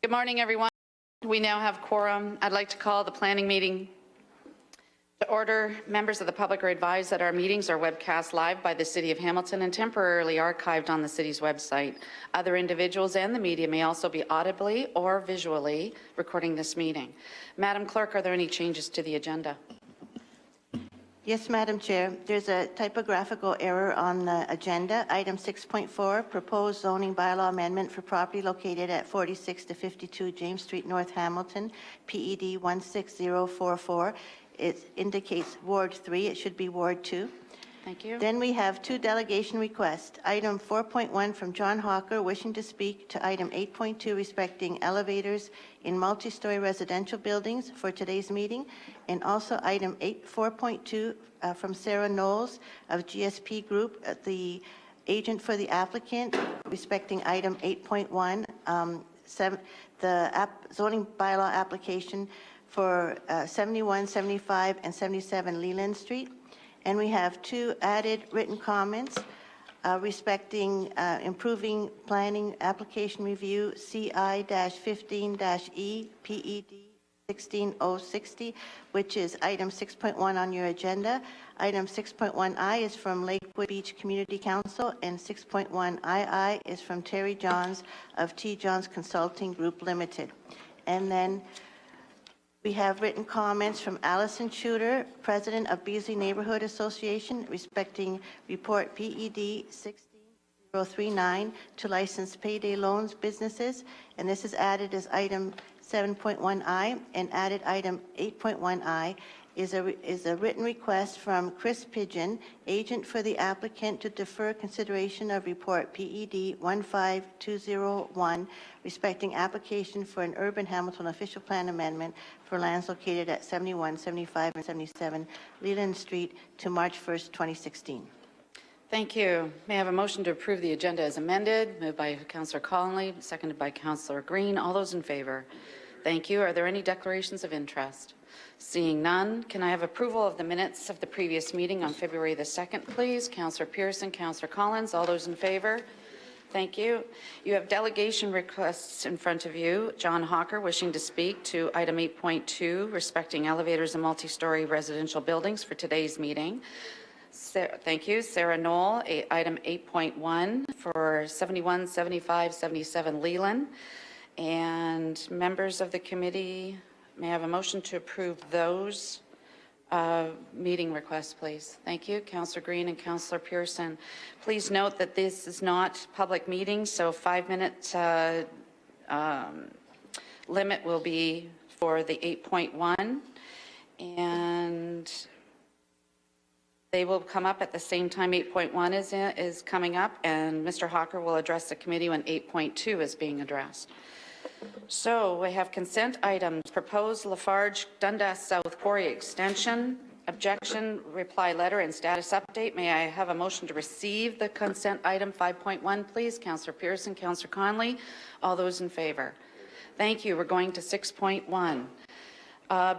Good morning, everyone. We now have quorum. I'd like to call the planning meeting to order. Members of the public are advised that our meetings are webcast live by the City of Hamilton and temporarily archived on the city's website. Other individuals and the media may also be audibly or visually recording this meeting. Madam Clerk, are there any changes to the agenda? Yes, Madam Chair. There's a typographical error on the agenda. Item 6.4, proposed zoning bylaw amendment for property located at 46 to 52 James Street, North Hamilton, PED 16044. It indicates Ward 3. It should be Ward 2. Thank you. Then we have two delegation requests. Item 4.1 from John Hawker wishing to speak to item 8.2 respecting elevators in multi-story residential buildings for today's meeting, and also item 4.2 from Sarah Knowles of GSP Group, the agent for the applicant, respecting item 8.1, the zoning bylaw application for 71, 75, and 77 Leland Street. And we have two added written comments respecting improving planning application review CI-15-E PED 16060, which is item 6.1 on your agenda. Item 6.1I is from Lakewood Beach Community Council, and 6.1II is from Terry Johns of T. Johns Consulting Group Limited. And then we have written comments from Allison Shooter, President of Beasley Neighborhood Association, respecting report PED 16039 to licensed payday loans businesses. And this is added as item 7.1I, and added item 8.1I is a written request from Chris Pigeon, agent for the applicant, to defer consideration of report PED 15201 respecting application for an urban Hamilton official plan amendment for lands located at 71, 75, and 77 Leland Street to March 1st, 2016. Thank you. May I have a motion to approve the agenda as amended? Moved by Councillor Connolly, seconded by Councillor Green. All those in favor? Thank you. Are there any declarations of interest? Seeing none, can I have approval of the minutes of the previous meeting on February the 2nd, please? Councillor Pearson, Councillor Collins, all those in favor? Thank you. You have delegation requests in front of you. John Hawker wishing to speak to item 8.2 respecting elevators in multi-story residential buildings for today's meeting. Thank you. Sarah Knoll, item 8.1 for 71, 75, 77 Leland. And members of the committee, may I have a motion to approve those meeting requests, please? Thank you. Councillor Green and Councillor Pearson. Please note that this is not public meeting, so 5-minute limit will be for the 8.1, and they will come up at the same time 8.1 is coming up, and Mr. Hawker will address the committee when 8.2 is being addressed. So we have consent items: proposed Lafarge Dundas South Quarry extension, objection, reply letter, and status update. May I have a motion to receive the consent item 5.1, please? Councillor Pearson, Councillor Connolly, all those in favor? Thank you. We're going to 6.1.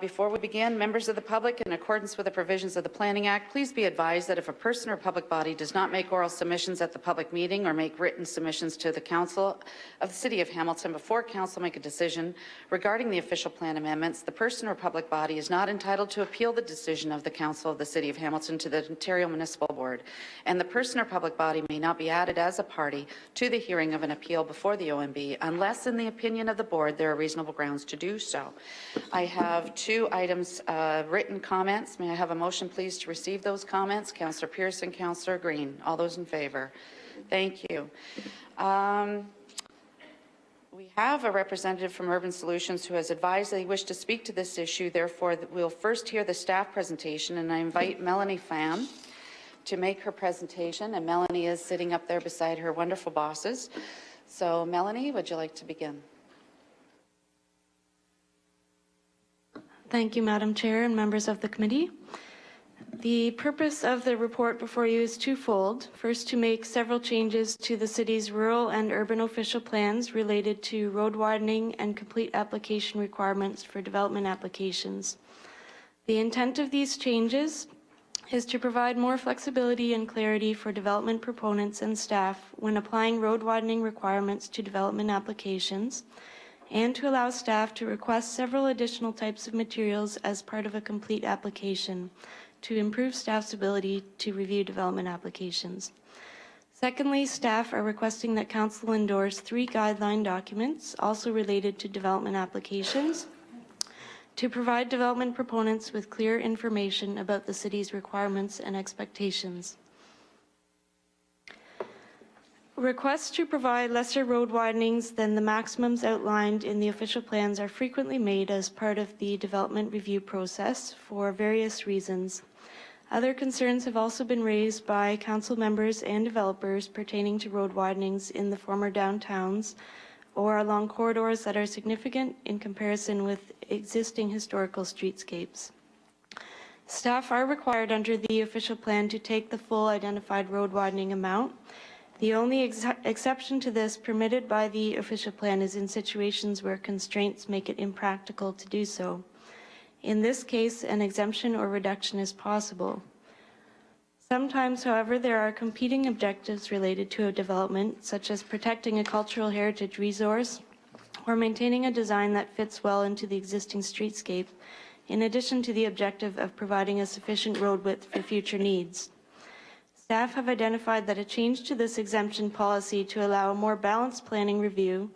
Before we begin, members of the public, in accordance with the provisions of the Planning Act, please be advised that if a person or public body does not make oral submissions at the public meeting or make written submissions to the Council of the City of Hamilton before Council make a decision regarding the official plan amendments, the person or public body is not entitled to appeal the decision of the Council of the City of Hamilton to the Ontario Municipal Board, and the person or public body may not be added as a party to the hearing of an appeal before the OMB unless, in the opinion of the Board, there are reasonable grounds to do so. I have two items, written comments. May I have a motion, please, to receive those comments? Councillor Pearson, Councillor Green. All those in favor? Thank you. We have a representative from Urban Solutions who has advised they wish to speak to this issue. Therefore, we'll first hear the staff presentation, and I invite Melanie Pham to make her presentation. And Melanie is sitting up there beside her wonderful bosses. So, Melanie, would you like to begin? Thank you, Madam Chair and members of the committee. The purpose of the report before you is twofold. First, to make several changes to the city's rural and urban official plans related to road widening and complete application requirements for development applications. The intent of these changes is to provide more flexibility and clarity for development proponents and staff when applying road widening requirements to development applications, and to allow staff to request several additional types of materials as part of a complete application to improve staff's ability to review development applications. Secondly, staff are requesting that Council endorse 3 guideline documents, also related to development applications, to provide development proponents with clear information about the city's requirements and expectations. Requests to provide lesser road widenings than the maximums outlined in the official plans are frequently made as part of the development review process for various reasons. Other concerns have also been raised by council members and developers pertaining to road widenings in the former downtowns or along corridors that are significant in comparison with existing historical streetscapes. Staff are required under the official plan to take the full identified road widening amount. The only exception to this permitted by the official plan is in situations where constraints make it impractical to do so. In this case, an exemption or reduction is possible. Sometimes, however, there are competing objectives related to a development, such as protecting a cultural heritage resource or maintaining a design that fits well into the existing streetscape, in addition to the objective of providing a sufficient road width for future needs. Staff have identified that a change to this exemption policy to allow a more balanced planning review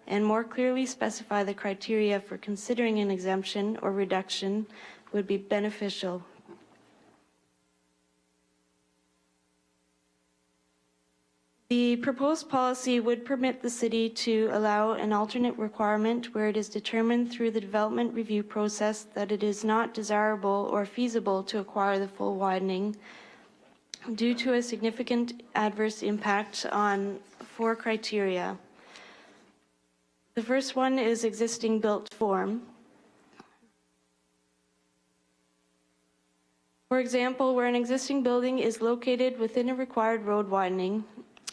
and more clearly specify the criteria for considering an exemption or reduction would be beneficial. The proposed policy would permit the city to allow an alternate requirement where it is determined through the development review process that it is not desirable or feasible to acquire the full widening due to a significant adverse impact on 4 criteria. The first one is existing built form. For example, where an existing building is located within a required road widening,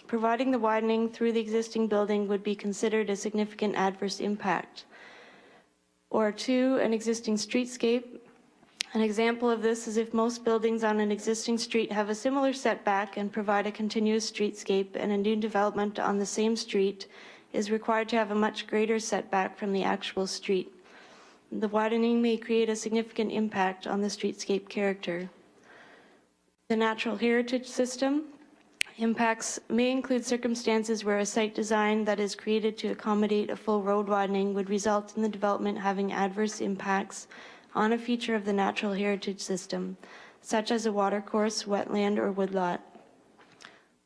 providing the widening through the existing building would be considered a significant adverse impact. Or 2, an existing streetscape. An example of this is if most buildings on an existing street have a similar setback and provide a continuous streetscape, and a new development on the same street is required to have a much greater setback from the actual street. The widening may create a significant impact on the streetscape character. The natural heritage system. Impacts may include circumstances where a site design that is created to accommodate a full road widening would result in the development having adverse impacts on a feature of the natural heritage system, such as a watercourse, wetland, or woodlot.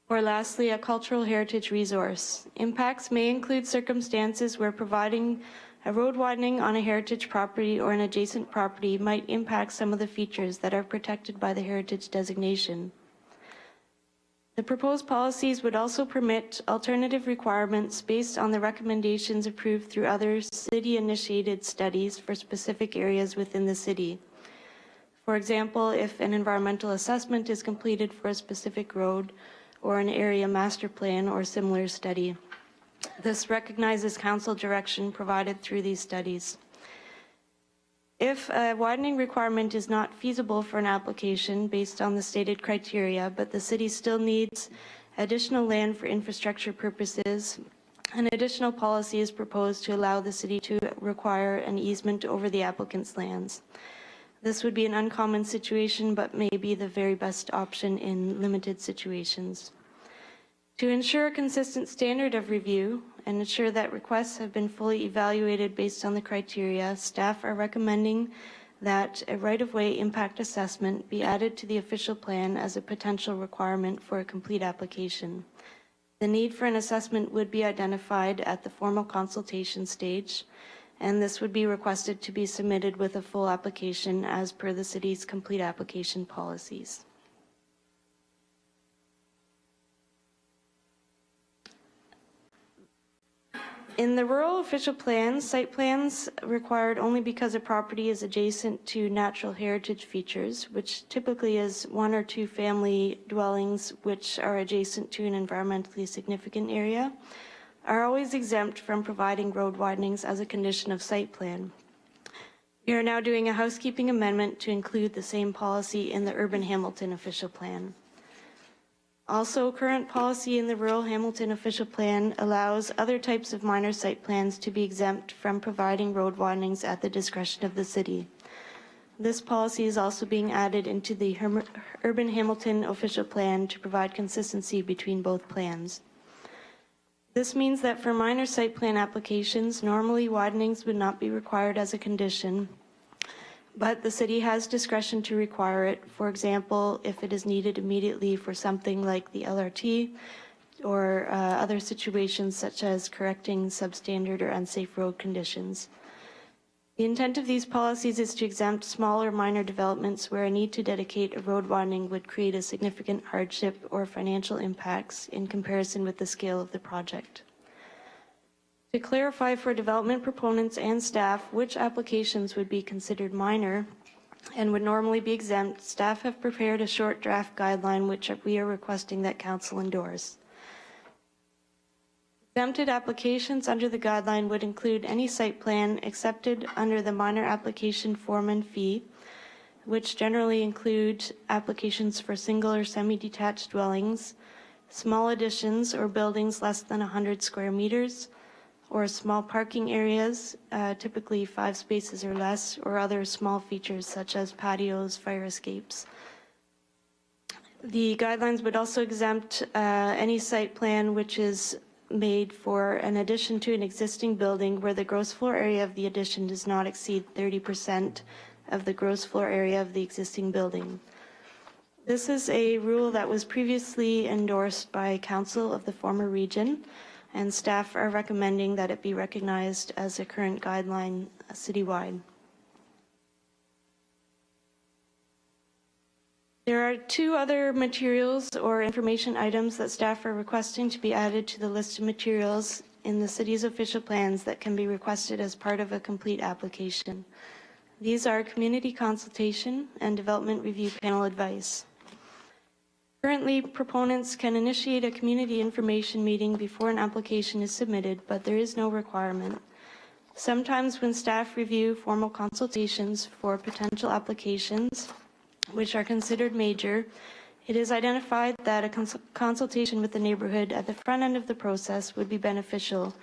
Or lastly, a cultural heritage resource. Impacts may include circumstances where providing a road widening on a heritage property or an adjacent property might impact some of the features that are protected by the heritage designation. The proposed policies would also permit alternative requirements based on the recommendations approved through other city-initiated studies for specific areas within the city. For example, if an environmental assessment is completed for a specific road or an area master plan or similar study. This recognizes council direction provided through these studies. If a widening requirement is not feasible for an application based on the stated criteria, but the city still needs additional land for infrastructure purposes, an additional policy is proposed to allow the city to require an easement over the applicant's lands. This would be an uncommon situation, but may be the very best option in limited situations. To ensure a consistent standard of review and ensure that requests have been fully evaluated based on the criteria, staff are recommending that a right-of-way impact assessment be added to the official plan as a potential requirement for a complete application. The need for an assessment would be identified at the formal consultation stage, and this would be requested to be submitted with a full application as per the city's complete application policies. In the rural official plans, site plans required only because a property is adjacent to natural heritage features, which typically is 1 or 2 family dwellings which are adjacent to an environmentally significant area, are always exempt from providing road widenings as a condition of site plan. We are now doing a housekeeping amendment to include the same policy in the Urban Hamilton official plan. Also, current policy in the Rural Hamilton Official Plan allows other types of minor site plans to be exempt from providing road widenings at the discretion of the city. This policy is also being added into the Urban Hamilton Official Plan to provide consistency between both plans. This means that for minor site plan applications, normally widenings would not be required as a condition, but the city has discretion to require it, for example, if it is needed immediately for something like the LRT or other situations such as correcting substandard or unsafe road conditions. The intent of these policies is to exempt small or minor developments where a need to dedicate a road widening would create a significant hardship or financial impacts in comparison with the scale of the project. To clarify for development proponents and staff which applications would be considered minor and would normally be exempt, staff have prepared a short draft guideline which we are requesting that Council endorse. Exempted applications under the guideline would include any site plan accepted under the minor application form and fee, which generally include applications for single or semi-detached dwellings, small additions or buildings less than 100 square meters, or small parking areas, typically 5 spaces or less, or other small features such as patios, fire escapes. The guidelines would also exempt any site plan which is made for an addition to an existing building where the gross floor area of the addition does not exceed 30% of the gross floor area of the existing building. This is a rule that was previously endorsed by Council of the former region, and staff are recommending that it be recognized as a current guideline citywide. There are 2 other materials or information items that staff are requesting to be added to the list of materials in the city's official plans that can be requested as part of a complete application. These are community consultation and development review panel advice. Currently, proponents can initiate a community information meeting before an application is submitted, but there is no requirement. Sometimes when staff review formal consultations for potential applications, which are considered major, it is identified that a consultation with the neighborhood at the front end of the process would be beneficial,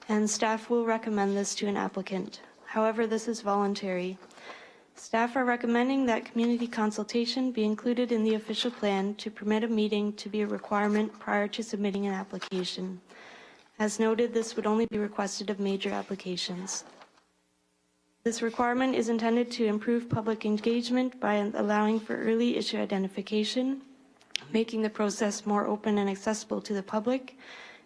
and staff will recommend this to an applicant. However, this is voluntary. Staff are recommending that community consultation be included in the official plan to permit a meeting to be a requirement prior to submitting an application. As noted, this would only be requested of major applications. This requirement is intended to improve public engagement by allowing for early issue identification, making the process more open and accessible to the public,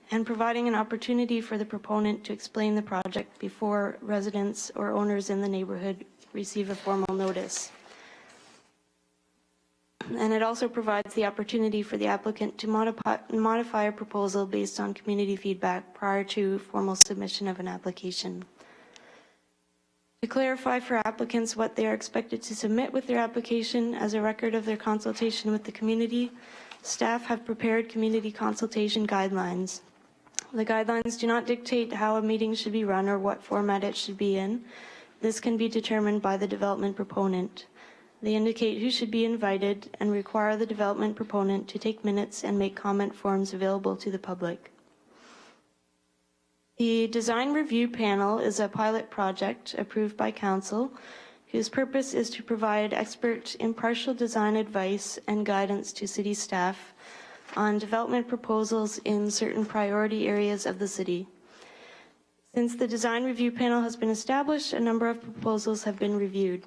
and providing an opportunity for the proponent to explain the project before residents or owners in the neighborhood receive a formal notice. And it also provides the opportunity for the applicant to modify a proposal based on community feedback prior to formal submission of an application. To clarify for applicants what they are expected to submit with their application as a record of their consultation with the community, staff have prepared community consultation guidelines. The guidelines do not dictate how a meeting should be run or what format it should be in. This can be determined by the development proponent. They indicate who should be invited and require the development proponent to take minutes and make comment forms available to the public. The design review panel is a pilot project approved by council whose purpose is to provide expert impartial design advice and guidance to city staff on development proposals in certain priority areas of the city. Since the design review panel has been established, a number of proposals have been reviewed.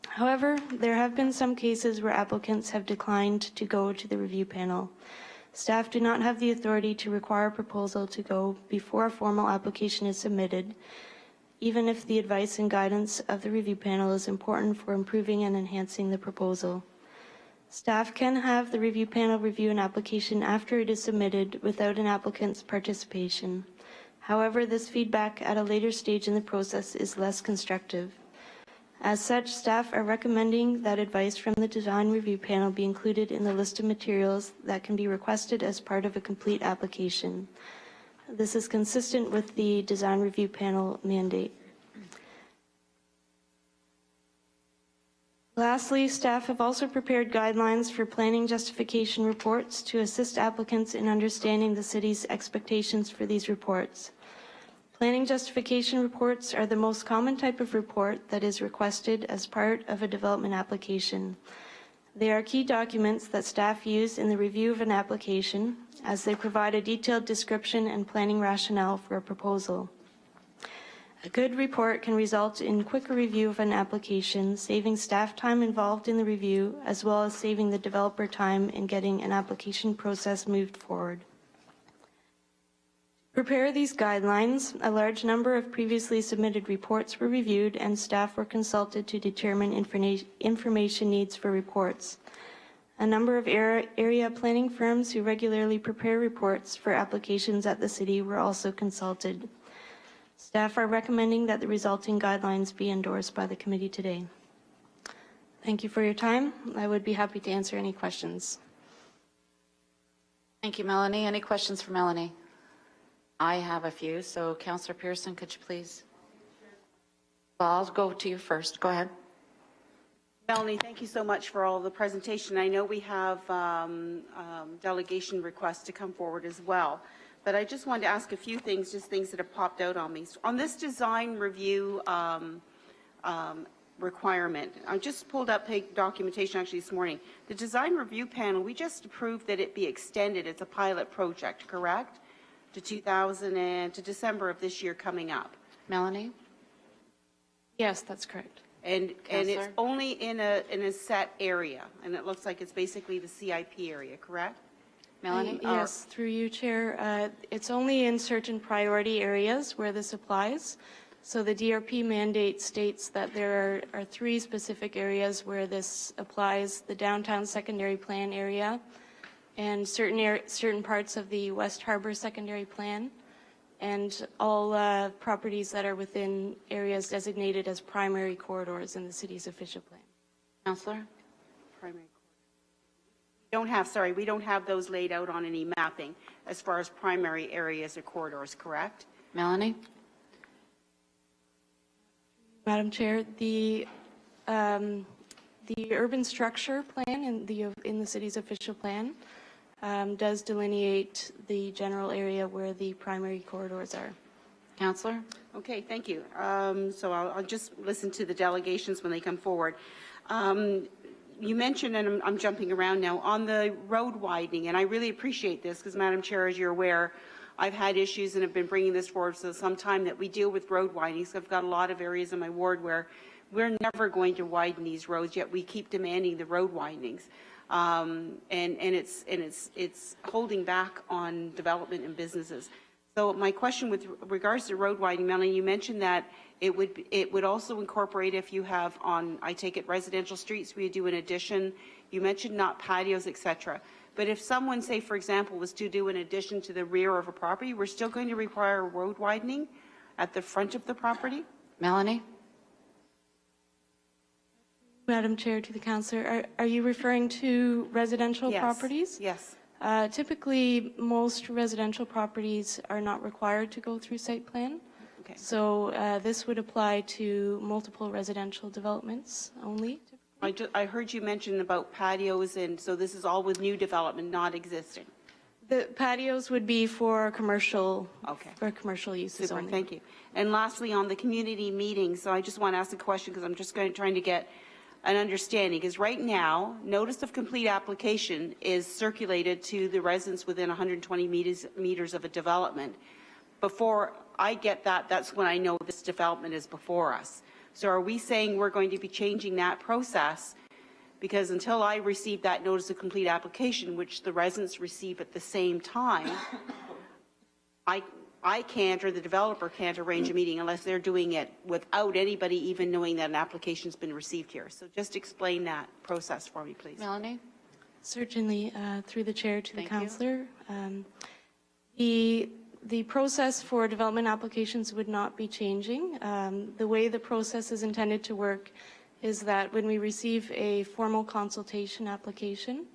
However, there have been some cases where applicants have declined to go to the review panel. Staff do not have the authority to require a proposal to go before a formal application is submitted, even if the advice and guidance of the review panel is important for improving and enhancing the proposal. Staff can have the review panel review an application after it is submitted without an applicant's participation. However, this feedback at a later stage in the process is less constructive. As such, staff are recommending that advice from the design review panel be included in the list of materials that can be requested as part of a complete application. This is consistent with the design review panel mandate. Lastly, staff have also prepared guidelines for planning justification reports to assist applicants in understanding the city's expectations for these reports. Planning justification reports are the most common type of report that is requested as part of a development application. They are key documents that staff use in the review of an application, as they provide a detailed description and planning rationale for a proposal. A good report can result in quicker review of an application, saving staff time involved in the review, as well as saving the developer time in getting an application process moved forward. To prepare these guidelines, a large number of previously submitted reports were reviewed and staff were consulted to determine information needs for reports. A number of area planning firms who regularly prepare reports for applications at the city were also consulted. Staff are recommending that the resulting guidelines be endorsed by the committee today. Thank you for your time. I would be happy to answer any questions. Thank you, Melanie. Any questions for Melanie? I have a few, so Councillor Pearson, could you please? Well, I'll go to you first. Go ahead. Melanie, thank you so much for all the presentation. I know we have delegation requests to come forward as well. But I just wanted to ask a few things, just things that have popped out on me. So on this design review requirement, I just pulled up documentation actually this morning. The design review panel, we just approved that it be extended. It's a pilot project, correct? To December of this year coming up. Melanie? Yes, that's correct. And it's only in a set area, and it looks like it's basically the CIP area, correct? Melanie? Yes, through you, Chair. It's only in certain priority areas where this applies. So the DRP mandate states that there are 3 specific areas where this applies: the downtown secondary plan area, and certain parts of the West Harbor secondary plan, and all properties that are within areas designated as primary corridors in the city's official plan. Councillor? Primary. We don't have those laid out on any mapping as far as primary areas or corridors, correct? Melanie? Madam Chair, the urban structure plan in the city's official plan does delineate the general area where the primary corridors are. Councillor? Okay, thank you. So I'll just listen to the delegations when they come forward. You mentioned, and I'm jumping around now, on the road widening, and I really appreciate this because, Madam Chair, as you're aware, I've had issues and have been bringing this forward for some time that we deal with road widenings. I've got a lot of areas in my ward where we're never going to widen these roads, yet we keep demanding the road widenings. And it's holding back on development and businesses. So my question with regards to road widening, Melanie, you mentioned that it would also incorporate if you have on, I take it, residential streets, we do an addition. You mentioned not patios, etc. But if someone, say, for example, was to do an addition to the rear of a property, we're still going to require a road widening at the front of the property? Melanie? Madam Chair, to the councillor, are you referring to residential properties? Yes. Typically, most residential properties are not required to go through site plan. Okay. So this would apply to multiple residential developments only. I heard you mention about patios, and so this is all with new development, not existing. The patios would be for commercial, uses Super, only. thank you. And lastly, on the community meetings, so I just want to ask a question because I'm just trying to get an understanding. Because right now, notice of complete application is circulated to the residents within 120 meters of a development. Before I get that, that's when I know this development is before us. So are we saying we're going to be changing that process? Because until I receive that notice of complete application, which the residents receive at the same time, I can't, or the developer can't, arrange a meeting unless they're doing it without anybody even knowing that an application's been received here. So just explain that process for me, please. Melanie? Certainly, through the chair to the Thank you. councillor. The process for development applications would not be changing. The way the process is intended to work is that when we receive a formal consultation application,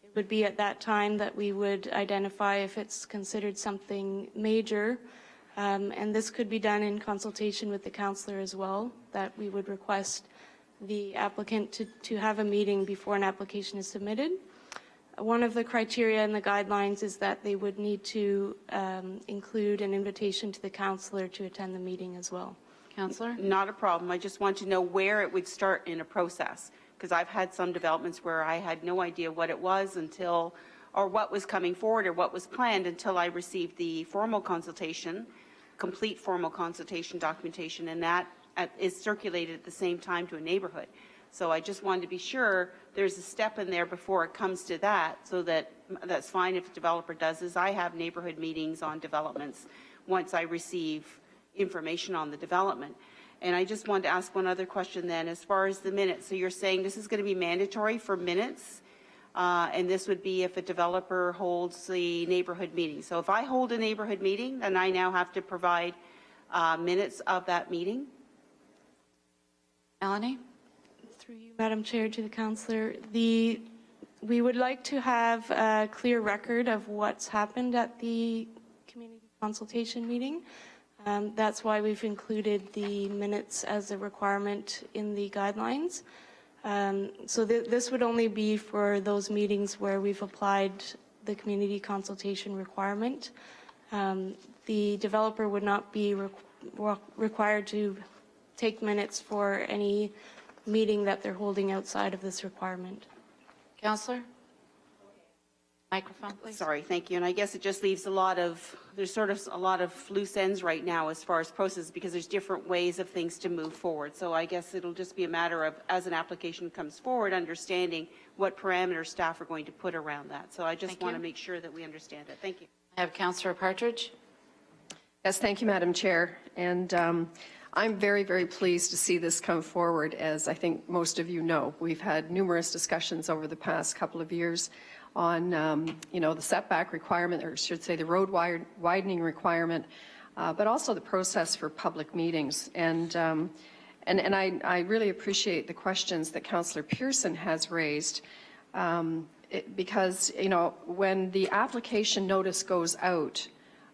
it would be at that time that we would identify if it's considered something major, and this could be done in consultation with the councillor as well, that we would request the applicant to have a meeting before an application is submitted. One of the criteria in the guidelines is that they would need to include an invitation to the counselor to attend the meeting as well. Counselor? Not a problem. I just want to know where it would start in a process, because I've had some developments where I had no idea what it was until, or what was coming forward or what was planned until I received the formal consultation, complete formal consultation documentation, and that is circulated at the same time to a neighborhood. So I just wanted to be sure there's a step in there before it comes to that, so that that's fine if the developer does, is I have neighborhood meetings on developments once I receive information on the development. And I just wanted to ask one other question then, as far as the minutes. So you're saying this is going to be mandatory for minutes, and this would be if a developer holds the neighborhood meeting. So if I hold a neighborhood meeting, then I now have to provide minutes of that meeting? Melanie? Through you, Madam Chair, to the councillor, we would like to have a clear record of what's happened at the community consultation meeting. That's why we've included the minutes as a requirement in the guidelines. So this would only be for those meetings where we've applied the community consultation requirement. The developer would not be required to take minutes for any meeting that they're holding outside of this requirement. Counselor? Microphone, please. Sorry, thank you. And I guess it just leaves there's sort of a lot of loose ends right now as far as process, because there's different ways of things to move forward. So I guess it'll just be a matter of, as an application comes forward, understanding what parameters staff are going to put around that. So I just want to make sure that we understand it. Thank you. I have Counselor Partridge. Yes, thank you, Madam Chair. And I'm very, very pleased to see this come forward. As I think most of you know, we've had numerous discussions over the past couple of years on, the setback requirement, or I should say the road widening requirement, but also the process for public meetings. And I really appreciate the questions that Councillor Pearson has raised, because, when the application notice goes out,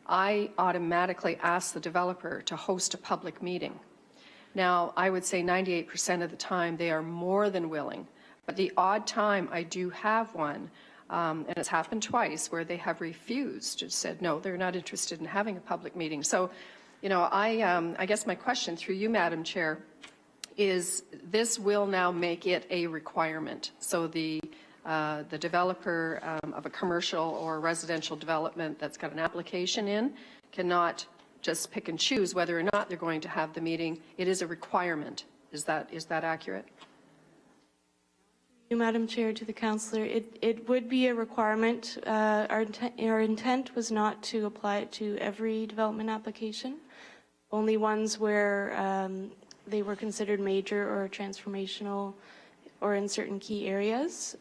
I automatically ask the developer to host a public meeting. Now, I would say 98% of the time they are more than willing, but the odd time I do have one, and it's happened twice, where they have refused, and said no, they're not interested in having a public meeting. So, I guess my question through you, Madam Chair, is this will now make it a requirement. So the developer of a commercial or residential development that's got an application in cannot just pick and choose whether or not they're going to have the meeting. It is a requirement. Is that accurate? Madam Chair, to the councillor, it would be a requirement. Our intent was not to apply it to every development application, only ones where they were considered major or transformational or in certain key areas,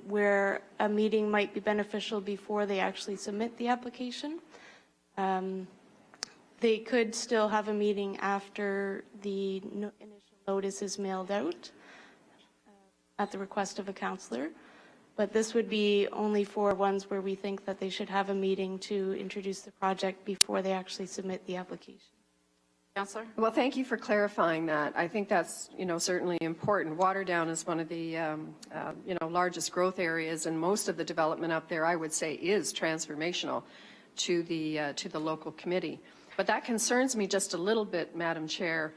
where a meeting might be beneficial before they actually submit the application. They could still have a meeting after the initial notice is mailed out at the request of a councillor, but this would be only for ones where we think that they should have a meeting to introduce the project before they actually submit the application. Counselor? Well, thank you for clarifying that. I think that's, certainly important. Waterdown is one of the, largest growth areas, and most of the development up there, I would say, is transformational to the local committee. But that concerns me just a little bit, Madam Chair.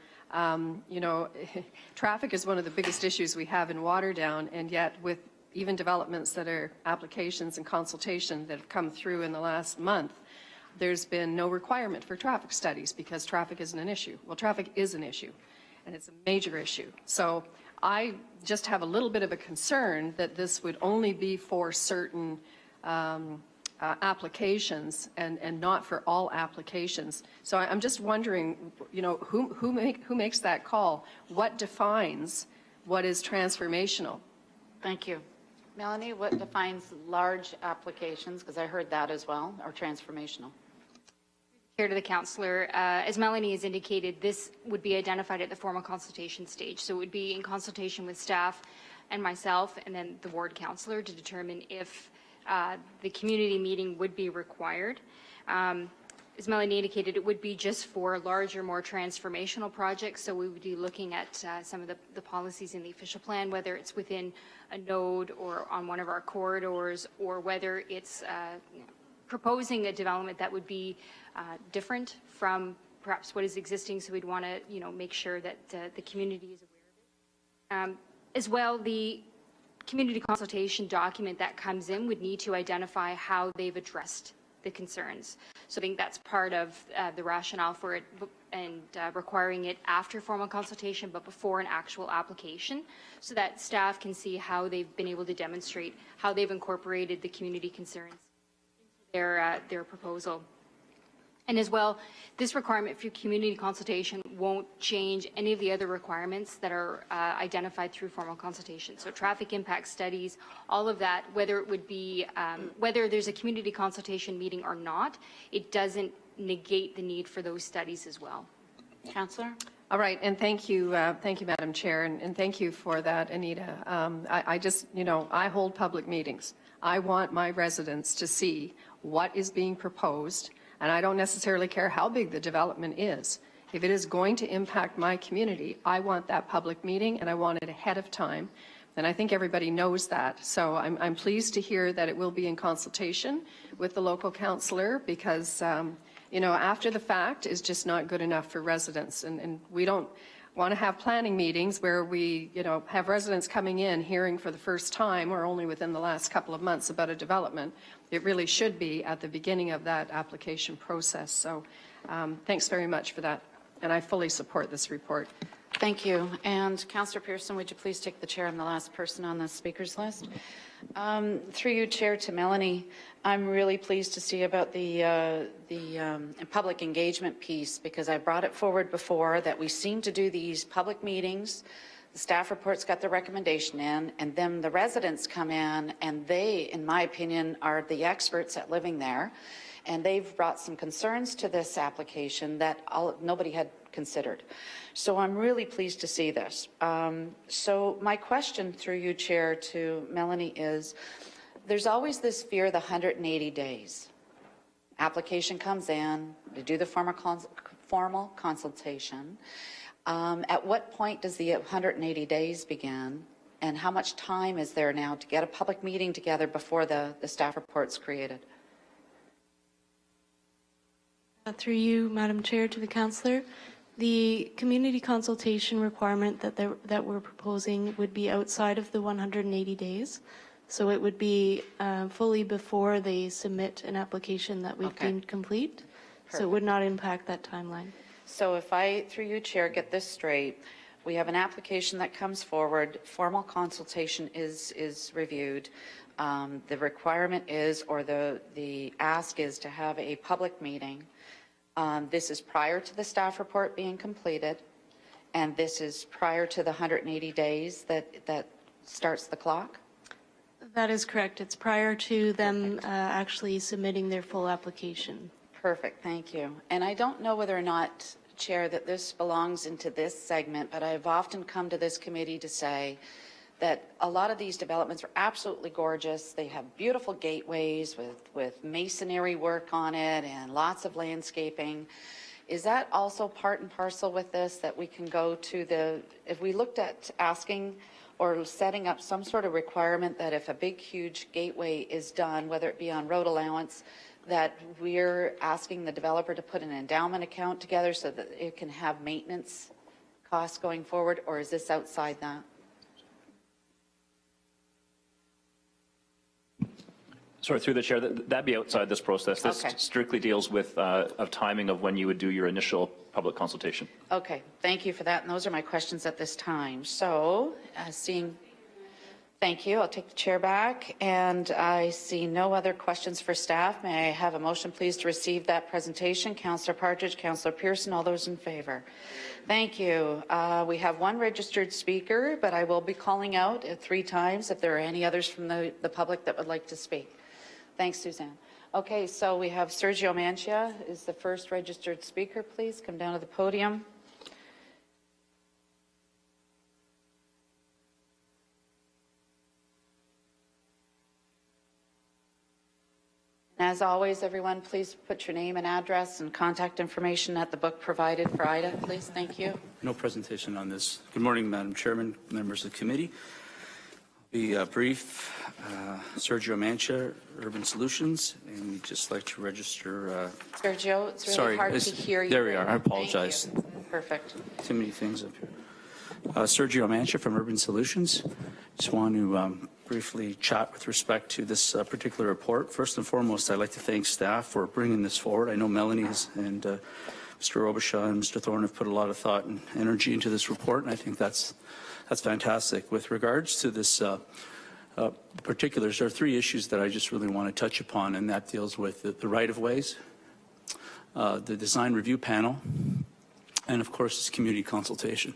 Traffic is one of the biggest issues we have in Waterdown, and yet with even developments that are applications and consultation that have come through in the last month, there's been no requirement for traffic studies because traffic isn't an issue. Well, traffic is an issue, and it's a major issue. So I just have a little bit of a concern that this would only be for certain applications and not for all applications. So I'm just wondering, who makes that call? What defines what is transformational? Thank you. Melanie, what defines large applications? Because I heard that as well, or transformational. Chair to the councillor, as Melanie has indicated, this would be identified at the formal consultation stage. So it would be in consultation with staff and myself and then the ward councillor to determine if the community meeting would be required. as Melanie indicated, it would be just for larger, more transformational projects. So we would be looking at some of the policies in the official plan, whether it's within a node or on one of our corridors, or whether it's proposing a development that would be different from perhaps what is existing. So we'd want to, make sure that the community is aware of it. As well, the community consultation document that comes in would need to identify how they've addressed the concerns. So I think that's part of the rationale for it and requiring it after formal consultation, but before an actual application, so that staff can see how they've been able to demonstrate how they've incorporated the community concerns into their proposal. And as well, this requirement for community consultation won't change any of the other requirements that are identified through formal consultation. So traffic impact studies, all of that, whether it would be, whether there's a community consultation meeting or not, it doesn't negate the need for those studies as well. Councillor? All right, and thank you, Madam Chair, and thank you for that, Anita. I just, I hold public meetings. I want my residents to see what is being proposed, and I don't necessarily care how big the development is. If it is going to impact my community, I want that public meeting, and I want it ahead of time. And I think everybody knows that. So I'm pleased to hear that it will be in consultation with the local councillor, because, after the fact is just not good enough for residents. And we don't want to have planning meetings where we, have residents coming in hearing for the first time or only within the last couple of months about a development. It really should be at the beginning of that application process. So thanks very much for that. And I fully support this report. Thank you. And Councillor Pearson, would you please take the chair? I'm the last person on the speakers list. Through you, Chair, to Melanie, I'm really pleased to see about the public engagement piece, because I brought it forward before that we seem to do these public meetings. The staff reports got the recommendation in, and then the residents come in, and they, in my opinion, are the experts at living there. And they've brought some concerns to this application that nobody had considered. So I'm really pleased to see this. So my question through you, Chair, to Melanie is, there's always this fear of the 180 days. Application comes in, they do the formal consultation. At what point does the 180 days begin? And how much time is there now to get a public meeting together before the staff report's created? Through you, Madam Chair, to the councillor, the community consultation requirement that we're proposing would be outside of the 180 days. So it would be fully before they submit an application that we've deemed complete. Perfect. So it would not impact that timeline. So if I, through you, Chair, get this straight, we have an application that comes forward, formal consultation is reviewed. The requirement is, or the ask is, to have a public meeting. This is prior to the staff report being completed, and this is prior to the 180 days that starts the clock? That is correct. It's prior to them actually submitting their full application. Perfect, thank you. And I don't know whether or not, Chair, that this belongs into this segment, but I've often come to this committee to say that a lot of these developments are absolutely gorgeous. They have beautiful gateways with masonry work on it and lots of landscaping. Is that also part and parcel with this, that we can go to if we looked at asking or setting up some sort of requirement that if a big, huge gateway is done, whether it be on road allowance, that we're asking the developer to put an endowment account together so that it can have maintenance costs going forward, or is this outside that? Sorry, through the chair, that'd be outside this process. This strictly deals with of timing of when you would do your initial public consultation. Okay, thank you for that. And those are my questions at this time. So, thank you. I'll take the chair back. And I see no other questions for staff. May I have a motion, please, to receive that presentation? Councillor Partridge, Councillor Pearson, all those in favor? Thank you. We have one registered speaker, but I will be calling out 3 times if there are any others from the public that would like to speak. Thanks, Suzanne. Okay, so we have Sergio Mancia is the first registered speaker. Please come down to the podium. as always, everyone, please put your name and address and contact information at the book provided for Ida, please. Thank you. No presentation on this. Good morning, Madam Chairman, members of the committee. I'll be brief. Sergio Mancha, Urban Solutions, and we'd just like to register. Sergio, it's really hard to hear you. There we are. I Thank you. apologize. Perfect. Too many things up here. Sergio Mancha from Urban Solutions. Just want to briefly chat with respect to this particular report. First and foremost, I'd like to thank staff for bringing this forward. I know Melanie and Mr. Obasha and Mr. Thorne have put a lot of thought and energy into this report, and I think that's fantastic. With regards to this particulars, there are three issues that I just really want to touch upon, and that deals with the right-of-ways, the design review panel, and of course, this community consultation.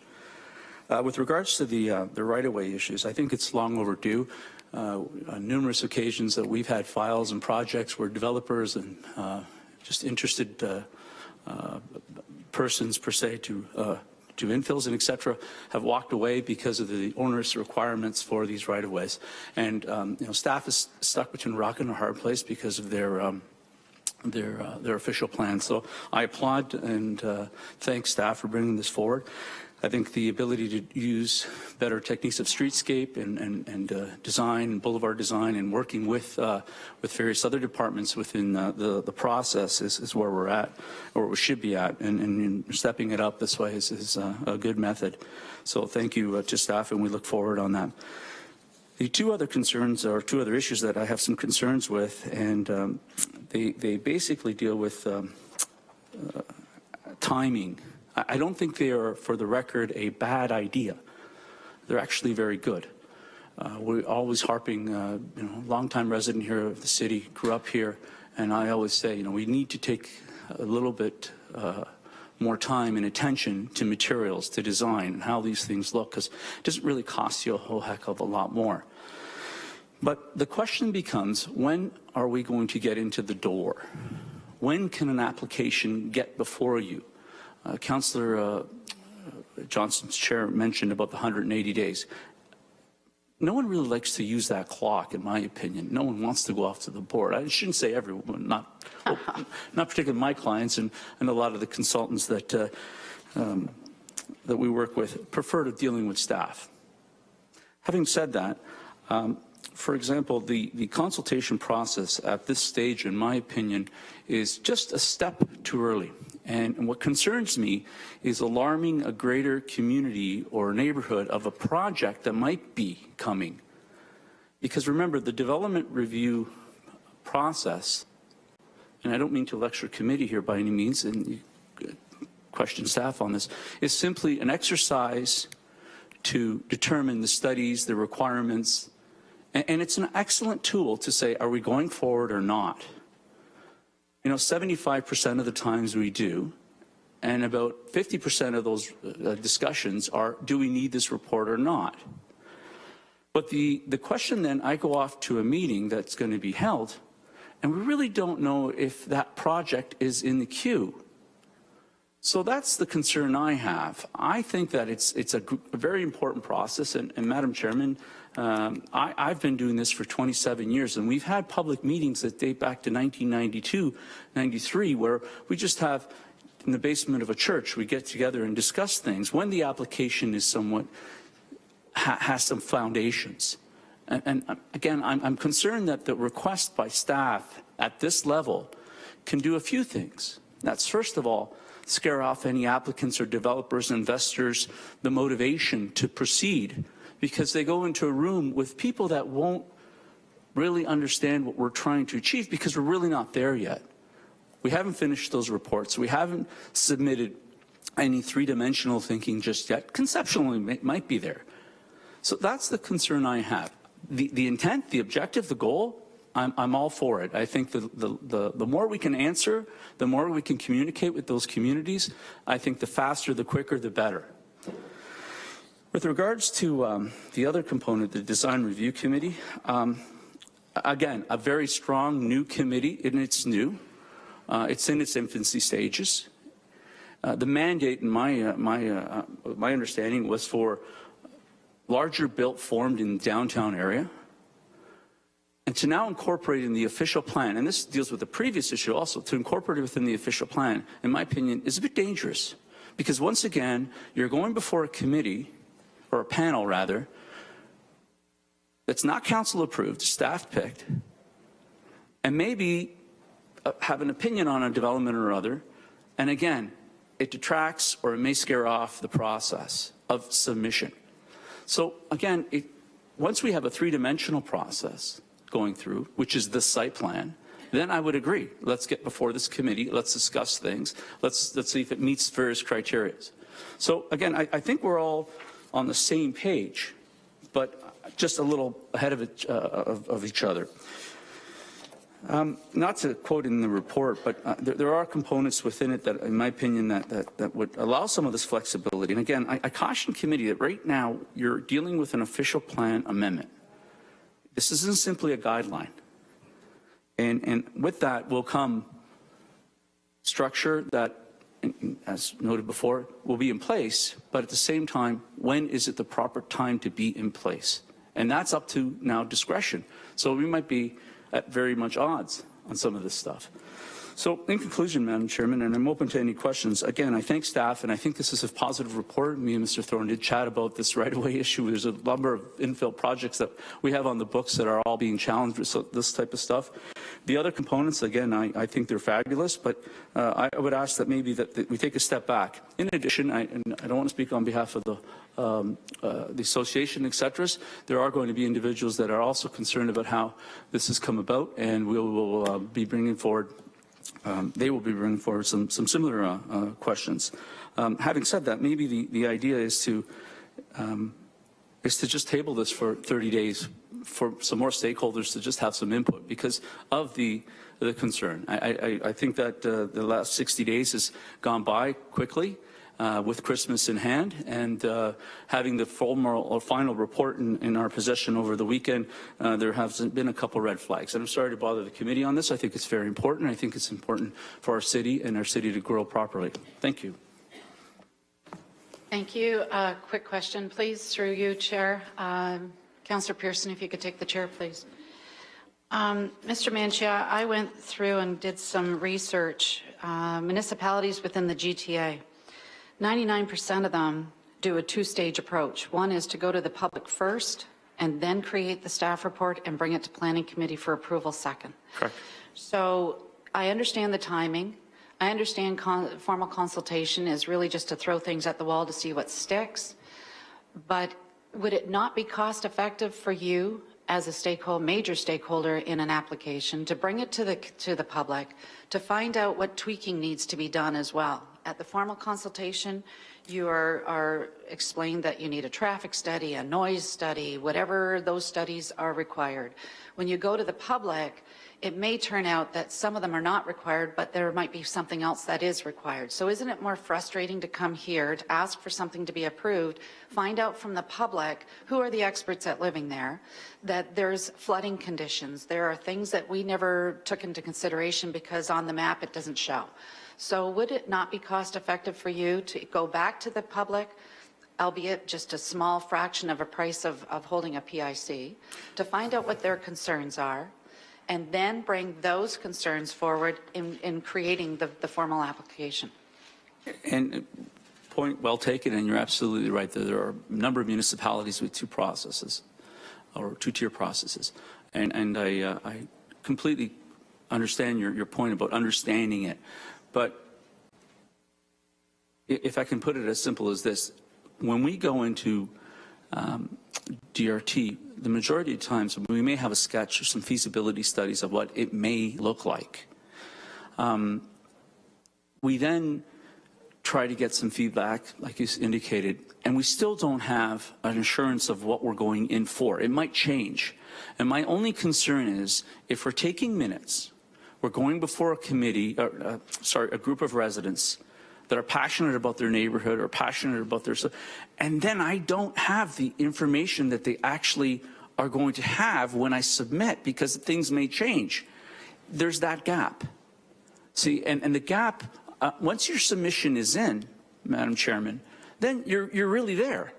With regards to the right-of-way issues, I think it's long overdue. On numerous occasions that we've had files and projects where developers and just interested persons per se to infills and et cetera have walked away because of the onerous requirements for these right-of-ways. And staff is stuck between a rock and a hard place because of their official plans. So I applaud and thank staff for bringing this forward. I think the ability to use better techniques of streetscape and design, and boulevard design, and working with various other departments within the process is where we're at, or we should be at, and stepping it up this way is a good method. So thank you to staff, and we look forward on that. The two other concerns, or two other issues that I have some concerns with, and they basically deal with timing. I don't think they are, for the record, a bad idea. They're actually very good. We're always harping, longtime resident here of the city, grew up here, and I always say, we need to take a little bit more time and attention to materials, to design, and how these things look, because it doesn't really cost you a whole heck of a lot more. But the question becomes, when are we going to get into the door? When can an application get before you? Councillor Johnson's chair mentioned about the 180 days. No one really likes to use that clock, in my opinion. No one wants to go off to the board. I shouldn't say everyone, not particularly my clients and a lot of the consultants that we work with prefer to dealing with staff. Having said that, for example, the consultation process at this stage, in my opinion, is just a step too early. And what concerns me is alarming a greater community or neighborhood of a project that might be coming. Because remember, the development review process, and I don't mean to lecture committee here by any means, and you question staff on this, is simply an exercise to determine the studies, the requirements, and it's an excellent tool to say, are we going forward or not? 75% of the times we do, and about 50% of those discussions are, do we need this report or not? But the question then, I go off to a meeting that's going to be held, and we really don't know if that project is in the queue. So that's the concern I have. I think that it's a very important process, and Madam Chairman, I've been doing this for 27 years, and we've had public meetings that date back to 1992, 93, where we just have, in the basement of a church, we get together and discuss things when the application is somewhat, has some foundations. And again, I'm concerned that the request by staff at this level can do a few things. That's, first of all, scare off any applicants or developers, investors, the motivation to proceed, because they go into a room with people that won't really understand what we're trying to achieve, because we're really not there yet. We haven't finished those reports. We haven't submitted any three-dimensional thinking just yet. Conceptually, it might be there. So that's the concern I have. The intent, the objective, the goal, I'm all for it. I think the more we can answer, the more we can communicate with those communities, I think the faster, the quicker, the better. With regards to the other component, the Design Review Committee, again, a very strong new committee, and it's new. It's in its infancy stages. The mandate, in my understanding, was for larger built formed in the downtown area. and to now incorporate in the official plan, and this deals with the previous issue also, to incorporate it within the official plan, in my opinion, is a bit dangerous. Because once again, you're going before a committee, or a panel rather, that's not council approved, staff picked, and maybe have an opinion on a development or other, and again, it detracts or it may scare off the process of submission. So again, once we have a three-dimensional process going through, which is the site plan, then I would agree. Let's get before this committee. Let's discuss things. Let's see if it meets various criteria. So again, I think we're all on the same page, but just a little ahead of each other. Not to quote in the report, but there are components within it that, in my opinion, that would allow some of this flexibility. And again, I caution committee that right now you're dealing with an official plan amendment. This isn't simply a guideline. And with that will come structure that, as noted before, will be in place, but at the same time, when is it the proper time to be in place? And that's up to now discretion. So we might be at very much odds on some of this stuff. So in conclusion, Madam Chairman, and I'm open to any questions, again, I thank staff, and I think this is a positive report. Me and Mr. Thorne did chat about this right-of-way issue. There's a number of infill projects that we have on the books that are all being challenged with this type of stuff. The other components, again, I think they're fabulous, but I would ask that maybe that we take a step back. In addition, and I don't want to speak on behalf of the association, et cetera. There are going to be individuals that are also concerned about how this has come about, and we will be bringing forward they will be bringing forward some similar questions. Having said that, maybe the idea is to just table this for 30 days for some more stakeholders to just have some input because of the concern. I think that the last 60 days has gone by quickly. With Christmas in hand and having the formal or final report in our possession over the weekend, there have been a couple red flags. And I'm sorry to bother the committee on this. I think it's very important. I think it's important for our city and our city to grow properly. Thank you. Thank you. Quick question, please, through you, Chair. Councillor Pearson, if you could take the chair, please. Mr. Manchia, I went through and did some research. Municipalities within the GTA. 99% of them do a two-stage approach. One is to go to the public first and then create the staff report and bring it to planning committee for approval second. Correct. So I understand the timing. I understand formal consultation is really just to throw things at the wall to see what sticks. But would it not be cost effective for you as a stakeholder, major stakeholder in an application to bring it to the public to find out what tweaking needs to be done as well? At the formal consultation, you are explained that you need a traffic study, a noise study, whatever those studies are required. When you go to the public, it may turn out that some of them are not required, but there might be something else that is required. So isn't it more frustrating to come here to ask for something to be approved, find out from the public, who are the experts at living there, that there's flooding conditions. There are things that we never took into consideration because on the map it doesn't show. So would it not be cost effective for you to go back to the public, albeit just a small fraction of a price of holding a PIC, to find out what their concerns are, and then bring those concerns forward in creating the formal application? And point well taken, and you're absolutely right. There are a number of municipalities with two processes, or two-tier processes. And I completely understand your point about understanding it. But if I can put it as simple as this, when we go into DRT, the majority of times we may have a sketch or some feasibility studies of what it may look like. We then try to get some feedback, like you indicated, and we still don't have an assurance of what we're going in for. It might change. And my only concern is if we're taking minutes, we're going before a committee, a group of residents that are passionate about their neighborhood or passionate about their, and then I don't have the information that they actually are going to have when I submit because things may change. There's that gap. See, and the gap, once your submission is in, Madam Chairman, then you're really there.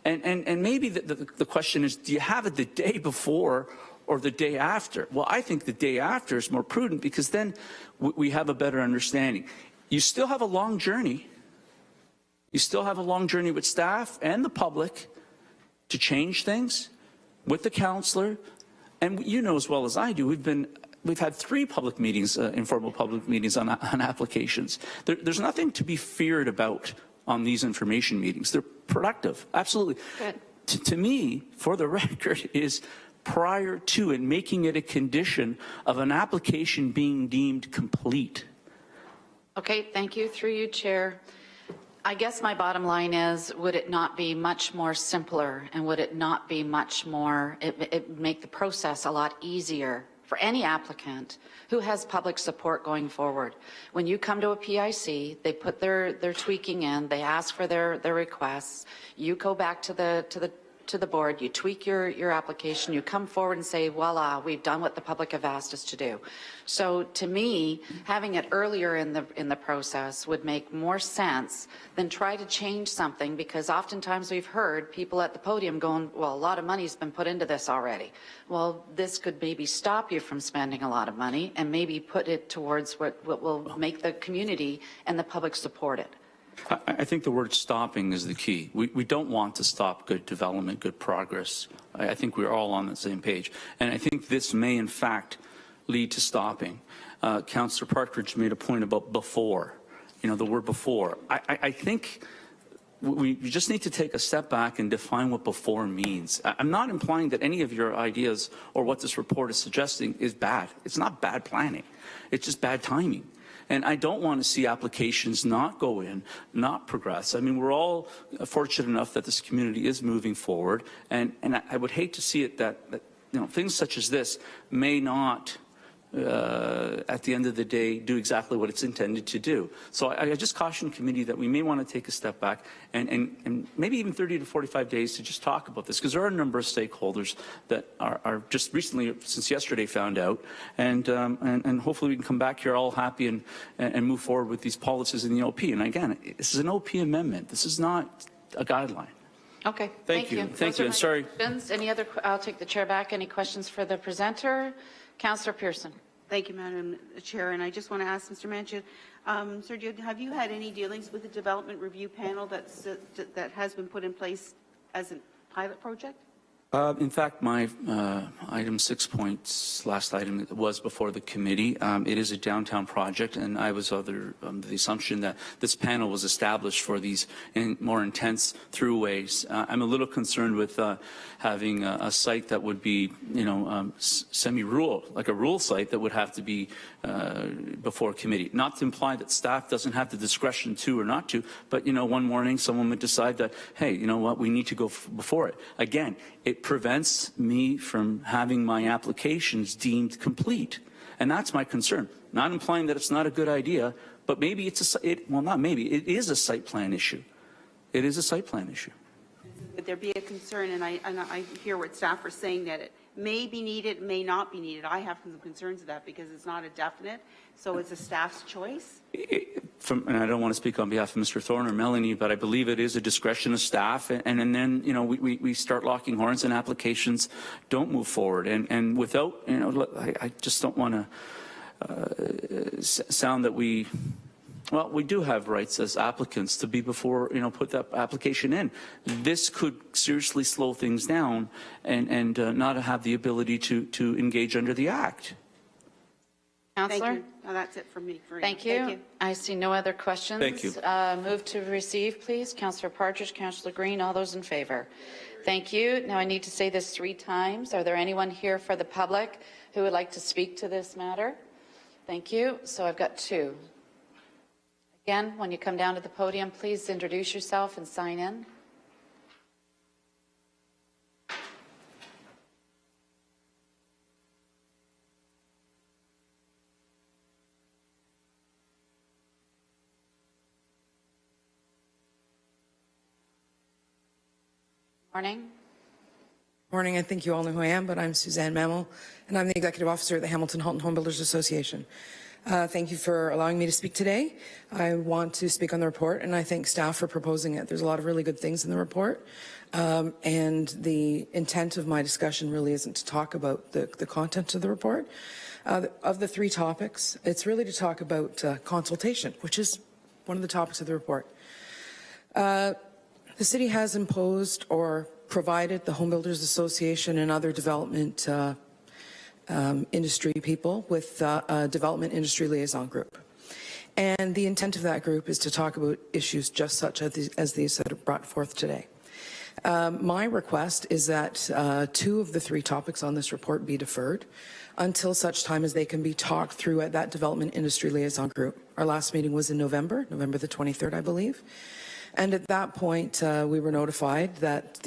And maybe the question is, do you have it the day before or the day after? Well, I think the day after is more prudent because then we have a better understanding. You still have a long journey. You still have a long journey with staff and the public to change things with the councillor. And you know as well as I do, we've had 3 public meetings, informal public meetings on applications. There's nothing to be feared about on these information meetings. They're productive, absolutely. Good. To me, for the record, is prior to and making it a condition of an application being deemed complete. Okay, thank you. Through you, Chair. I guess my bottom line is, would it not be much more simpler, and would it not be much more, it make the process a lot easier for any applicant who has public support going forward? When you come to a PIC, they put their tweaking in, they ask for their requests, you go back to the board, you tweak your application, you come forward and say, voila, we've done what the public have asked us to do. So to me, having it earlier in the process would make more sense than try to change something, because oftentimes we've heard people at the podium going, well, a lot of money's been put into this already. Well, this could maybe stop you from spending a lot of money and maybe put it towards what will make the community and the public support it. I think the word stopping is the key. We don't want to stop good development, good progress. I think we're all on the same page. And I think this may, in fact, lead to stopping. Councillor Partridge made a point about before, the word before. I think we just need to take a step back and define what before means. I'm not implying that any of your ideas or what this report is suggesting is bad. It's not bad planning. It's just bad timing. And I don't want to see applications not go in, not progress. I mean, we're all fortunate enough that this community is moving forward, and I would hate to see it that things such as this may not, at the end of the day, do exactly what it's intended to do. So I just caution committee that we may want to take a step back and maybe even 30 to 45 days to just talk about this, because there are a number of stakeholders that are just recently, since yesterday, found out, and hopefully we can come back here all happy and move forward with these policies in the OP. And again, this is an OP amendment. This is not a guideline. Okay, thank you. Thank you. And sorry. Any other? I'll take the chair back. Any questions for the presenter? Councillor Pearson. Thank you, Madam Chair. And I just want to ask Mr. Manchin, Sergio, have you had any dealings with the development review panel that has been put in place as a pilot project? In fact, my item 6 points, last item, was before the committee. It is a downtown project, and I was under the assumption that this panel was established for these more intense throughways. I'm a little concerned with having a site that would be, semi-rural, like a rural site that would have to be before committee. Not to imply that staff doesn't have the discretion to or not to, but, one morning someone would decide that, hey, you know what, we need to go before it. Again, it prevents me from having my applications deemed complete. And that's my concern. Not implying that it's not a good idea, but maybe it is a site plan issue. It is a site plan issue. Would there be a concern, and I hear what staff are saying, that it may be needed, may not be needed. I have some concerns of that because it's not a definite, so it's a staff's choice. And I don't want to speak on behalf of Mr. Thorne or Melanie, but I believe it is a discretion of staff, and then we start locking horns and applications don't move forward, and without I just don't want to sound that we do have rights as applicants to be before, put that application in. This could seriously slow things down and not have the ability to engage under the Act. Councillor? Thank you. No, that's it from me. Thank you. I see no other questions. Thank you. Move to receive, please. Councillor Partridge, Councillor Green, all those in favor. Thank you. Now I need to say this 3 times. Are there anyone here for the public who would like to speak to this matter? Thank you. So I've got 2. Again, when you come down to the podium, please introduce yourself and sign in. Morning. Morning. I think you all know who I am, but I'm Suzanne Memel, and I'm the Executive Officer at the Hamilton Halton Home Builders Association. Thank you for allowing me to speak today. I want to speak on the report, and I thank staff for proposing it. There's a lot of really good things in the report, and the intent of my discussion really isn't to talk about the content of the report. Of the three topics, it's really to talk about consultation, which is one of the topics of the report. The city has imposed or provided the Home Builders Association and other development industry people with a development industry liaison group. And the intent of that group is to talk about issues just such as these that are brought forth today. My request is that two of the three topics on this report be deferred until such time as they can be talked through at that development industry liaison group. Our last meeting was in November the 23rd, I believe. And at that point, we were notified that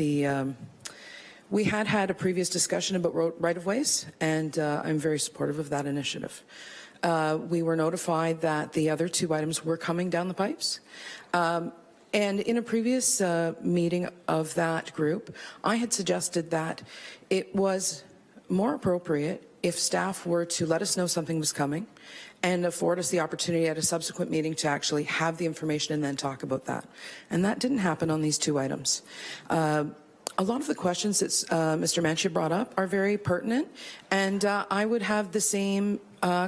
we had a previous discussion about right-of-ways, and I'm very supportive of that initiative. We were notified that the other two items were coming down the pipes. And in a previous meeting of that group, I had suggested that it was more appropriate if staff were to let us know something was coming and afford us the opportunity at a subsequent meeting to actually have the information and then talk about that. And that didn't happen on these two items. A lot of the questions that Mr. Manchia brought up are very pertinent, and I would have the same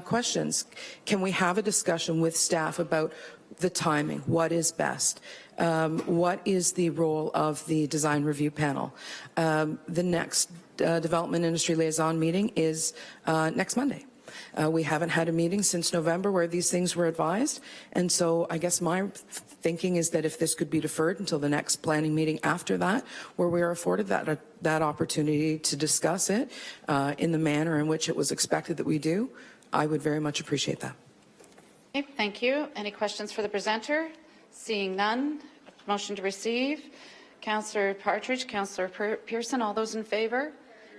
questions. Can we have a discussion with staff about the timing? What is best? What is the role of the design review panel? The next development industry liaison meeting is next Monday. We haven't had a meeting since November where these things were advised, and so I guess my thinking is that if this could be deferred until the next planning meeting after that, where we are afforded that opportunity to discuss it in the manner in which it was expected that we do, I would very much appreciate that. Okay, thank you. Any questions for the presenter? Seeing none, motion to receive. Councillor Partridge, Councillor Pearson, all those in favour?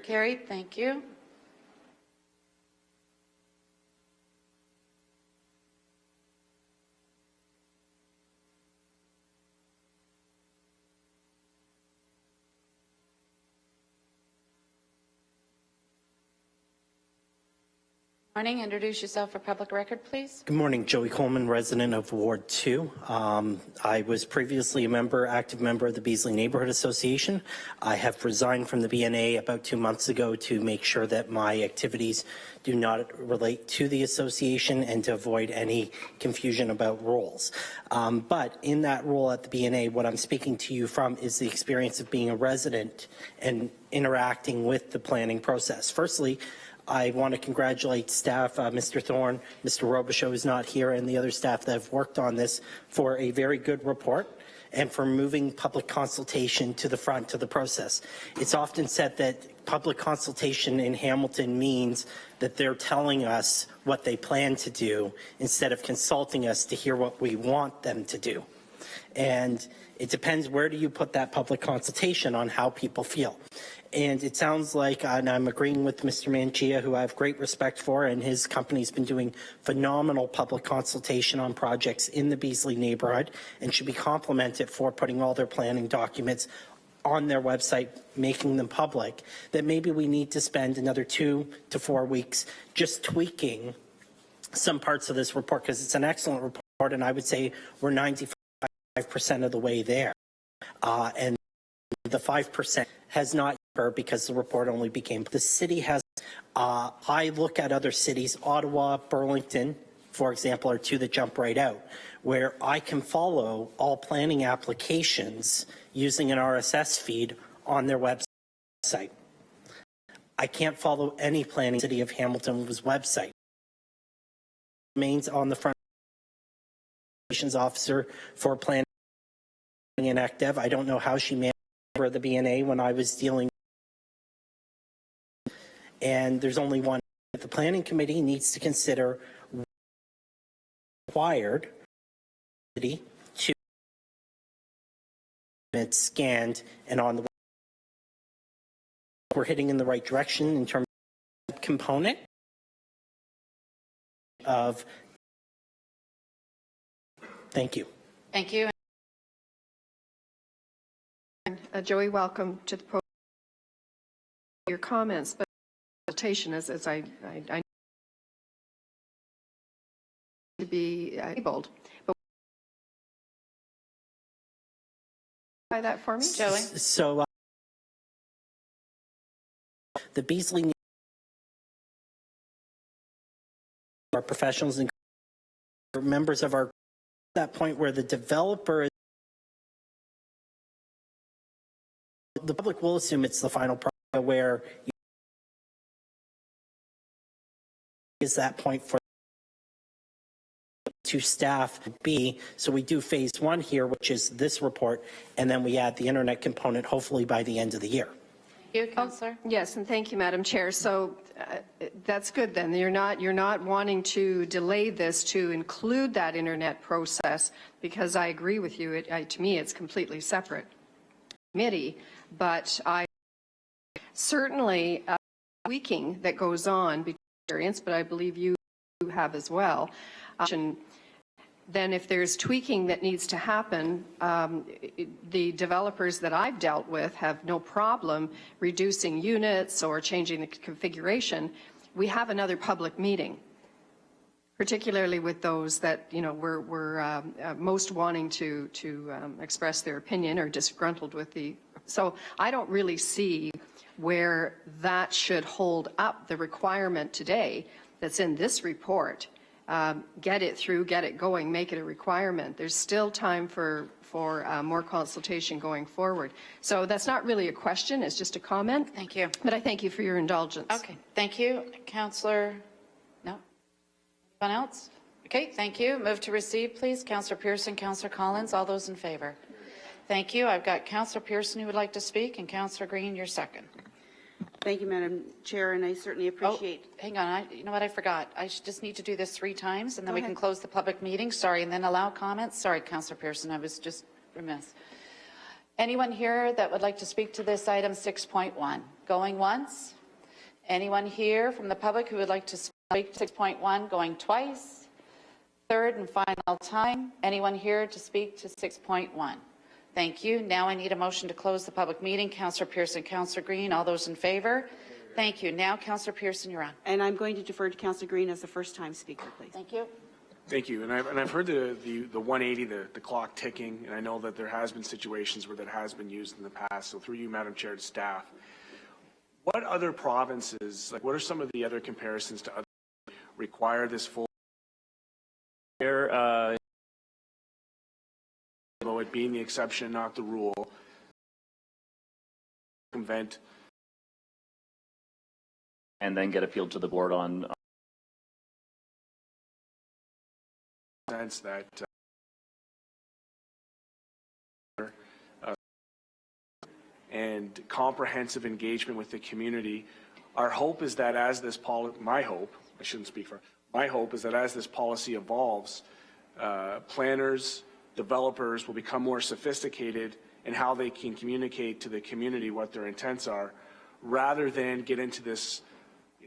Carried. Thank you. Morning. Introduce yourself for public record, please. Good morning. Joey Coleman, resident of Ward 2. I was previously active member of the Beasley Neighborhood Association. I have resigned from the BNA about 2 months ago to make sure that my activities do not relate to the association and to avoid any confusion about roles. But in that role at the BNA, what I'm speaking to you from is the experience of being a resident and interacting with the planning process. Firstly, I want to congratulate staff, Mr. Thorne, Mr. Robichaud is not here, and the other staff that have worked on this for a very good report and for moving public consultation to the front of the process. It's often said that public consultation in Hamilton means that they're telling us what they plan to do instead of consulting us to hear what we want them to do. And it depends, where do you put that public consultation on how people feel? And it sounds like, and I'm agreeing with Mr. Manchia, who I have great respect for, and his company's been doing phenomenal public consultation on projects in the Beasley neighborhood and should be complimented for putting all their planning documents on their website, making them public, that maybe we need to spend another 2 to 4 weeks just tweaking some parts of this report, because it's an excellent report, and I would say we're 95% of the way there. And the 5% has not, because the report only became, the city has, I look at other cities, Ottawa, Burlington, for example, are two that jump right out, where I can follow all planning applications using an RSS feed on their website. I can't follow any planning city of Hamilton's website. Remains on the front officer for planning and ACTEV. I don't know how she managed for the BNA when I was dealing. And there's only one. The planning committee needs to consider required to it's scanned and on the. We're heading in the right direction in terms of component of. Thank you. Thank you. Joey, welcome to the program. Your comments, but consultation, as I be enabled. But by that for me? Joey? So the Beasley our professionals and members of our that point where the developer is the public will assume it's the final product where is that point for to staff be. So we do phase one here, which is this report, and then we add the internet component hopefully by the end of the year. You, Councillor? Yes, and thank you, Madam Chair. So that's good then. You're not wanting to delay this to include that internet process, because I agree with you. To me, it's completely separate committee, but I certainly tweaking that goes on between experience, but I believe you have as well. Then if there's tweaking that needs to happen, the developers that I've dealt with have no problem reducing units or changing the configuration. We have another public meeting, particularly with those that, you know, were most wanting to express their opinion or disgruntled with the. So I don't really see where that should hold up the requirement today that's in this report. Get it through, get it going, make it a requirement. There's still time for more consultation going forward. So that's not really a question, it's just a comment. Thank you. But I thank you for your indulgence. Okay, thank you. Councillor, no? Anyone else? Okay, thank you. Move to receive, please. Councillor Pearson, Councillor Collins, all those in favor. Thank you. I've got Councillor Pearson who would like to speak, and Councillor Green, you're second. Thank you, Madam Chair, and I certainly appreciate. Oh, hang on. You know what? I forgot. I just need to do this 3 times, and then we ahead. can close the public meeting. Sorry, and then allow comments. Sorry, Councillor Pearson. I was just remiss. Anyone here that would like to speak to this item 6.1? Going once? Anyone here from the public who would like to speak to 6.1? Going twice? Third and final time. Anyone here to speak to 6.1? Thank you. Now I need a motion to close the public meeting. Councillor Pearson, Councillor Green, all those in favor? Thank you. Now, Councillor Pearson, you're on. And I'm going to defer to Councillor Green as the first-time speaker, please. Thank you. Thank you. And I've heard the 180, the clock ticking, and I know that there has been situations where that has been used in the past. So through you, Madam Chair, to staff, what other provinces, like what are some of the other comparisons to other require this full? Although it being the exception, not the rule, convent And then get appealed to the board on sense that and comprehensive engagement with the community. Our hope is that as this my hope is that as this policy evolves, planners, developers will become more sophisticated in how they can communicate to the community what their intents are, rather than get into this,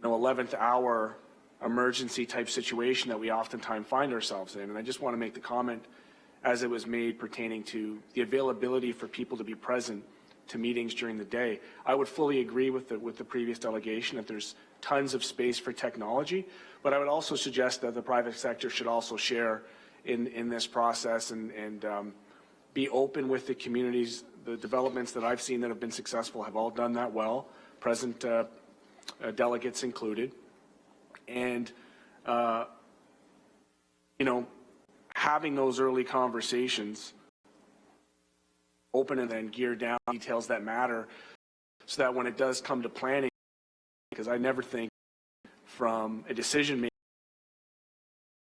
11th hour emergency type situation that we oftentimes find ourselves in. And I just want to make the comment, as it was made, pertaining to the availability for people to be present to meetings during the day. I would fully agree with the previous delegation that there's tons of space for technology, but I would also suggest that the private sector should also share in this process and be open with the communities. The developments that I've seen that have been successful have all done that well, present delegates included. And, having those early conversations, open and then gear down details that matter, so that when it does come to planning, because I never think from a decision maker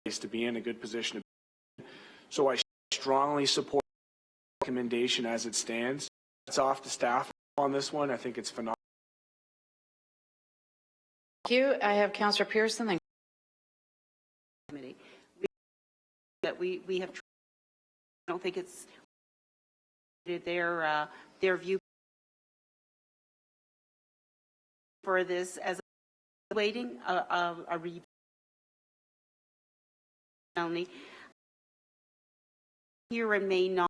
to be in a good position. So I strongly support the recommendation as it stands. It's off to staff on this one. I think it's phenomenal. Thank you. I have Councillor Pearson. Then Committee. We have. I don't think it's their view for this as waiting a review only here and may not.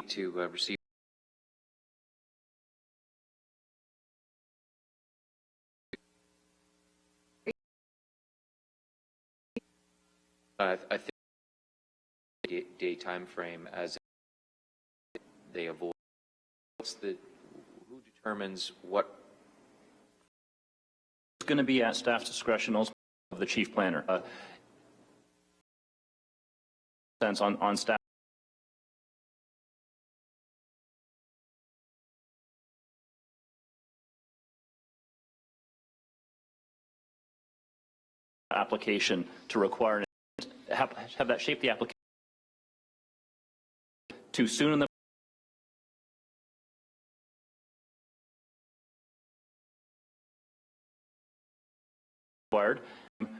to receive. I think day time frame as they avoid. Who determines what? It's going to be at staff's discretion also of the chief planner. Sense on staff. Application to require have that shape the application too soon in the required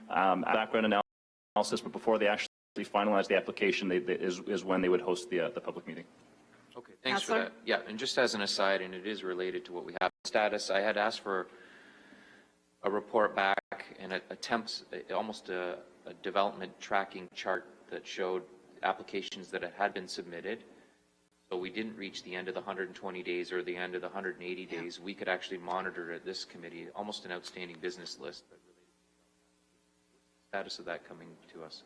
background analysis, but before they actually finalize the application, is when they would host the public meeting. Okay, thanks for that. Yeah, and just as an aside, and it is related to what we have status, I had asked for a report back and attempts almost a development tracking chart that showed applications that had been submitted. So we didn't reach the end of the 120 days or the end of the 180 days. We could actually monitor at this committee almost an outstanding business list. That related to the status of that coming to us.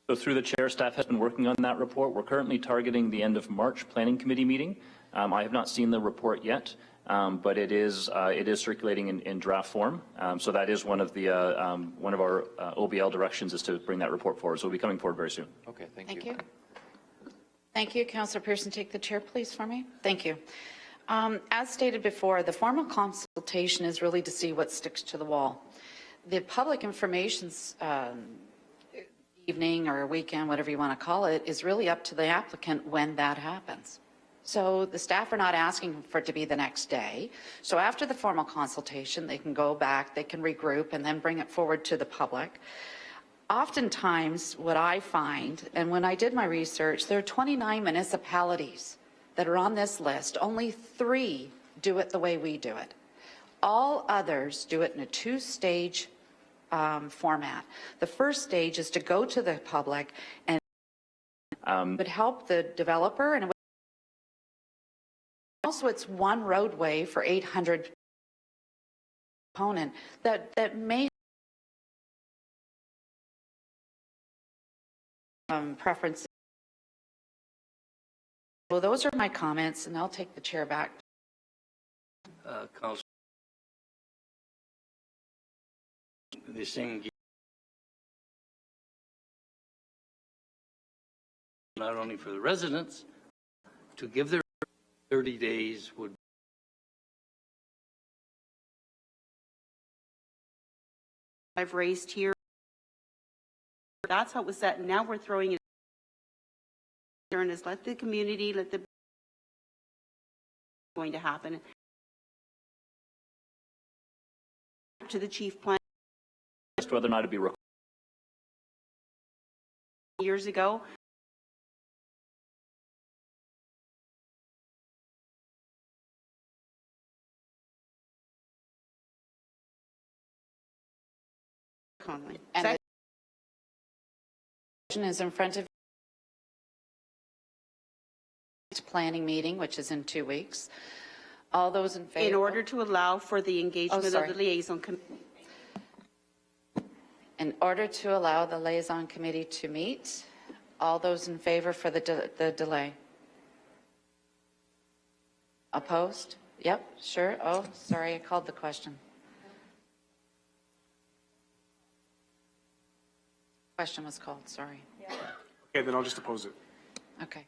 So through the chair, staff has been working on that report. We're currently targeting the end of March planning committee meeting. I have not seen the report yet, but it is circulating in draft form. So that is one of our OBL directions is to bring that report forward. So it'll be coming forward very soon. Okay, Thank you. Thank you. Councillor Pearson, take the chair, please, for me. Thank you. As stated before, the formal consultation is really to see what sticks to the wall. The public information's evening or weekend, whatever you want to call it, is really up to the applicant when that happens. So the staff are not asking for it to be the next day. So after the formal consultation, they can go back, they can regroup, and then bring it forward to the public. Oftentimes, what I find, and when I did my research, there are 29 municipalities that are on this list. Only 3 do it the way we do it. All others do it in a 2-stage format. The first stage is to go to the public and it would help the developer, and also it's one roadway for 800 component that may preferences. Well, those are my comments, and I'll take the chair back. Councillor, this thing not only for the residents to give their 30 days would I've raised here. That's how it was set, and now we're throwing it. Is let the community, let the going to happen to the chief plan. As to whether or not it'd be required. Years ago. Conley. And the is in front of planning meeting, which is in 2 weeks. All those in favor? In order to allow for the engagement of the liaison committee. In order to allow the liaison committee to meet, all those in favor for the delay? Opposed? Yep, sure. Oh, sorry, I called the question. Question was called, sorry. Okay, then I'll just oppose it. Okay.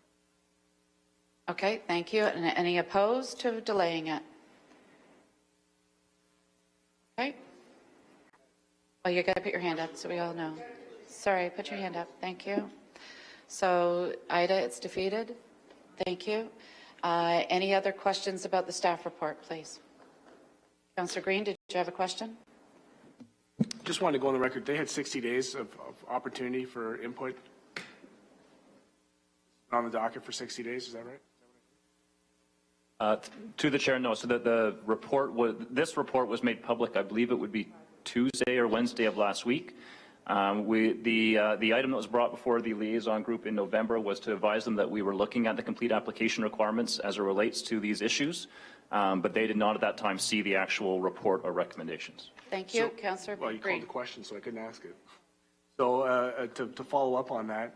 Okay, thank you. And any opposed to delaying it? Okay. Well, you got to put your hand up so we all know. Sorry, put your hand up. Thank you. So, Ida, it's defeated. Thank you. Any other questions about the staff report, please? Councillor Green, did you have a question? Just wanted to go on the record. They had 60 days of opportunity for input on the docket for 60 days. Is that right? To the chair, no. So the report was, this report was made public, I believe it would be Tuesday or Wednesday of last week. The item that was brought before the liaison group in November was to advise them that we were looking at the complete application requirements as it relates to these issues, but they did not at that time see the actual report or recommendations. Thank you, Councillor. Well, you called the question, so I couldn't ask it. So to follow up on that,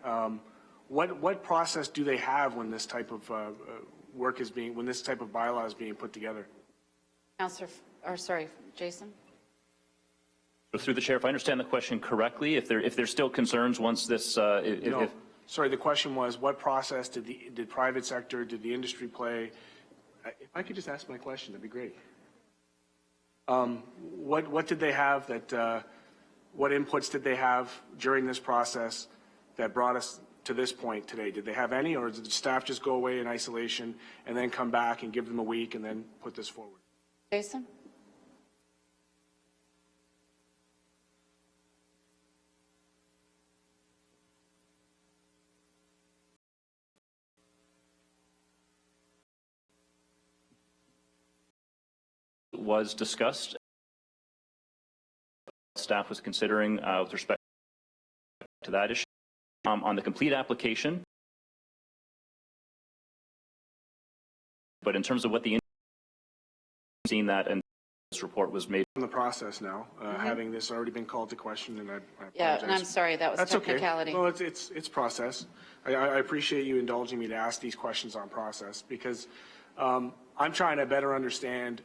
what process do they have when this type of when this type of bylaw is being put together? Jason? So through the chair, if I understand the question correctly, if there's still concerns once this, No, sorry, the question was, what process did private sector, did the industry play? If I could just ask my question, that'd be great. What did they have that, what inputs did they have during this process that brought us to this point today? Did they have any, or did the staff just go away in isolation and then come back and give them a week and then put this forward? Jason? Was discussed. Staff was considering with respect to that issue. On the complete application, but in terms of what the seen that and this report was made. In the process now, having this already been called to question, and I apologize. Yeah, and I'm sorry, that was That's technicality. Okay. Well, it's process. I appreciate you indulging me to ask these questions on process because I'm trying to better understand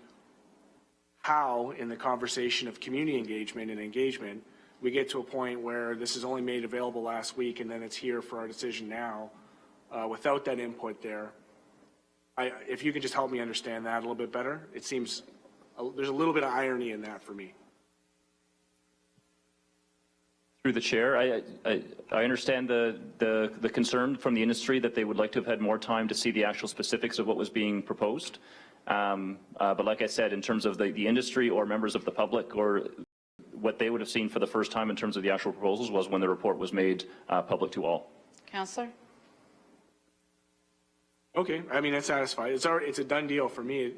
how, in the conversation of community engagement, we get to a point where this is only made available last week and then it's here for our decision now without that input there. If you could just help me understand that a little bit better, it seems there's a little bit of irony in that for me. Through the chair, I understand the concern from the industry that they would like to have had more time to see the actual specifics of what was being proposed. But like I said, in terms of the industry or members of the public, or what they would have seen for the first time in terms of the actual proposals was when the report was made public to all. Councillor? Okay, I mean, it's satisfied. It's a done deal for me,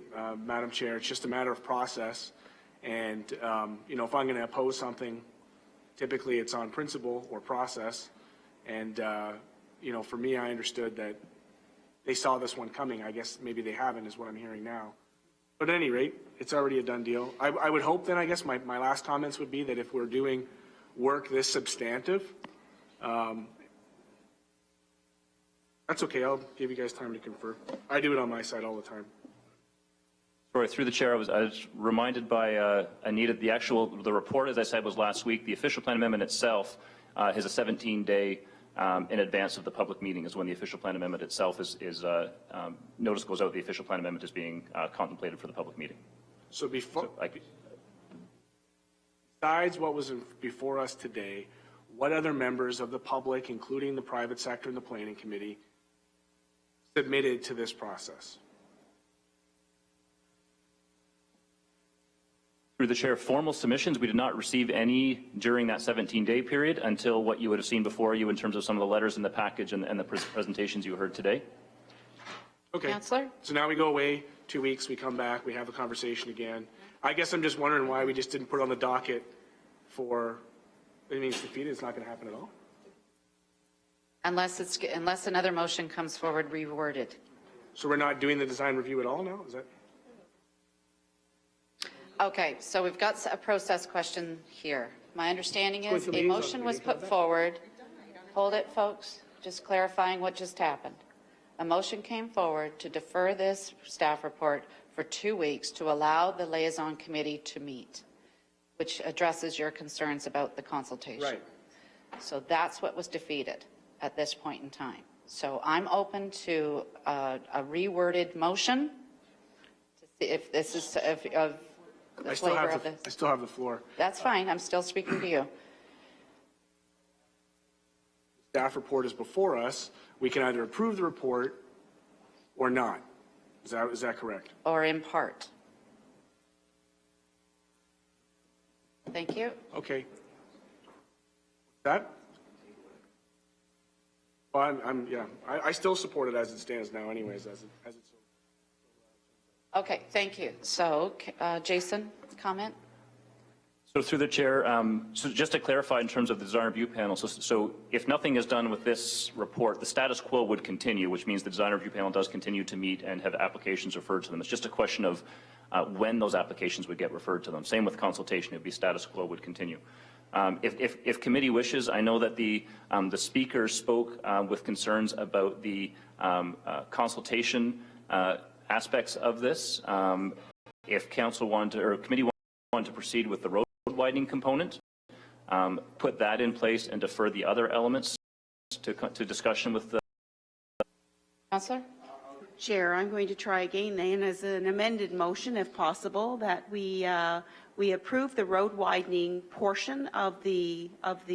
Madam Chair. It's just a matter of process. And, you know, if I'm going to oppose something, typically it's on principle or process. And, you know, for me, I understood that they saw this one coming. I guess maybe they haven't is what I'm hearing now. But at any rate, it's already a done deal. I would hope then, I guess my last comments would be that if we're doing work this substantive, that's okay. I'll give you guys time to confer. I do it on my side all the time. Sorry, through the chair, I was reminded by Anita, the report, as I said, was last week. The official plan amendment itself has a 17-day in advance of the public meeting is when the official plan amendment itself notice goes out, the official plan amendment is being contemplated for the public meeting. So besides what was before us today, what other members of the public, including the private sector and the planning committee, submitted to this process? Through the chair, formal submissions, we did not receive any during that 17-day period until what you would have seen before you in terms of some of the letters in the package and the presentations you heard today. Okay. Councillor? So now we go away 2 weeks, we come back, we have a conversation again. I guess I'm just wondering why we just didn't put on the docket for, it means defeated, it's not going to happen at all? Unless another motion comes forward reworded. So we're not doing the design review at all now? Is that? Okay, so we've got a process question here. My understanding is a motion was put forward. Hold it, folks. Just clarifying what just happened. A motion came forward to defer this staff report for 2 weeks to allow the liaison committee to meet, which addresses your concerns about the consultation. Right. So that's what was defeated at this point in time. So I'm open to a reworded motion to see if this is of the flavor of this. I still have the floor. That's fine. I'm still speaking to you. Staff report is before us. We can either approve the report or not. Is that correct? Or in part. Thank you. Okay. That? Well, I still support it as it stands now anyways, as it's. Okay, thank you. So, Jason, comment? So through the chair, so just to clarify in terms of the design review panel, so if nothing is done with this report, the status quo would continue, which means the design review panel does continue to meet and have applications referred to them. It's just a question of when those applications would get referred to them. Same with consultation, it would be status quo would continue. If committee wishes, I know that the speaker spoke with concerns about the consultation aspects of this. If council wanted or committee wanted to proceed with the road widening component, put that in place and defer the other elements to discussion with the Councillor? Chair, I'm going to try again then as an amended motion, if possible, that we approve the road widening portion of the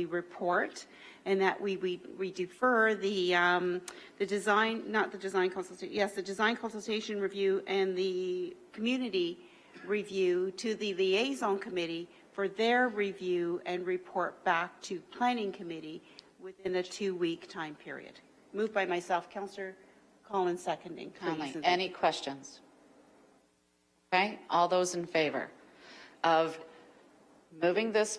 report, and that we defer the design, not the design consultation, yes, the design consultation review and the community review to the liaison committee for their review and report back to planning committee within a 2-week time period. Moved by myself, Councillor Collins seconding. Conley, any questions? Okay, all those in favor of moving this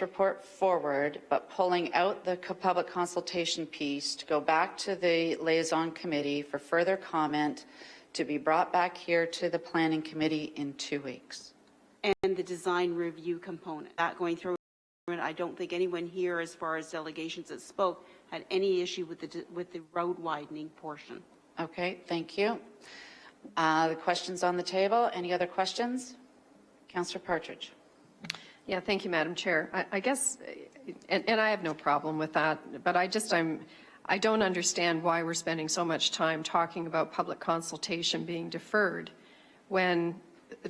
report forward, but pulling out the public consultation piece to go back to the liaison committee for further comment to be brought back here to the planning committee in 2 weeks. And the design review component, that going through, and I don't think anyone here, as far as delegations that spoke, had any issue with the road widening portion. Okay, thank you. The questions on the table. Any other questions? Councillor Partridge. Yeah, thank you, Madam Chair. I guess, and I have no problem with that, but I don't understand why we're spending so much time talking about public consultation being deferred when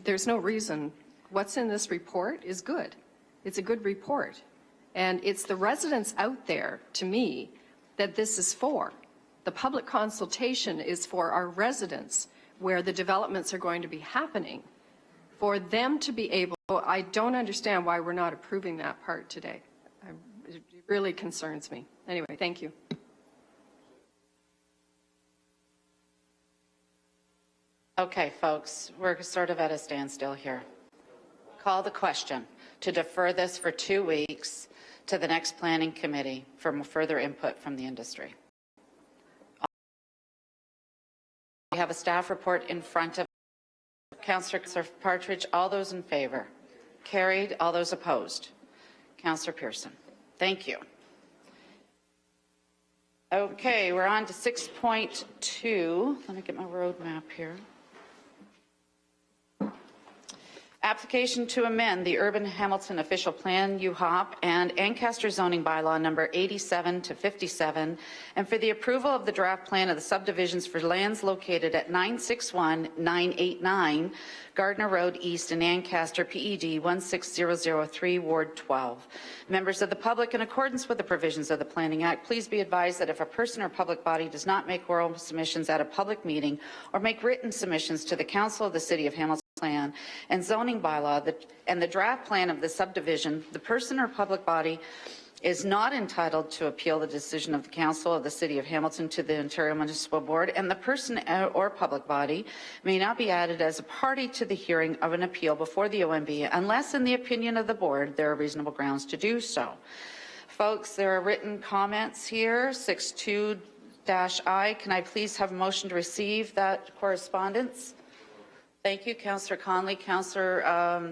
there's no reason. What's in this report is good. It's a good report. And it's the residents out there, to me, that this is for. The public consultation is for our residents, where the developments are going to be happening. For them to be able, I don't understand why we're not approving that part today. It really concerns me. Anyway, thank you. Okay, folks, we're sort of at a standstill here. Call the question to defer this for 2 weeks to the next planning committee for further input from the industry. We have a staff report in front of Councillor Partridge. All those in favor? Carried. All those opposed? Councillor Pearson. Thank you. Okay, we're on to 6.2. Let me get my road map here. Application to amend the Urban Hamilton Official Plan, UHOP, and Ancaster Zoning Bylaw number 87 to 57, and for the approval of the draft plan of the subdivisions for lands located at 961-989 Gardner Road East in Ancaster, PED 16003, Ward 12. Members of the public, in accordance with the provisions of the Planning Act, please be advised that if a person or public body does not make oral submissions at a public meeting or make written submissions to the Council of the City of Hamilton plan and zoning bylaw and the draft plan of the subdivision, the person or public body is not entitled to appeal the decision of the Council of the City of Hamilton to the Ontario Municipal Board, and the person or public body may not be added as a party to the hearing of an appeal before the OMB unless, in the opinion of the Board, there are reasonable grounds to do so. Folks, there are written comments here. 62-I. Can I please have a motion to receive that correspondence? Thank you, Councillor Conley. Councillor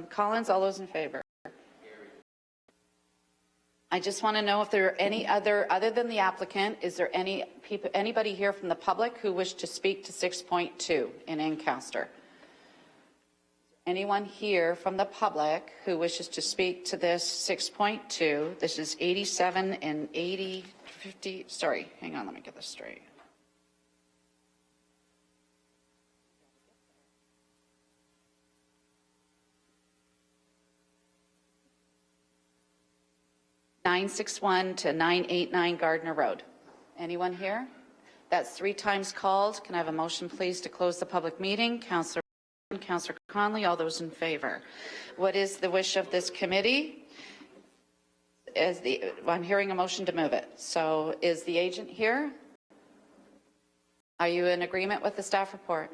Collins, all those in favor? I just want to know if there are any other than the applicant, is there anybody here from the public who wish to speak to 6.2 in Ancaster? Anyone here from the public who wishes to speak to this 6.2? This is 87 and 50, sorry, hang on, let me get this straight. (961 to 989 Gardner Road). Anyone here? That's 3 times called. Can I have a motion, please, to close the public meeting? Councillor Conley, all those in favor. What is the wish of this committee? I'm hearing a motion to move it. So is the agent here? Are you in agreement with the staff report?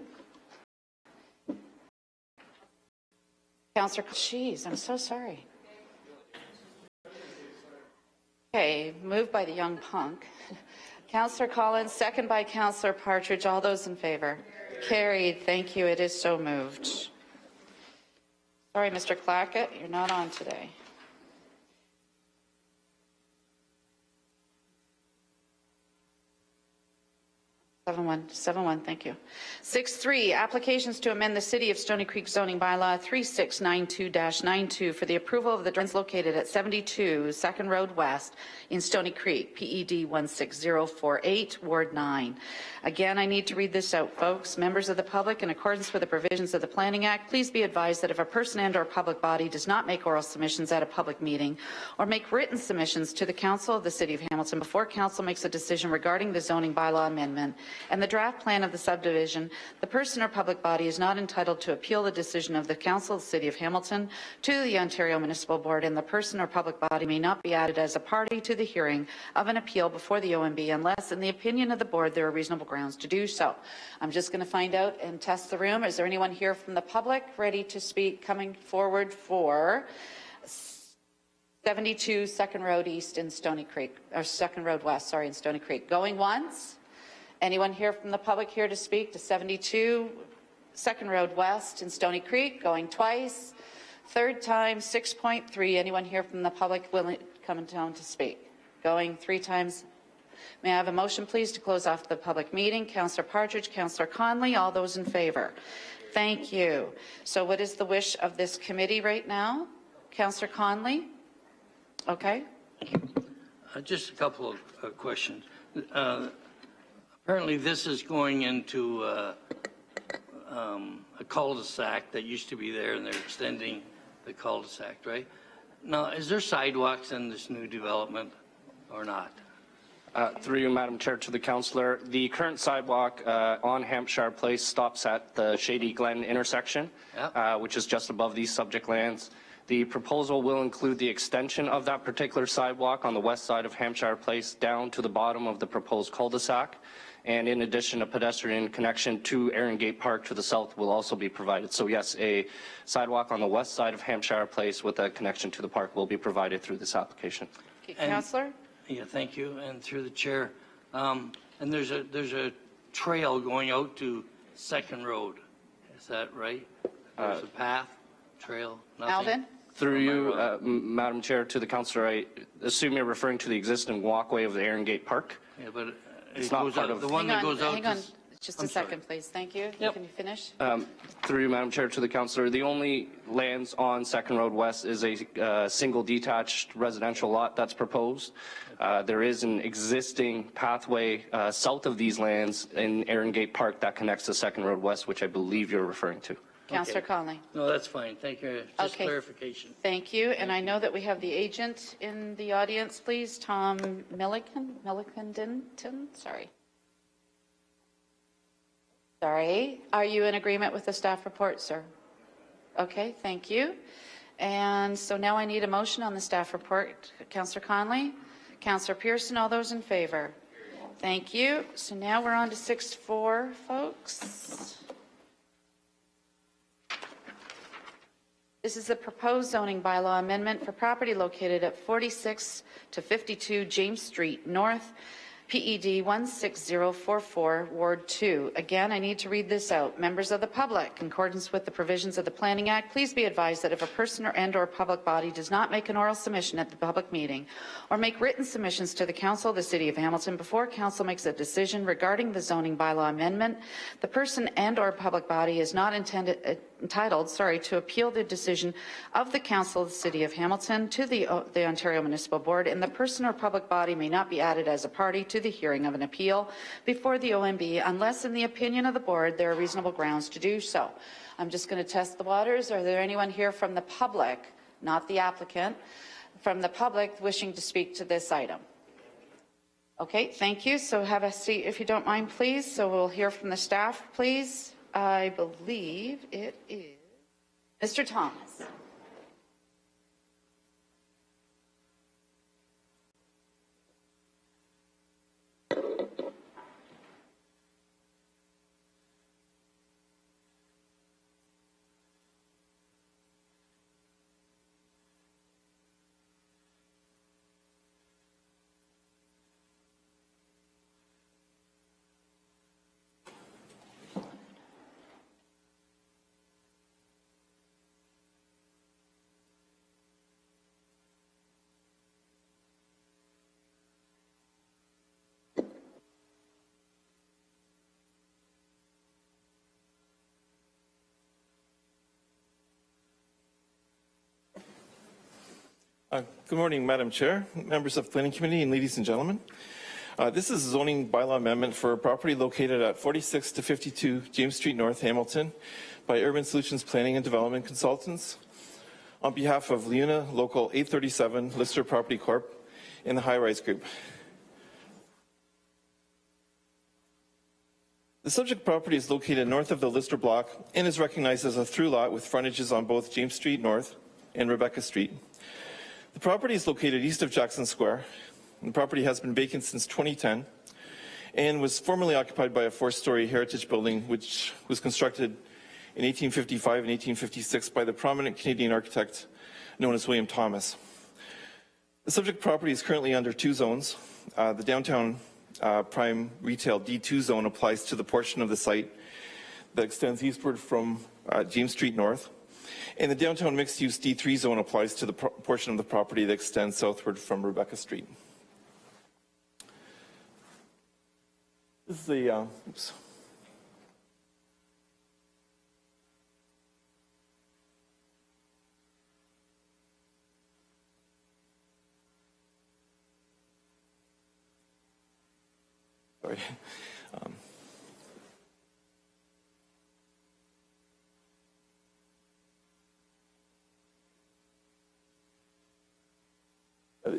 Councillor, geez, I'm so sorry. Okay, moved by the young punk. Councillor Collins, second by Councillor Partridge. All those in favor? Carried. Thank you. It is so moved. Sorry, Mr. Clackett, you're not on today. 7-1, thank you. 6-3, applications to amend the City of Stony Creek zoning bylaw 3692-92 for the approval of the drains located at 72 Second Road West in Stony Creek, PED 16048, Ward 9. Again, I need to read this out, folks. Members of the public, in accordance with the provisions of the Planning Act, please be advised that if a person and/or public body does not make oral submissions at a public meeting or make written submissions to the Council of the City of Hamilton before Council makes a decision regarding the zoning bylaw amendment and the draft plan of the subdivision, the person or public body is not entitled to appeal the decision of the Council of the City of Hamilton to the Ontario Municipal Board, and the person or public body may not be added as a party to the hearing of an appeal before the OMB unless, in the opinion of the Board, there are reasonable grounds to do so. I'm just going to find out and test the room. Is there anyone here from the public ready to speak coming forward for 72 Second Road East in Stony Creek, or Second Road West, sorry, in Stony Creek? Going once? Anyone here from the public here to speak to 72 Second Road West in Stony Creek? Going twice. Third time, 6.3. Anyone here from the public willing to come down to speak? Going 3 times. May I have a motion, please, to close off the public meeting? Councillor Partridge, Councillor Conley, all those in favor? Thank you. So what is the wish of this committee right now? Councillor Conley? Okay. Just a couple of questions. Apparently this is going into a cul-de-sac that used to be there, and they're extending the cul-de-sac, right? Now, is there sidewalks in this new development or not? Through you, Madam Chair, to the councillor, the current sidewalk on Hampshire Place stops at the Shady Glen intersection, which is just above these subject lands. The proposal will include the extension of that particular sidewalk on the west side of Hampshire Place down to the bottom of the proposed cul-de-sac. And in addition, a pedestrian connection to Erin Gate Park to the south will also be provided. So yes, a sidewalk on the west side of Hampshire Place with a connection to the park will be provided through this application. Councillor? Yeah, thank you. And through the chair, and there's a trail going out to Second Road. Is that right? There's a path, trail, nothing? Alvin? Through you, Madam Chair, to the councillor, I assume you're referring to the existing walkway of the Erin Gate Park. Yeah, but it's not part of the one that goes out. Hang on, just a second, please. Thank you. Yep. Can you finish? Through you, Madam Chair, to the councillor, the only lands on Second Road West is a single detached residential lot that's proposed. There is an existing pathway south of these lands in Erin Gate Park that connects to Second Road West, which I believe you're referring to. Councillor Conley. No, that's fine. Thank you. Just clarification. Thank you. And I know that we have the agent in the audience, please. Tom Milliken, sorry. Sorry. Are you in agreement with the staff report, sir? Okay, thank you. And so now I need a motion on the staff report. Councillor Conley, Councillor Pearson, all those in favor? Thank you. So now we're on to 6-4, folks. This is the proposed zoning bylaw amendment for property located at 46 to 52 James Street North, PED 16044, Ward 2. Again, I need to read this out. Members of the public, in accordance with the provisions of the Planning Act, please be advised that if a person or public body does not make an oral submission at the public meeting or make written submissions to the Council of the City of Hamilton before Council makes a decision regarding the zoning bylaw amendment, the person and/or public body is not entitled to appeal the decision of the Council of the City of Hamilton to the Ontario Municipal Board, and the person or public body may not be added as a party to the hearing of an appeal before the OMB unless, in the opinion of the Board, there are reasonable grounds to do so. I'm just going to test the waters. Are there anyone here from the public, not the applicant, from the public wishing to speak to this item? Okay, thank you. So have a seat if you don't mind, please. So we'll hear from the staff, please. I believe it is Mr. Thomas. Good morning, Madam Chair, members of the Planning Committee, and ladies and gentlemen. This is a zoning bylaw amendment for a property located at 46 to 52 James Street North, Hamilton, by Urban Solutions Planning and Development Consultants, on behalf of Leuna Local 837 Lister Property Corp. and the High Rise Group. The subject property is located north of the Lister block and is recognized as a through lot with frontages on both James Street North and Rebecca Street. The property is located east of Jackson Square. The property has been vacant since 2010 and was formerly occupied by a four-story heritage building which was constructed in 1855 and 1856 by the prominent Canadian architect known as William Thomas. The subject property is currently under two zones. The downtown prime retail D2 zone applies to the portion of the site that extends eastward from James Street North. And the downtown mixed-use D3 zone applies to the portion of the property that extends southward from Rebecca Street. This is the, oops. Sorry.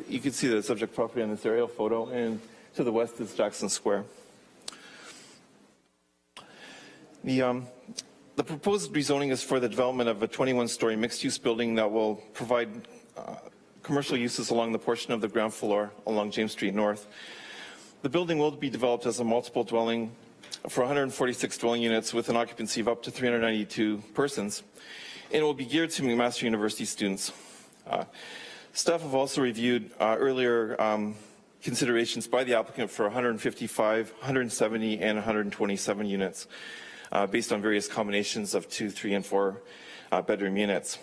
You can see the subject property on this aerial photo, and to the west is Jackson Square. The proposed rezoning is for the development of a 21-story mixed-use building that will provide commercial uses along the portion of the ground floor along James Street North. The building will be developed as a multiple dwelling for 146 dwelling units with an occupancy of up to 392 persons, and it will be geared to McMaster University students. Staff have also reviewed earlier considerations by the applicant for 155, 170, and 127 units based on various combinations of 2, 3, and 4 bedroom units.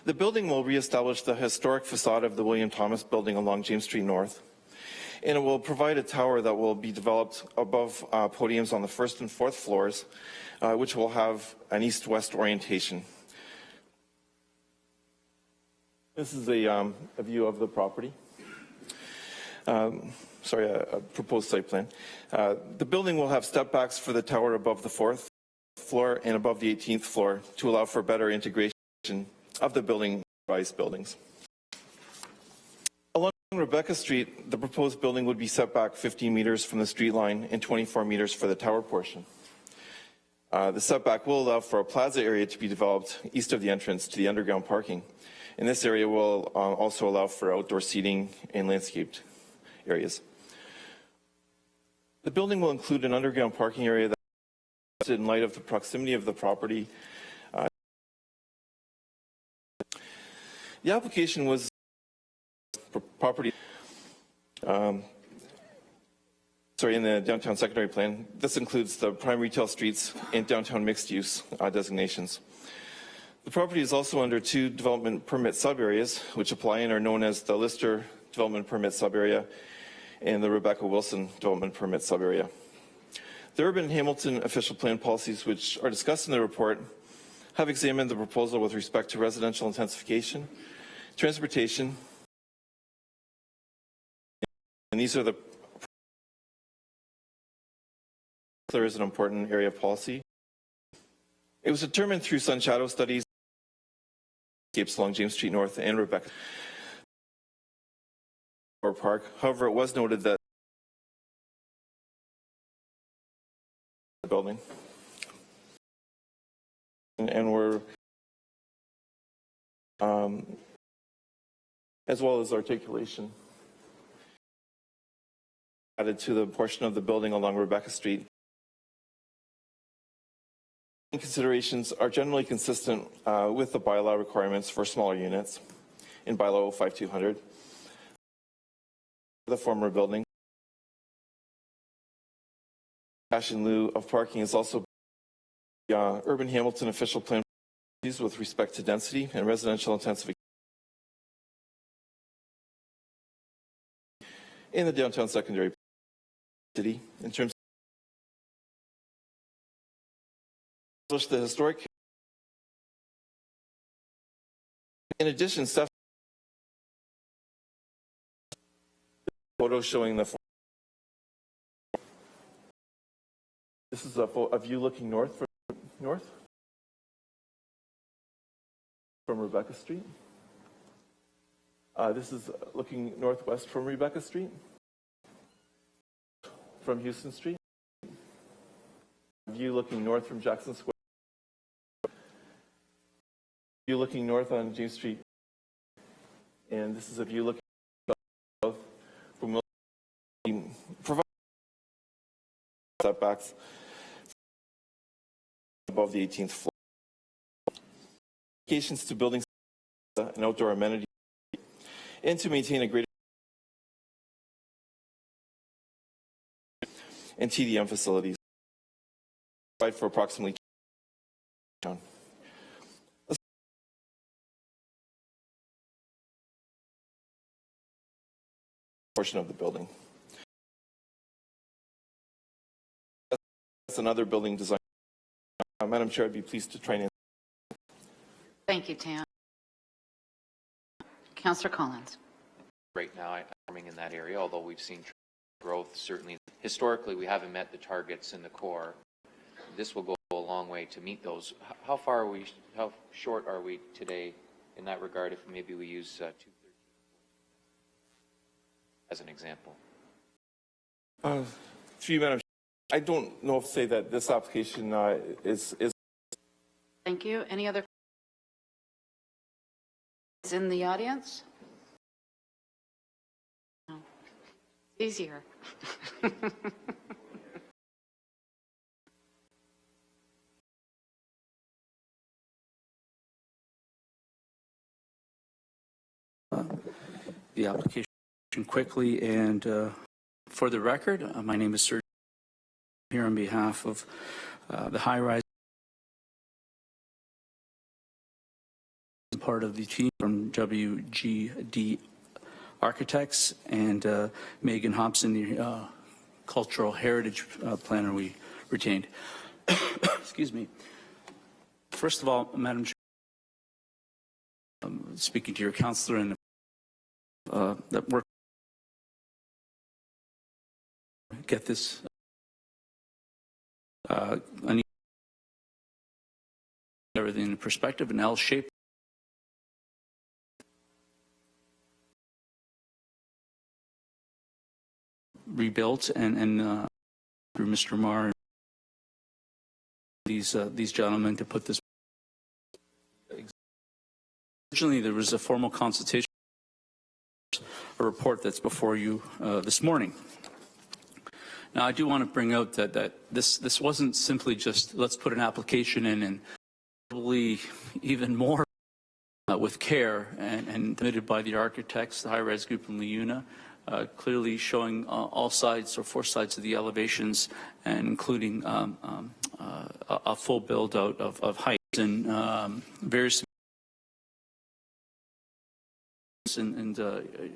The building will reestablish the historic facade of the William Thomas building along James Street North, and it will provide a tower that will be developed above podiums on the first and fourth floors, which will have an east-west orientation. This is a view of the property. A proposed site plan. The building will have step backs for the tower above the fourth floor and above the 18th floor to allow for better integration of the building rise buildings. Along Rebecca Street, the proposed building would be set back 15 meters from the street line and 24 meters for the tower portion. The setback will allow for a plaza area to be developed east of the entrance to the underground parking. And this area will also allow for outdoor seating and landscaped areas. The building will include an underground parking area that, in light of the proximity of the property, the application was property in the downtown secondary plan. This includes the prime retail streets and downtown mixed use designations. The property is also under two development permit sub-areas, which apply and are known as the Lister Development Permit Sub-Area and the Rebecca Wilson Development Permit Sub-Area. The Urban Hamilton official plan policies, which are discussed in the report, have examined the proposal with respect to residential intensification, transportation, and these are the there is an important area of policy. It was determined through sun shadow studies along James Street North and Rebecca Park. However, it was noted that the building and were as well as articulation added to the portion of the building along Rebecca Street. Considerations are generally consistent with the bylaw requirements for smaller units in bylaw 05200. The former building. Cash in lieu of parking is also Urban Hamilton official plan with respect to density and residential intensification in the downtown secondary city in terms of the historic. In addition, staff Photo showing the. This is a view looking north from Rebecca Street. This is looking northwest from Rebecca Street, from Houston Street. View looking north from Jackson Square. View looking north on James Street. And this is a view looking south from Wilson. Provide setbacks above the 18th floor. Applications to buildings and outdoor amenities, and to maintain a greater and TDM facilities. Provide for approximately portion of the building. That's another building design. Madam Chair, I'd be pleased to try and answer. Thank you, Tam. Councillor Collins. Right now, I'm farming in that area, although we've seen growth. Certainly, historically, we haven't met the targets in the core. This will go a long way to meet those. How short are we today in that regard if maybe we use 213 as an example? Through you, Madam Chair, I don't know if to say that this application is. Thank you. Any other in the audience? No. Easier. The application quickly, and for the record, my name is Serge here on behalf of the high-rise, part of the team from WGD Architects, and Megan Hobson, the cultural heritage planner we retained. Excuse me. First of all, Madam Chair, speaking to your councillor and that work, get this I need everything in perspective, an L shape. Rebuilt and through Mr. Marr, these gentlemen to put this. Originally, there was a formal consultation, a report that's before you this morning. Now, I do want to bring out that this wasn't simply just let's put an application in, and probably even more with care and submitted by the architects, the high-rise group in Leuna. Clearly showing all sides or four sides of the elevations, and including a full build out of heights and various and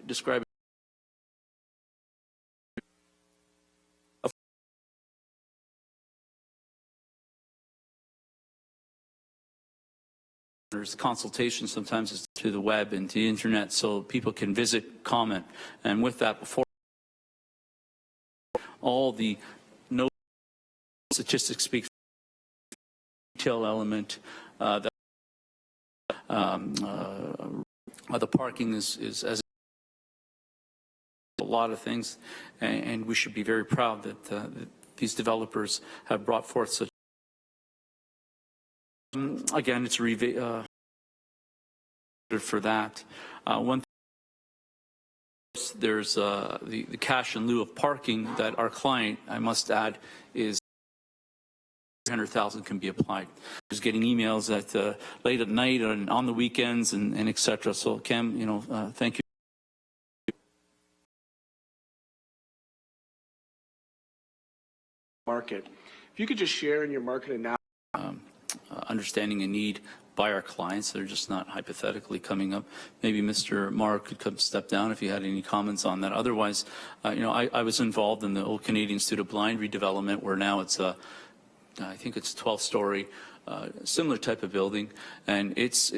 describing there's consultation sometimes is to the web and to the internet, so people can visit, comment, and with that, before all the no statistics speak detail element that the parking is as a lot of things, and we should be very proud that these developers have brought forth such. Again, it's for that. One thing, there's the cash in lieu of parking that our client, I must add, is 300,000 can be applied. Just getting emails at late at night and on the weekends and et cetera. So Cam, thank you. Market. If you could just share in your market analysis. Understanding a need by our clients. They're just not hypothetically coming up. Maybe Mr. Marr could step down if he had any comments on that. Otherwise, I was involved in the Old Canadian Student Blind redevelopment, where now it's I think it's 12-story, similar type of building, and it's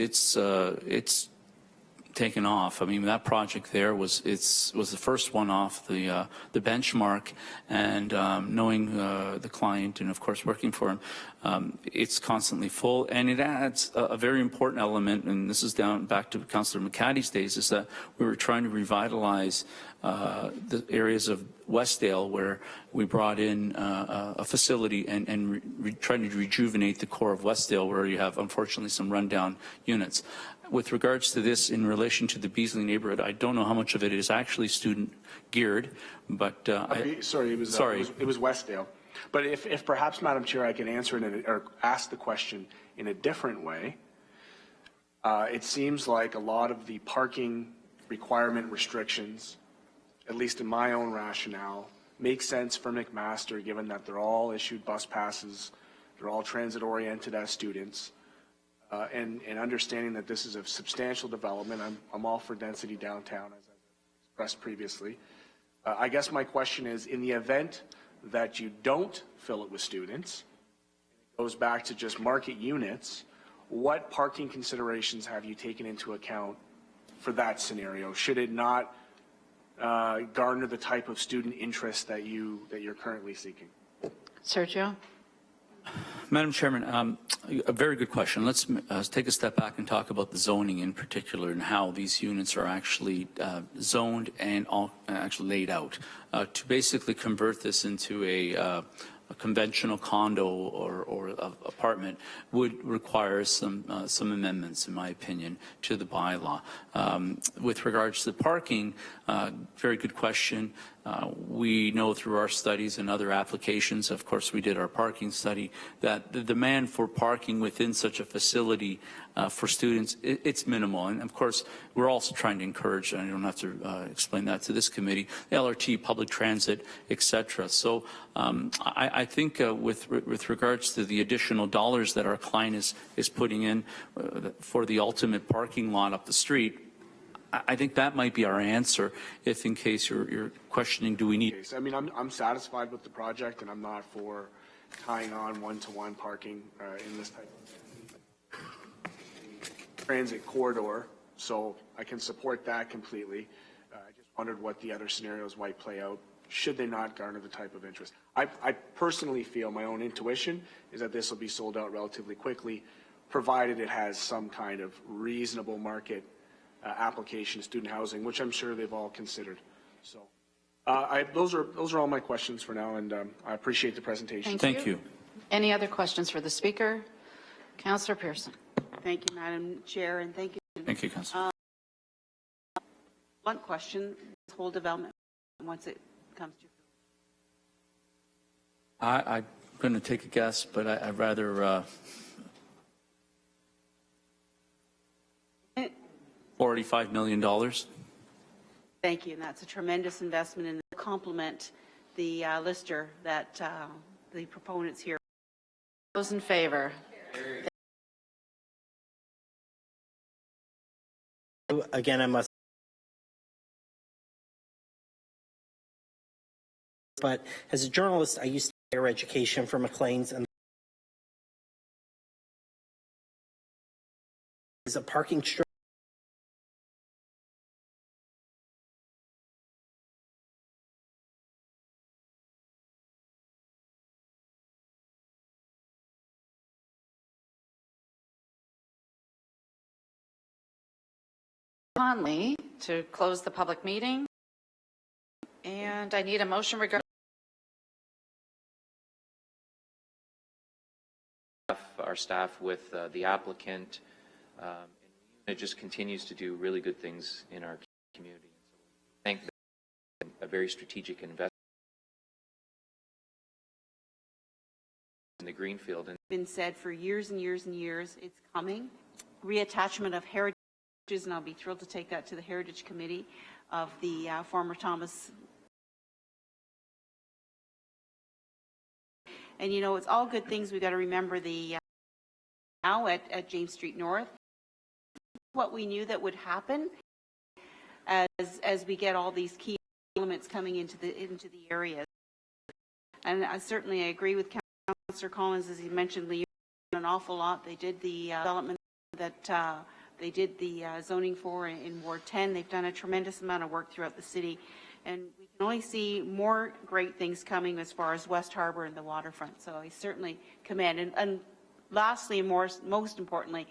taken off. I mean, that project there was the first one off the benchmark, and knowing the client and of course working for him, it's constantly full, and it adds a very important element. And this is down back to Councillor McCaddy's days, is that we were trying to revitalize the areas of Westdale where we brought in a facility and trying to rejuvenate the core of Westdale, where you have unfortunately some rundown units. With regards to this in relation to the Beasley neighborhood, I don't know how much of it is actually student geared, but it was Westdale. But if perhaps, Madam Chair, I can answer it or ask the question in a different way. It seems like a lot of the parking requirement restrictions, at least in my own rationale, make sense for McMaster, given that they're all issued bus passes, they're all transit-oriented as students. And understanding that this is a substantial development, I'm all for density downtown, as I expressed previously. I guess my question is, in the event that you don't fill it with students, it goes back to just market units, what parking considerations have you taken into account for that scenario? Should it not garner the type of student interest that you're currently seeking? Sergio? Madam Chairman, a very good question. Let's take a step back and talk about the zoning in particular and how these units are actually zoned and actually laid out. To basically convert this into a conventional condo or apartment would require some amendments, in my opinion, to the bylaw. With regards to the parking, very good question. We know through our studies and other applications, of course we did our parking study, that the demand for parking within such a facility for students, it's minimal. And of course, we're also trying to encourage, and I don't have to explain that to this committee, LRT, public transit, etc. So I think with regards to the additional dollars that our client is putting in for the ultimate parking lot up the street, I think that might be our answer, if in case you're questioning, do we need... I mean, I'm satisfied with the project, and I'm not for tying on one-to-one parking in this type of transit corridor, so I can support that completely. I just wondered what the other scenarios might play out should they not garner the type of interest. I personally feel, my own intuition is that this will be sold out relatively quickly, provided it has some kind of reasonable market application, student housing, which I'm sure they've all considered. So those are all my questions for now, and I appreciate the presentation. Thank you. Any other questions for the speaker? Councillor Pearson. Thank you, Madam Chair, and thank you. Thank you, Councillor. One question, this whole development, once it comes to... I'm going to take a guess, but I'd rather... $45 million. Thank you, and that's a tremendous investment in the complement the lister that the proponents here. Those in favor? Again, I must. But as a journalist, I used to do higher education for Maclean's, and is a parking structure. Conley to close the public meeting, and I need a motion regarding our staff with the applicant. It just continues to do really good things in our community. I think a very strategic investment in the Greenfield. And Been said for years and years and years, it's coming. Reattachment of heritage, and I'll be thrilled to take that to the Heritage Committee of the former Thomas. And you know, it's all good things. We've got to remember the now at James Street North, what we knew that would happen as we get all these key elements coming into the area. And I certainly agree with Councillor Collins, as he mentioned, Leon, an awful lot. They did the development that they did the zoning for in Ward 10. They've done a tremendous amount of work throughout the city, and we can only see more great things coming as far as West Harbour and the waterfront. So I certainly commend. And lastly, and most importantly,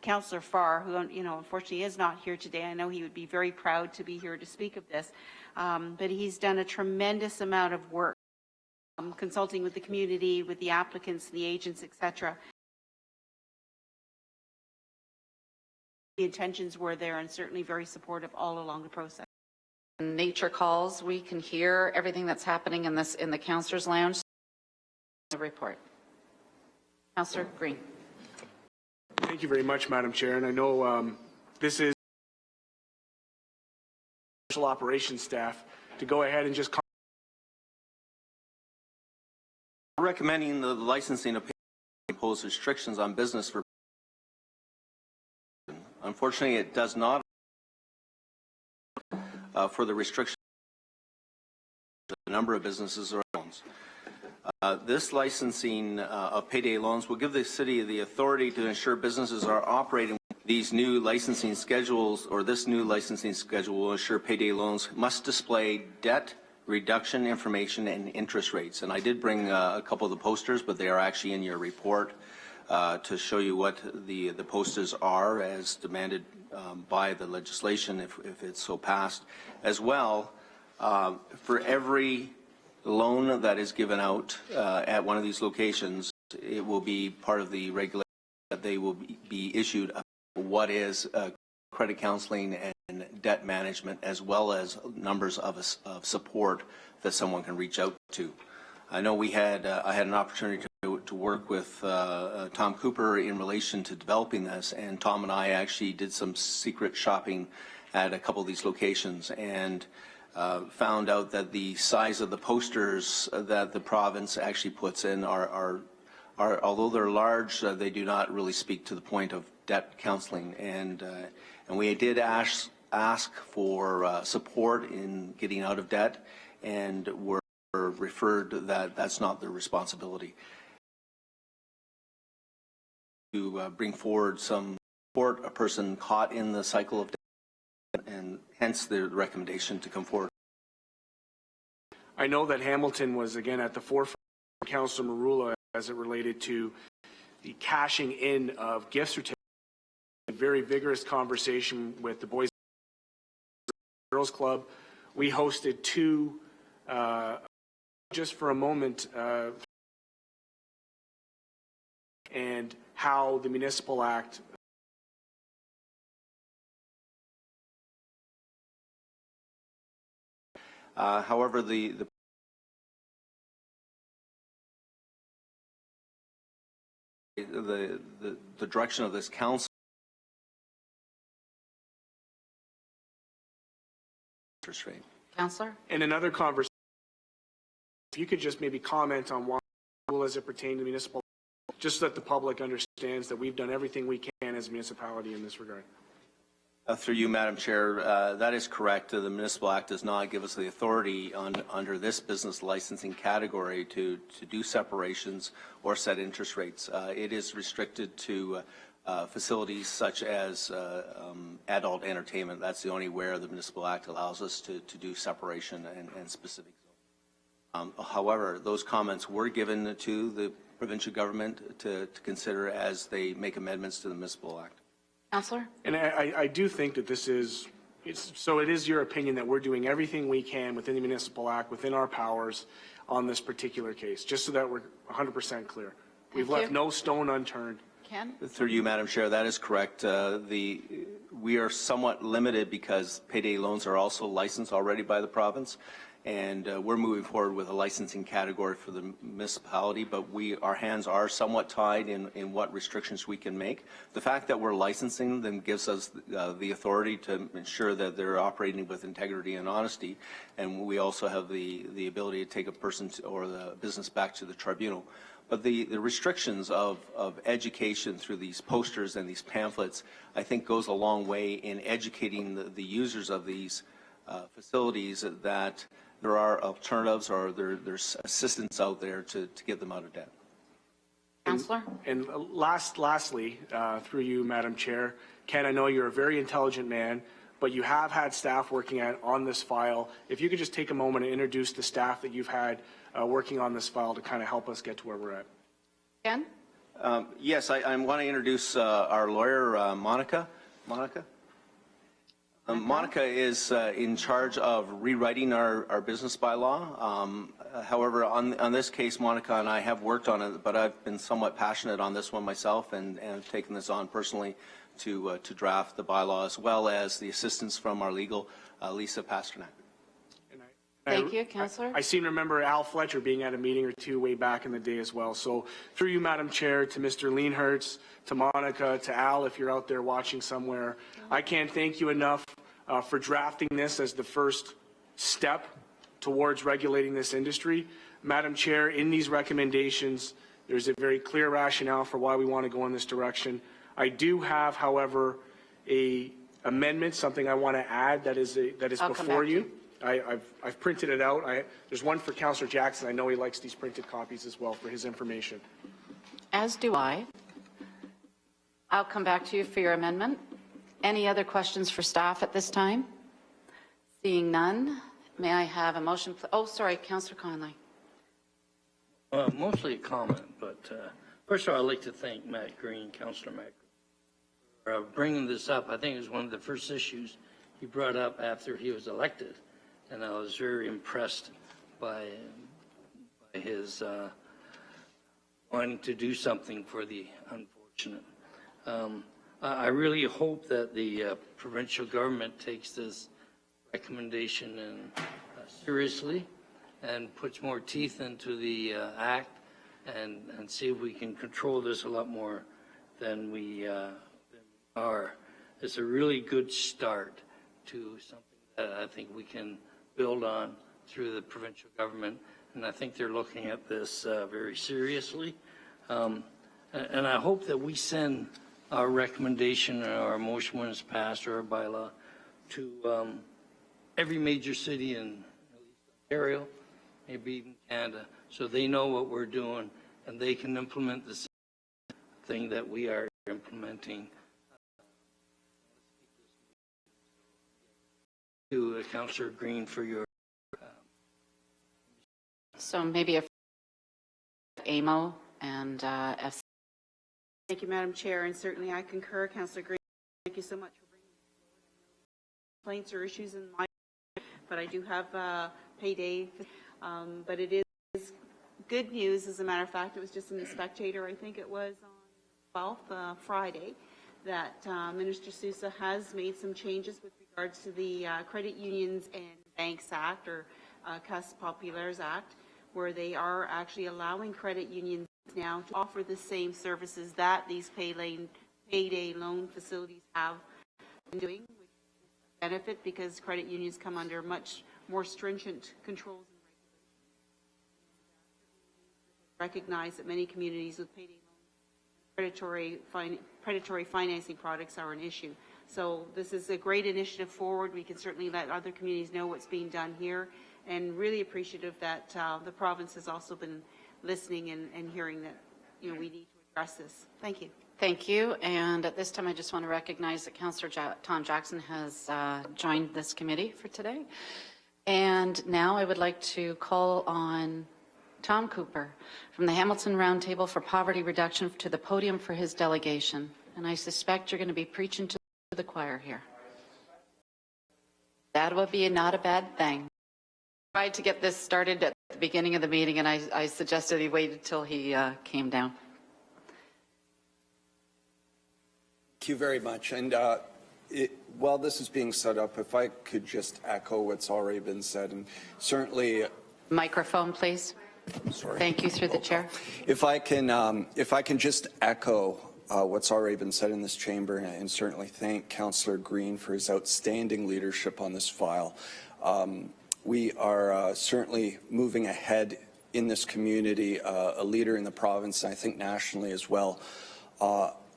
Councillor Farr, who unfortunately is not here today. I know he would be very proud to be here to speak of this, but he's done a tremendous amount of work, consulting with the community, with the applicants, the agents, etc. The intentions were there, and certainly very supportive all along the process. Nature calls, we can hear everything that's happening in the Councillors' Lounge. The report. Councillor Green. Thank you very much, Madam Chair. And I know this is special operations staff to go ahead and just recommending the licensing of impose restrictions on business for. Unfortunately, it does not for the restriction the number of businesses or loans. This licensing of payday loans will give the city the authority to ensure businesses are operating. These new licensing schedules, or this new licensing schedule, will ensure payday loans must display debt reduction information and interest rates. And I did bring a couple of the posters, but they are actually in your report to show you what the posters are as demanded by the legislation, if it's so passed. As well, for every loan that is given out at one of these locations, it will be part of the regulation that they will be issued what is credit counseling and debt management, as well as numbers of support that someone can reach out to. I know we had I had an opportunity to work with Tom Cooper in relation to developing this, and Tom and I actually did some secret shopping at a couple of these locations, and found out that the size of the posters that the province actually puts in are although they're large, they do not really speak to the point of debt counseling, and we did ask for support in getting out of debt, and were referred that that's not their responsibility. To bring forward some support a person caught in the cycle of debt, and hence the recommendation to come forward. I know that Hamilton was again at the forefront of Councillor Marula as it related to the cashing in of gift certificates. A very vigorous conversation with the Boys and Girls Club. We hosted two, just for a moment, and how the Municipal Act however, the direction of this council interest rate. Councillor? in another conversation, if you could just maybe comment on why as it pertains to municipal, just so that the public understands that we've done everything we can as a municipality in this regard. Through you, Madam Chair, that is correct. The Municipal Act does not give us the authority under this business licensing category to do separations or set interest rates. It is restricted to facilities such as adult entertainment. That's the only where the Municipal Act allows us to do separation and specific. However, those comments were given to the provincial government to consider as they make amendments to the Municipal Act. Councillor? And I do think that this is, so it is your opinion that we're doing everything we can within the Municipal Act, within our powers on this particular case, just so that we're 100% clear. We've left no stone unturned. Ken? Through you, Madam Chair, that is correct. We are somewhat limited because payday loans are also licensed already by the province, and we're moving forward with a licensing category for the municipality, but our hands are somewhat tied in what restrictions we can make. The fact that we're licensing them gives us the authority to ensure that they're operating with integrity and honesty, and we also have the ability to take a person or the business back to the tribunal. But the restrictions of education through these posters and these pamphlets, I think, goes a long way in educating the users of these facilities that there are alternatives or there's assistance out there to get them out of debt. Councillor? And lastly, through you, Madam Chair, Ken, I know you're a very intelligent man, but you have had staff working on this file. If you could just take a moment and introduce the staff that you've had working on this file to kind of help us get to where we're at. Ken? Yes, I want to introduce our lawyer, Monica. Monica is in charge of rewriting our business bylaw. However, on this case, Monica and I have worked on it, but I've been somewhat passionate on this one myself and have taken this on personally to draft the bylaw, as well as the assistance from our legal, Lisa Pasternak. Thank you, Councillor. I seem to remember Al Fletcher being at a meeting or two way back in the day as well. So through you, Madam Chair, to Mr. Leanhertz, to Monica, to Al, if you're out there watching somewhere, I can't thank you enough for drafting this as the first step towards regulating this industry. Madam Chair, in these recommendations, there's a very clear rationale for why we want to go in this direction. I do have, however, a amendment, something I want to add that is before you. I've printed it out. There's one for Councillor Jackson. I know he likes these printed copies as well for his information. As do I. I'll come back to you for your amendment. Any other questions for staff at this time? Seeing none, may I have a motion? Oh, sorry, Councillor Conley. Mostly a comment, but first of all, I'd like to thank Matt Green, Councillor Matt Green, for bringing this up. I think it was one of the first issues he brought up after he was elected, and I was very impressed by his wanting to do something for the unfortunate. I really hope that the provincial government takes this recommendation seriously and puts more teeth into the act and see if we can control this a lot more than we are. It's a really good start to something that I think we can build on through the provincial government, and I think they're looking at this very seriously. And I hope that we send our recommendation or our motion when it's passed or our bylaw to every major city in Ontario, maybe even Canada, so they know what we're doing and they can implement the same thing that we are implementing. To Councillor Green for your So maybe a AMO and FC. Thank you, Madam Chair, and certainly I concur, Councillor Green. Thank you so much for bringing this forward. Complaints or issues in my, but I do have payday. But it is good news. As a matter of fact, it was just in the Spectator. I think it was on 12th, Friday, that Minister Sousa has made some changes with regards to the Credit Unions and Banks Act, or Caisse Populaires Act, where they are actually allowing credit unions now to offer the same services that these payday loan facilities have been doing, which is a benefit because credit unions come under much more stringent controls and regulations. Recognize that many communities with payday loans, predatory financing products are an issue. So this is a great initiative forward. We can certainly let other communities know what's being done here, and really appreciative that the province has also been listening and hearing that, you know, we need to address this. Thank you. Thank you. And at this time, I just want to recognize that Councillor Tom Jackson has joined this committee for today. And now I would like to call on Tom Cooper from the Hamilton Roundtable for Poverty Reduction to the podium for his delegation. And I suspect you're going to be preaching to the choir here. That would be not a bad thing. I tried to get this started at the beginning of the meeting, and I suggested he waited till he came down. Thank you very much. And while this is being set up, if I could just echo what's already been said, and certainly... Microphone, please. Sorry. Thank you, through the chair. If I can just echo what's already been said in this chamber, and certainly thank Councillor Green for his outstanding leadership on this file. We are certainly moving ahead in this community, a leader in the province, and I think nationally as well,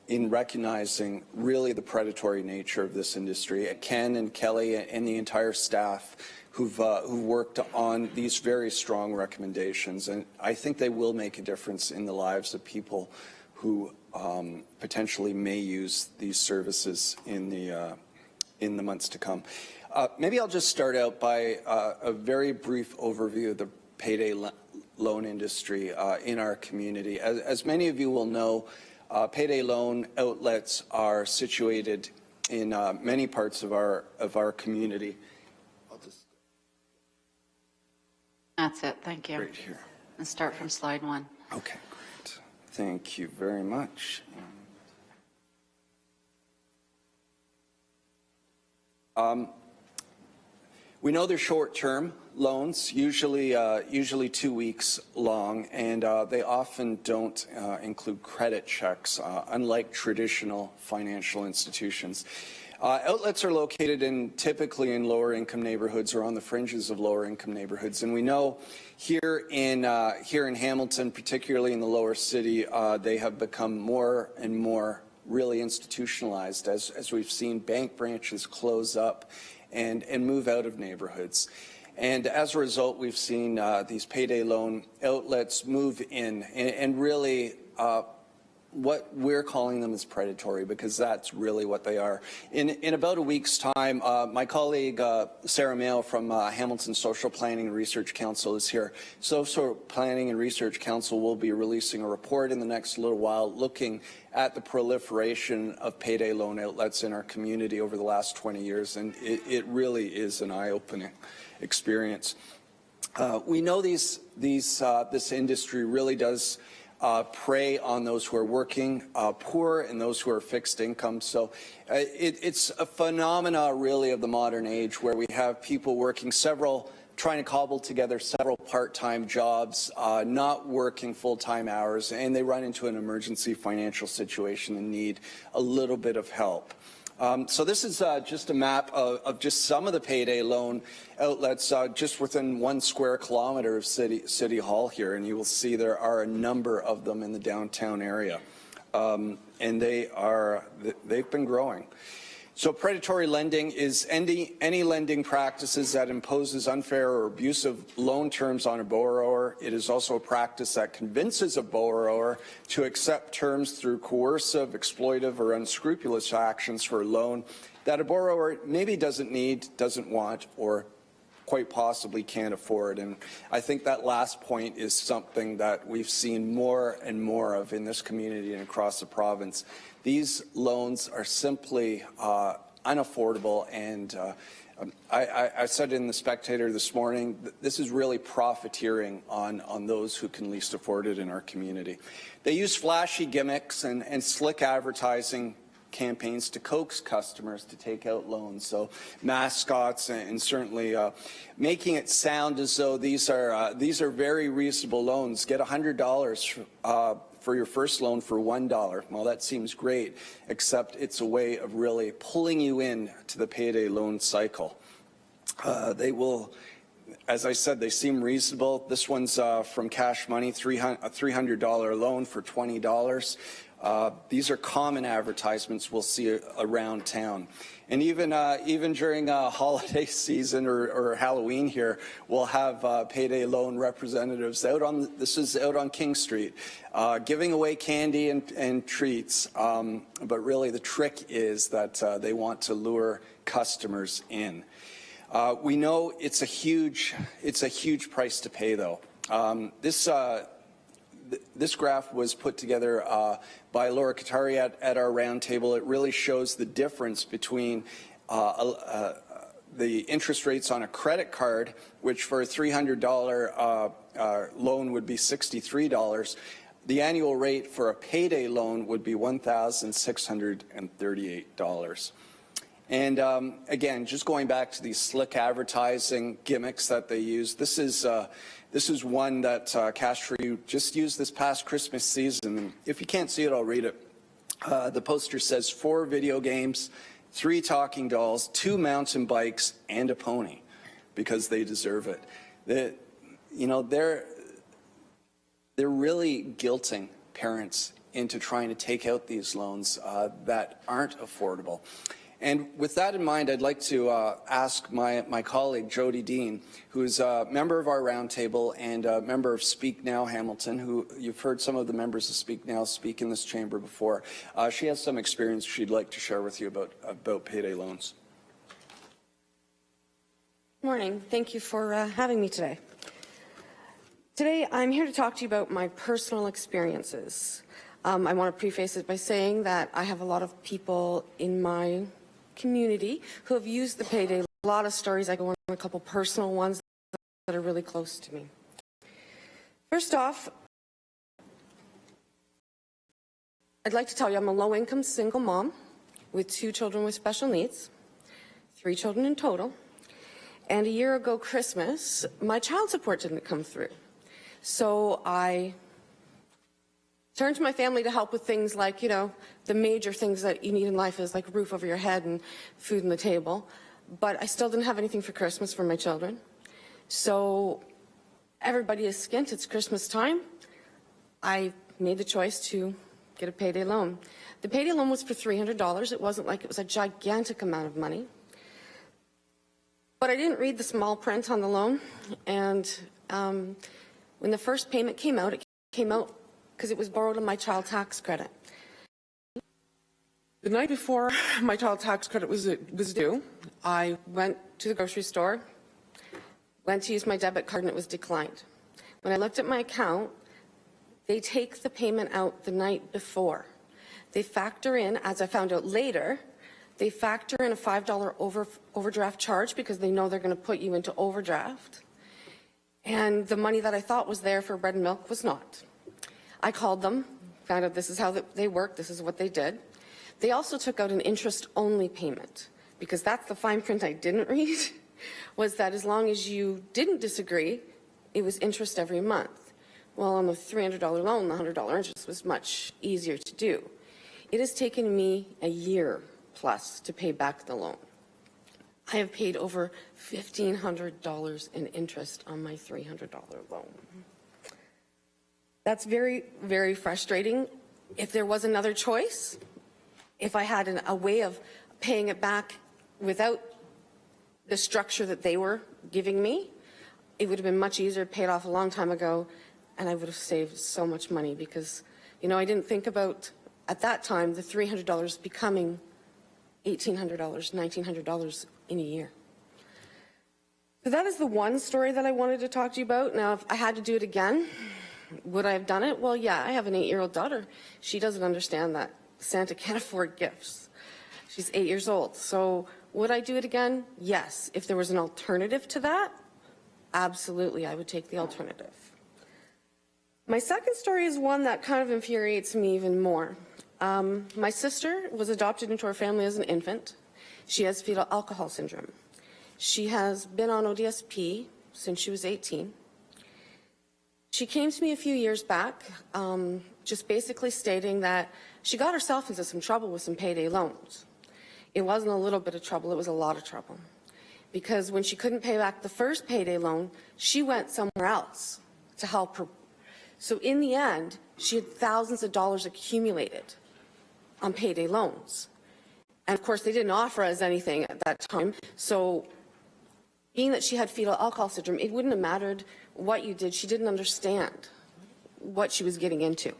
in recognizing really the predatory nature of this industry. Ken and Kelly and the entire staff who've worked on these very strong recommendations, and I think they will make a difference in the lives of people who potentially may use these services in the months to come. Maybe I'll just start out by a very brief overview of the payday loan industry in our community. As many of you will know, payday loan outlets are situated in many parts of our community. That's it, thank you. Right here. And start from slide 1. Okay, great. Thank you very much. We know they're short-term loans, usually 2 weeks long, and they often don't include credit checks, unlike traditional financial institutions. Outlets are located typically in lower-income neighborhoods or on the fringes of lower-income neighborhoods, and we know here in Hamilton, particularly in the lower city, they have become more and more really institutionalized as we've seen bank branches close up and move out of neighborhoods. And as a result, we've seen these payday loan outlets move in and really what we're calling them is predatory, because that's really what they are. In about a week's time, my colleague Sarah Mayo from Hamilton Social Planning and Research Council is here. Social Planning and Research Council will be releasing a report in the next little while looking at the proliferation of payday loan outlets in our community over the last 20 years, and it really is an eye-opening experience. We know this industry really does prey on those who are working poor and those who are fixed income. So it's a phenomena really of the modern age, where we have people working trying to cobble together several part-time jobs, not working full-time hours, and they run into an emergency financial situation and need a little bit of help. So this is just a map of just some of the payday loan outlets just within 1 square kilometer of City Hall here, and you will see there are a number of them in the downtown area, and they've been growing. So predatory lending is any lending practices that imposes unfair or abusive loan terms on a borrower. It is also a practice that convinces a borrower to accept terms through coercive, exploitive, or unscrupulous actions for a loan that a borrower maybe doesn't need, doesn't want, or quite possibly can't afford. And I think that last point is something that we've seen more and more of in this community and across the province. These loans are simply unaffordable, and I said in The Spectator this morning, this is really profiteering on those who can least afford it in our community. They use flashy gimmicks and slick advertising campaigns to coax customers to take out loans. So mascots and certainly making it sound as though these are very reasonable loans. Get $100 for your first loan for $1. Well, that seems great, except it's a way of really pulling you in to the payday loan cycle. They will, as I said, they seem reasonable. This one's from Cash Money, a $300 loan for $20. These are common advertisements we'll see around town. And even during holiday season or Halloween here, we'll have payday loan representatives out on King Street, giving away candy and treats. But really the trick is that they want to lure customers in. We know it's a huge price to pay, though. This graph was put together by Laura Katari at our roundtable. It really shows the difference between the interest rates on a credit card, which for a $300 loan would be $63. The annual rate for a payday loan would be $1,638. And again, just going back to these slick advertising gimmicks that they use, this is one that Cash For You just used this past Christmas season. If you can't see it, I'll read it. The poster says 4 video games, 3 talking dolls, 2 mountain bikes, and a pony, because they deserve it. They're really guilting parents into trying to take out these loans that aren't affordable. And with that in mind, I'd like to ask my colleague, Jody Dean, who's a member of our roundtable and a member of Speak Now Hamilton, who you've heard some of the members of Speak Now speak in this chamber before. She has some experience she'd like to share with you about payday loans. Good morning. Thank you for having me today. Today, I'm here to talk to you about my personal experiences. I want to preface it by saying that I have a lot of people in my community who have used the payday. A lot of stories. I go on a couple personal ones that are really close to me. First off, I'd like to tell you I'm a low-income single mom with 2 children with special needs, 3 children in total. And a year ago Christmas, my child support didn't come through. So I turned to my family to help with things like, you know, the major things that you need in life is like a roof over your head and food on the table. But I still didn't have anything for Christmas for my children. So everybody is skint. It's Christmas time. I made the choice to get a payday loan. The payday loan was for $300. It wasn't like it was a gigantic amount of money. But I didn't read the small print on the loan. And when the first payment came out, it came out because it was borrowed on my child tax credit. The night before my child tax credit was due, I went to the grocery store, went to use my debit card, and it was declined. When I looked at my account, they take the payment out the night before. They factor in, as I found out later, they factor in a $5 overdraft charge because they know they're going to put you into overdraft. And the money that I thought was there for bread and milk was not. I called them, found out this is how they work, this is what they did. They also took out an interest-only payment, because that's the fine print I didn't read, was that as long as you didn't disagree, it was interest every month. Well, on the $300 loan, the $100 interest was much easier to do. It has taken me a year plus to pay back the loan. I have paid over $1,500 in interest on my $300 loan. That's very, very frustrating. If there was another choice, if I had a way of paying it back without the structure that they were giving me, it would have been much easier, paid off a long time ago, and I would have saved so much money because, you know, I didn't think about, at that time, the $300 becoming $1,800, $1,900 in a year. So that is the one story that I wanted to talk to you about. Now, if I had to do it again, would I have done it? Well, yeah, I have an 8-year-old daughter. She doesn't understand that Santa can't afford gifts. She's 8 years old. So would I do it again? Yes. If there was an alternative to that, absolutely, I would take the alternative. My second story is one that kind of infuriates me even more. My sister was adopted into our family as an infant. She has fetal alcohol syndrome. She has been on ODSP since she was 18. She came to me a few years back, just basically stating that she got herself into some trouble with some payday loans. It wasn't a little bit of trouble, it was a lot of trouble. Because when she couldn't pay back the first payday loan, she went somewhere else to help her. So in the end, she had thousands of dollars accumulated on payday loans. And of course, they didn't offer us anything at that time. So being that she had fetal alcohol syndrome, it wouldn't have mattered what you did. She didn't understand what she was getting into.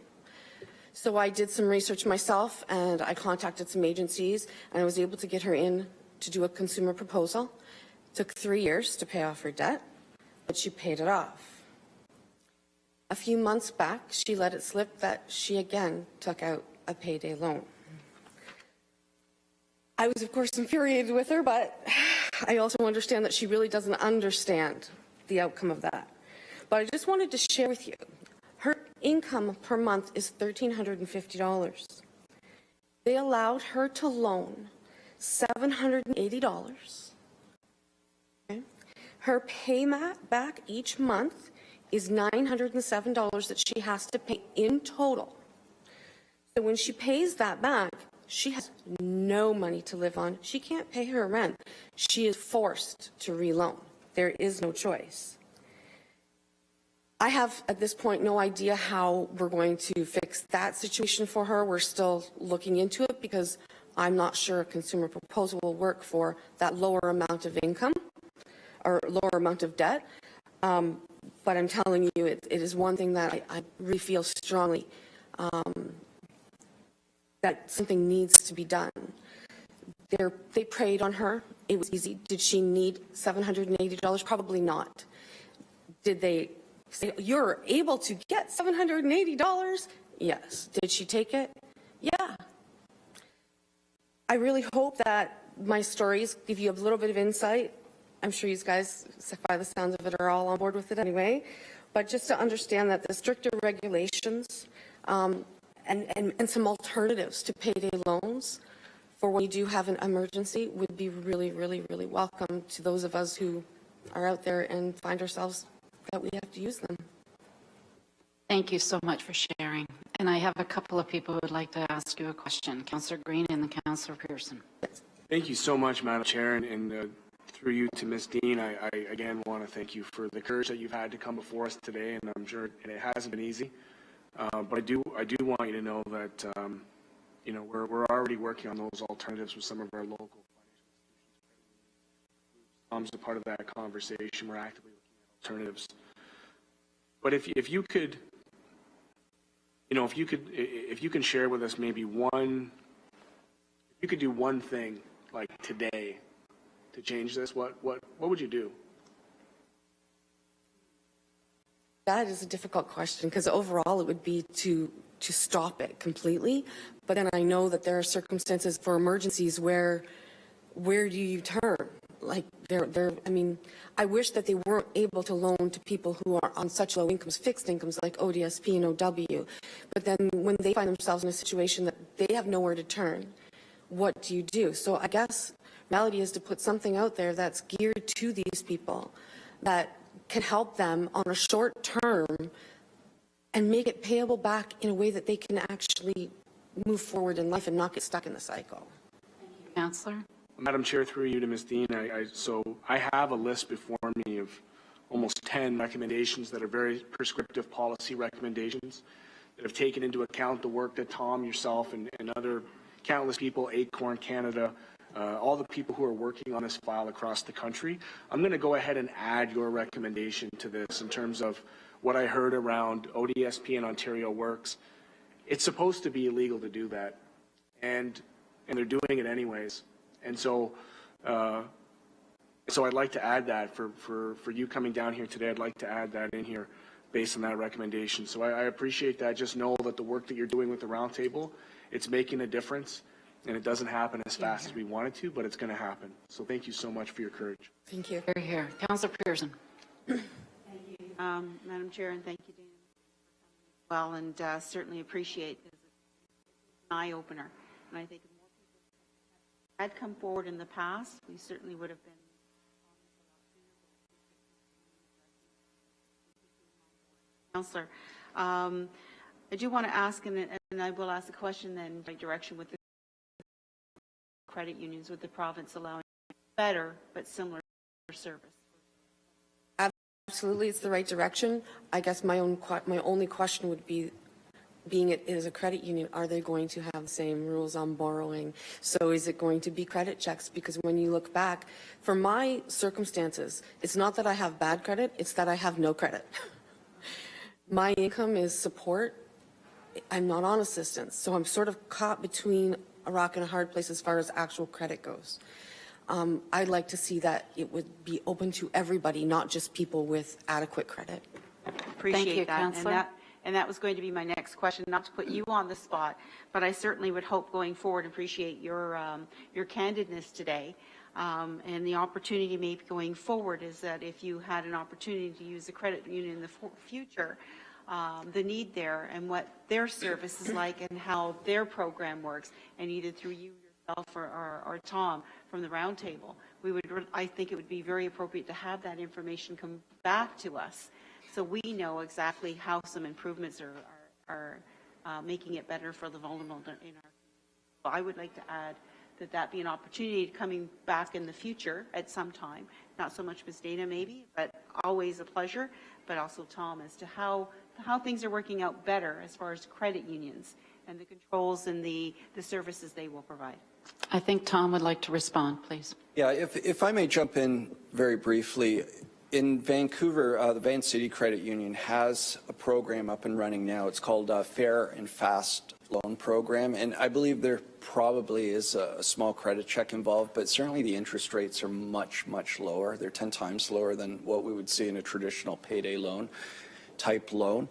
So I did some research myself, and I contacted some agencies, and I was able to get her in to do a consumer proposal. It took 3 years to pay off her debt, but she paid it off. A few months back, she let it slip that she again took out a payday loan. I was, of course, infuriated with her, but I also understand that she really doesn't understand the outcome of that. But I just wanted to share with you, her income per month is $1,350. They allowed her to loan $780. Okay? Her payment back each month is $907 that she has to pay in total. So when she pays that back, she has no money to live on. She can't pay her rent. She is forced to reloan. There is no choice. I have, at this point, no idea how we're going to fix that situation for her. We're still looking into it because I'm not sure a consumer proposal will work for that lower amount of income or lower amount of debt. But I'm telling you, it is one thing that I really feel strongly that something needs to be done. They preyed on her. It was easy. Did she need $780? Probably not. Did they say, you're able to get $780? Yes. Did she take it? Yeah. I really hope that my stories give you a little bit of insight. I'm sure you guys, by the sounds of it, are all on board with it anyway. But just to understand that the stricter regulations and some alternatives to payday loans for when you do have an emergency would be really, really, really welcome to those of us who are out there and find ourselves that we have to use them. Thank you so much for sharing. And I have a couple of people who would like to ask you a question. Councillor Green and then Councillor Pearson. Thank you so much, Madam Chair, and through you to Ms. Dean, I again want to thank you for the courage that you've had to come before us today, and I'm sure it hasn't been easy. But I do want you to know that you know, we're already working on those alternatives with some of our local financial institutions. Tom's a part of that conversation. We're actively looking at alternatives. But if you could, you know, if you can share with us maybe one, if you could do one thing like today to change this, what would you do? That is a difficult question because overall it would be to stop it completely. But then I know that there are circumstances for emergencies where do you turn? Like I mean, I wish that they weren't able to loan to people who are on such low incomes, fixed incomes like ODSP and OW. But then when they find themselves in a situation that they have nowhere to turn, what do you do? So I guess reality is to put something out there that's geared to these people that can help them on a short term and make it payable back in a way that they can actually move forward in life and not get stuck in the cycle. Thank you, Councillor. Madam Chair, through you to Ms. Dean, so I have a list before me of almost 10 recommendations that are very prescriptive policy recommendations that have taken into account the work that Tom, yourself, and other countless people, Acorn Canada, all the people who are working on this file across the country. I'm going to go ahead and add your recommendation to this in terms of what I heard around ODSP and Ontario Works. It's supposed to be illegal to do that, and they're doing it anyways. And so, so I'd like to add that for you coming down here today. I'd like to add that in here based on that recommendation. So I appreciate that. Just know that the work that you're doing with the roundtable, it's making a difference. And it doesn't happen as fast as we want it to, but it's going to happen. So thank you so much for your courage. Thank you. Here, here. Councillor Pearson. Thank you, Madam Chair, and thank you, Dana, for coming as well, and certainly appreciate this. It's an eye-opener. And I think if more people had come forward in the past, we certainly would have been Councillor. I do want to ask, and I will ask a question then in direction with the credit unions, with the province allowing better but similar service. Absolutely, it's the right direction. I guess my only question would be, being it is a credit union, are they going to have the same rules on borrowing? So is it going to be credit checks? Because when you look back, for my circumstances, it's not that I have bad credit, it's that I have no credit. My income is support. I'm not on assistance, so I'm sort of caught between a rock and a hard place as far as actual credit goes. I'd like to see that it would be open to everybody, not just people with adequate credit. Appreciate Thank you, that. Councillor. And that was going to be my next question, not to put you on the spot, but I certainly would hope going forward, appreciate your candidness today. And the opportunity maybe going forward is that if you had an opportunity to use a credit union in the future, the need there and what their service is like and how their program works, and either through you yourself or Tom from the roundtable, I think it would be very appropriate to have that information come back to us so we know exactly how some improvements are making it better for the vulnerable in our. So I would like to add that be an opportunity coming back in the future at some time, not so much Ms. Dana maybe, but always a pleasure, but also Tom, as to how things are working out better as far as credit unions and the controls and the services they will provide. I think Tom would like to respond, please. Yeah, if I may jump in very briefly. In Vancouver, the Van City Credit Union has a program up and running now. It's called Fair and Fast Loan Program, and I believe there probably is a small credit check involved, but certainly the interest rates are much, much lower. They're 10 times lower than what we would see in a traditional payday loan type loan.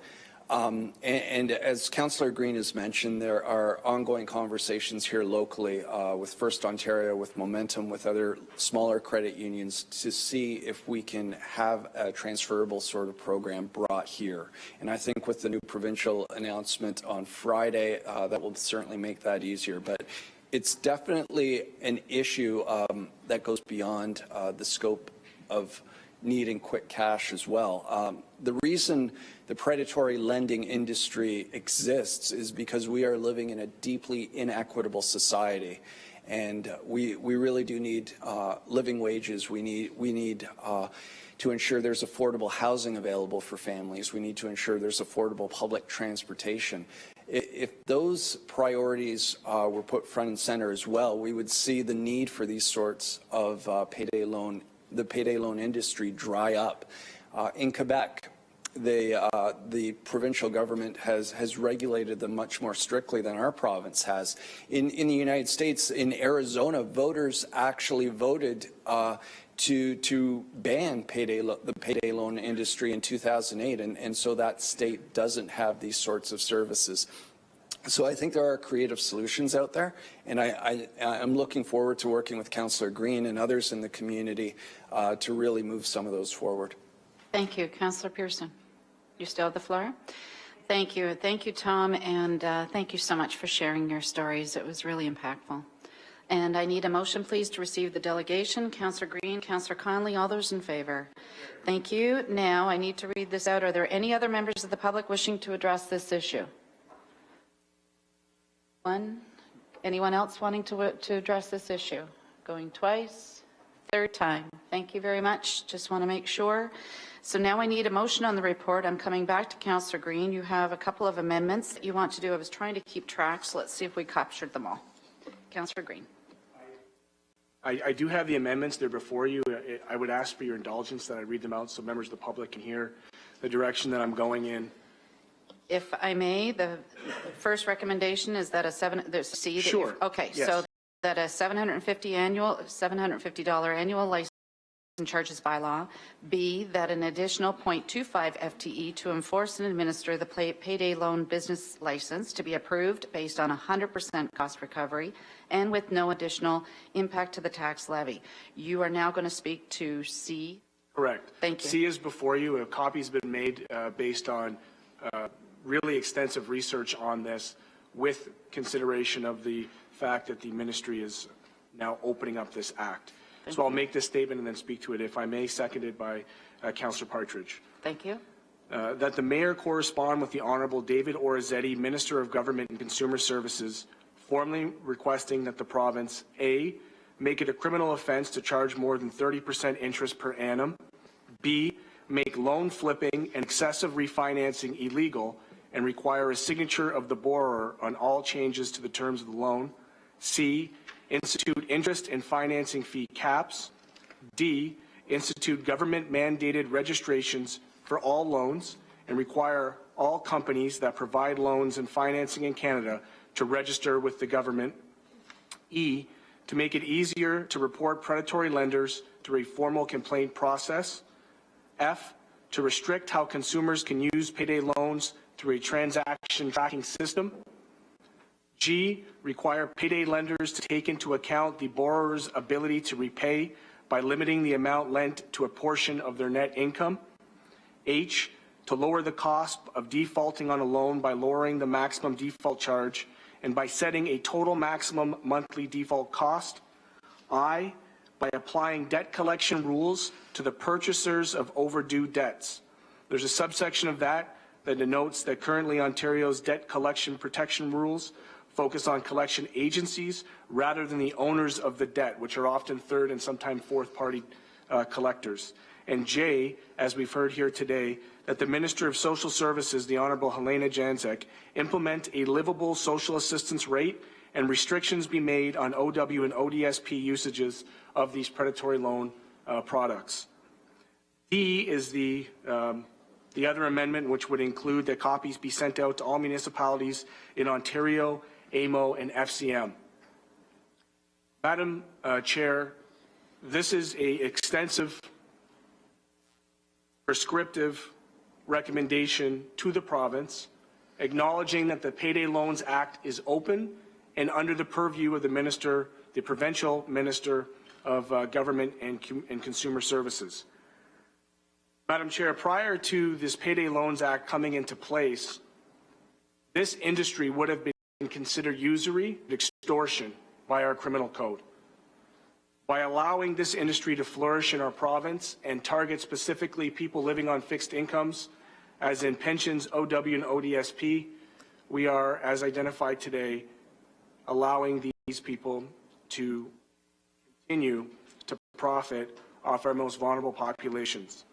And as Councillor Green has mentioned, there are ongoing conversations here locally with First Ontario, with Momentum, with other smaller credit unions to see if we can have a transferable sort of program brought here. And I think with the new provincial announcement on Friday, that will certainly make that easier. But it's definitely an issue that goes beyond the scope of needing quick cash as well. The reason the predatory lending industry exists is because we are living in a deeply inequitable society, and we really do need living wages. We need to ensure there's affordable housing available for families. We need to ensure there's affordable public transportation. If those priorities were put front and center as well, we would see the need for these sorts of payday loan industry dry up. In Quebec, the provincial government has regulated them much more strictly than our province has. In the United States, in Arizona, voters actually voted to ban the payday loan industry in 2008, and so that state doesn't have these sorts of services. So I think there are creative solutions out there, and I'm looking forward to working with Councillor Green and others in the community to really move some of those forward. Thank you. Councillor Pearson, you still have the floor. Thank you. Thank you, Tom, and thank you so much for sharing your stories. It was really impactful. And I need a motion, please, to receive the delegation. Councillor Green, Councillor Connolly, all those in favour. Thank you. Now I need to read this out. Are there any other members of the public wishing to address this issue? Anyone else wanting to address this issue? Going twice, third time. Thank you very much. Just want to make sure. So now I need a motion on the report. I'm coming back to Councillor Green. You have a couple of amendments that you want to do. I was trying to keep track, so let's see if we captured them all. Councillor Green. I do have the amendments there before you. I would ask for your indulgence that I read them out so members of the public can hear the direction that I'm going in. If I may, the first recommendation is that C. Sure. Okay, yes. So that a $750 annual license charges by law. B, that an additional 0.25 FTE to enforce and administer the payday loan business license to be approved based on 100% cost recovery and with no additional impact to the tax levy. You are now going to speak to C. Correct. Thank you. C is before you. A copy's been made based on really extensive research on this, with consideration of the fact that the ministry is now opening up this act. So I'll make this statement and then speak to it, if I may, seconded by Councillor Partridge. Thank you. That the mayor correspond with the Honourable David Orazietti, Minister of Government and Consumer Services, formally requesting that the province, A, make it a criminal offence to charge more than 30% interest per annum, B, make loan flipping and excessive refinancing illegal and require a signature of the borrower on all changes to the terms of the loan, C, institute interest and financing fee caps, D, institute government-mandated registrations for all loans and require all companies that provide loans and financing in Canada to register with the government, E, to make it easier to report predatory lenders through a formal complaint process, F, to restrict how consumers can use payday loans through a transaction tracking system, G, require payday lenders to take into account the borrower's ability to repay by limiting the amount lent to a portion of their net income, H, to lower the cost of defaulting on a loan by lowering the maximum default charge and by setting a total maximum monthly default cost, I, by applying debt collection rules to the purchasers of overdue debts. There's a subsection of that denotes that currently Ontario's debt collection protection rules focus on collection agencies rather than the owners of the debt, which are often third and sometimes fourth party collectors. And J, as we've heard here today, that the Minister of Social Services, the Honourable Helena Jancek, implement a livable social assistance rate and restrictions be made on OW and ODSP usages of these predatory loan products. D is the other amendment, which would include that copies be sent out to all municipalities in Ontario, AMO, and FCM. Madam Chair, this is an extensive, prescriptive recommendation to the province, acknowledging that the Payday Loans Act is open and under the purview of the Minister, the Provincial Minister of Government and Consumer Services. Madam Chair, prior to this Payday Loans Act coming into place, this industry would have been considered usury and extortion by our criminal code. By allowing this industry to flourish in our province and target specifically people living on fixed incomes, as in pensions, OW and ODSP, we are, as identified today, allowing these people to continue to profit off our most vulnerable populations.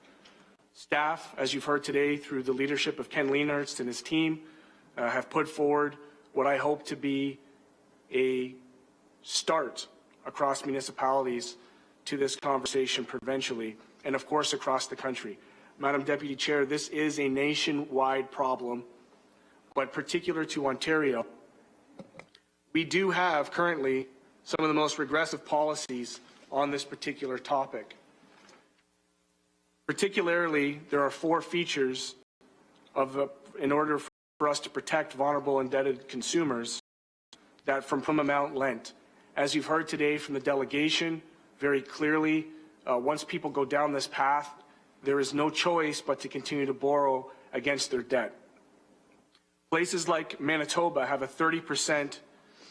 Staff, as you've heard today, through the leadership of Ken Leonards and his team, have put forward what I hope to be a start across municipalities to this conversation provincially and, of course, across the country. Madam Deputy Chair, this is a nationwide problem, but particular to Ontario, we do have currently some of the most regressive policies on this particular topic. Particularly, there are 4 features in order for us to protect vulnerable indebted consumers that from amount lent. As you've heard today from the delegation, very clearly, once people go down this path, there is no choice but to continue to borrow against their debt. Places like Manitoba have a 30%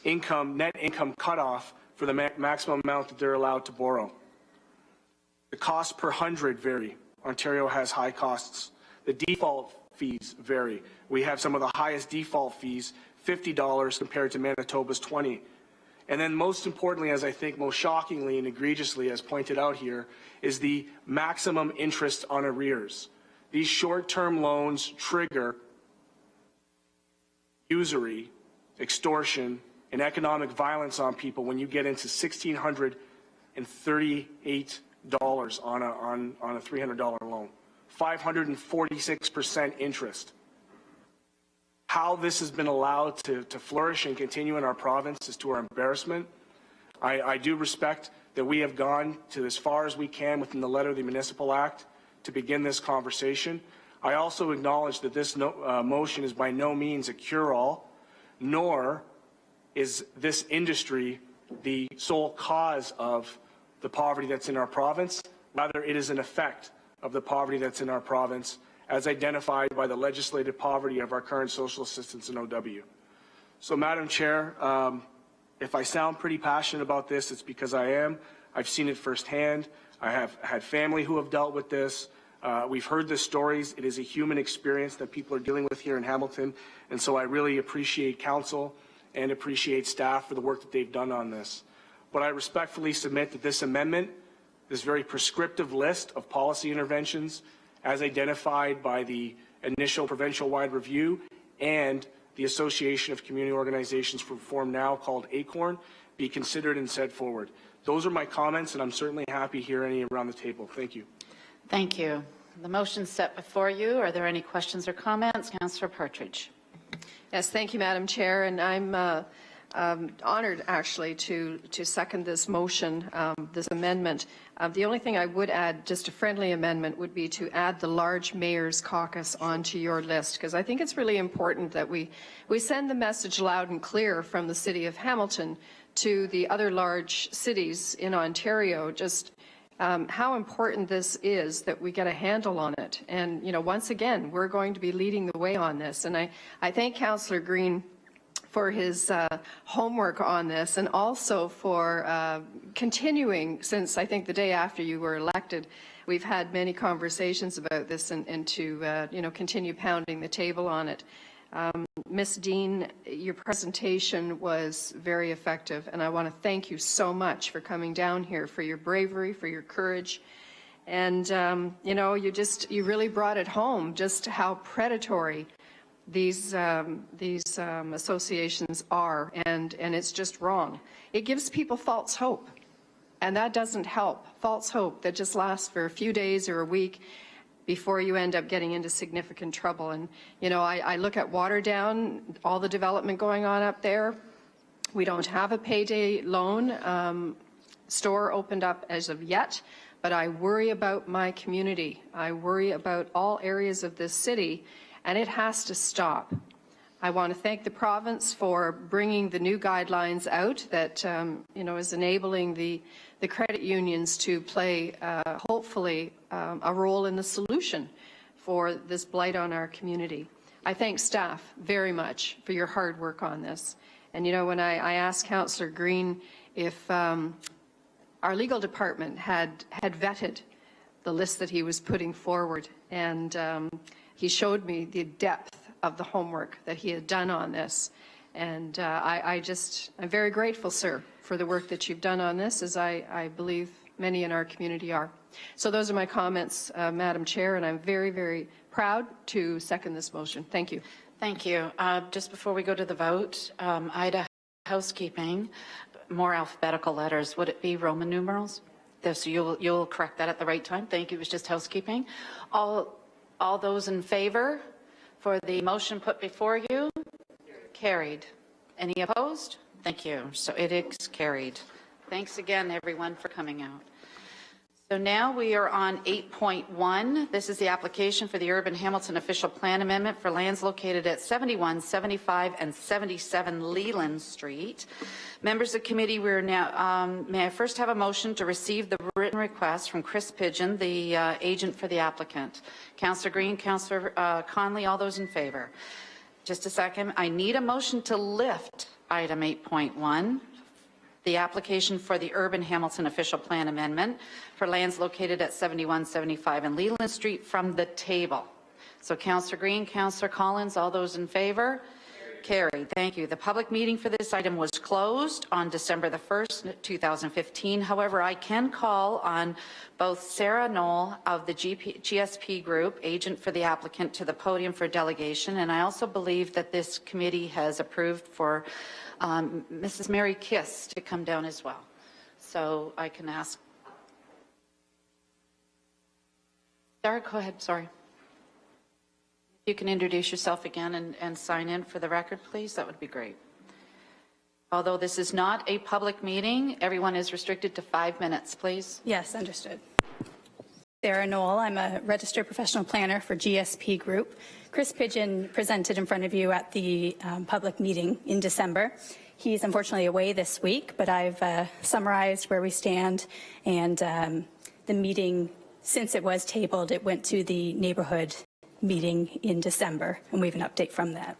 net income cutoff for the maximum amount that they're allowed to borrow. The cost per hundred vary. Ontario has high costs. The default fees vary. We have some of the highest default fees, $50 compared to Manitoba's $20. And then most importantly, as I think most shockingly and egregiously, as pointed out here, is the maximum interest on arrears. These short-term loans trigger usury, extortion, and economic violence on people when you get into $1,638 on a $300 loan, 546% interest. How this has been allowed to flourish and continue in our province is to our embarrassment. I do respect that we have gone to as far as we can within the letter of the Municipal Act to begin this conversation. I also acknowledge that this motion is by no means a cure-all, nor is this industry the sole cause of the poverty that's in our province. Rather, it is an effect of the poverty that's in our province, as identified by the legislated poverty of our current social assistance in OW. So, Madam Chair, if I sound pretty passionate about this, it's because I am. I've seen it firsthand. I have had family who have dealt with this. We've heard the stories. It is a human experience that people are dealing with here in Hamilton, and so I really appreciate council and appreciate staff for the work that they've done on this. But I respectfully submit that this amendment, this very prescriptive list of policy interventions, as identified by the initial provincial-wide review and the Association of Community Organizations for Reform Now, called ACORN, be considered and set forward. Those are my comments, and I'm certainly happy to hear any around the table. Thank you. Thank you. The motion set before you. Are there any questions or comments? Councillor Partridge. Yes, thank you, Madam Chair, and I'm honored actually to second this motion, this amendment. The only thing I would add, just a friendly amendment, would be to add the large mayor's caucus onto your list, because I think it's really important that we send the message loud and clear from the City of Hamilton to the other large cities in Ontario, just how important this is, that we get a handle on it. And, you know, once again, we're going to be leading the way on this. And I thank Councillor Green for his homework on this, and also for continuing, since I think the day after you were elected, we've had many conversations about this, and to you know, continue pounding the table on it. Ms. Dean, your presentation was very effective, and I want to thank you so much for coming down here, for your bravery, for your courage, And, you really brought it home just how predatory these associations are, and it's just wrong. It gives people false hope, and that doesn't help. False hope that just lasts for a few days or a week before you end up getting into significant trouble. And, I look at Waterdown, all the development going on up there. We don't have a payday loan store opened up as of yet, but I worry about my community. I worry about all areas of this city, and it has to stop. I want to thank the province for bringing the new guidelines out that, is enabling the credit unions to play, hopefully, a role in the solution for this blight on our community. I thank staff very much for your hard work on this. And, when I asked Councillor Green if our legal department had vetted the list that he was putting forward, and he showed me the depth of the homework that he had done on this. And I'm very grateful, sir, for the work that you've done on this, as I believe many in our community are. So those are my comments, Madam Chair, and I'm very, very proud to second this motion. Thank you. Thank you. Just before we go to the vote, Ida, housekeeping, more alphabetical letters. Would it be Roman numerals? So you'll correct that at the right time. Thank you. It was just housekeeping. All those in favor for the motion put before you? Carried. Any opposed? Thank you. So it is carried. Thanks again, everyone, for coming out. So now we are on 8.1. This is the application for the Urban Hamilton Official Plan Amendment for lands located at 71, 75, and 77 Leland Street. Members of the committee, we're now, may I first have a motion to receive the written request from Chris Pidgeon, the agent for the applicant. Councillor Green, Councillor Conley, all those in favor. Just a second. I need a motion to lift item 8.1. The application for the Urban Hamilton Official Plan Amendment for lands located at 71, 75, and Leland Street from the table. So Councillor Green, Councillor Collins, all those in favor? Carried. Thank you. The public meeting for this item was closed on December the 1st, 2015. However, I can call on both Sarah Knoll of the GSP Group, agent for the applicant, to the podium for delegation, and I also believe that this committee has approved for Mrs. Mary Kiss to come down as well. So I can ask. Sarah, go ahead, sorry. You can introduce yourself again and sign in for the record, please. That would be great. Although this is not a public meeting, everyone is restricted to 5 minutes, please. Yes, understood. Sarah Knoll, I'm a registered professional planner for GSP Group. Chris Pidgeon presented in front of you at the public meeting in December. He's unfortunately away this week, but I've summarized where we stand, and the meeting, since it was tabled, it went to the neighborhood meeting in December, and we have an update from that.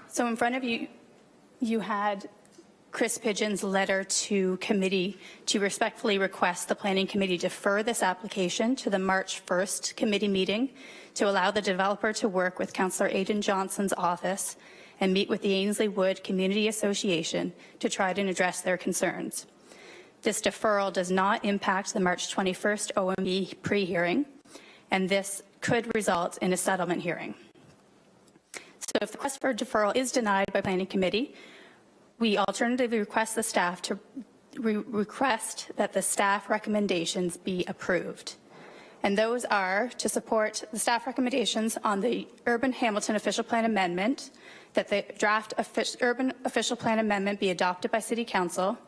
So in front of you, you had Chris Pidgeon's letter to committee to respectfully request the Planning Committee defer this application to the March 1st committee meeting to allow the developer to work with Councillor Aidan Johnson's office and meet with the Ainslie Wood Community Association to try to address their concerns. This deferral does not impact the March 21st OMB pre-hearing, and this could result in a settlement hearing. So if the request for deferral is denied by Planning Committee, we alternatively request the staff to request that the staff recommendations be approved. And those are to support the staff recommendations on the Urban Hamilton Official Plan Amendment, that the draft Urban Official Plan Amendment be adopted by City Council,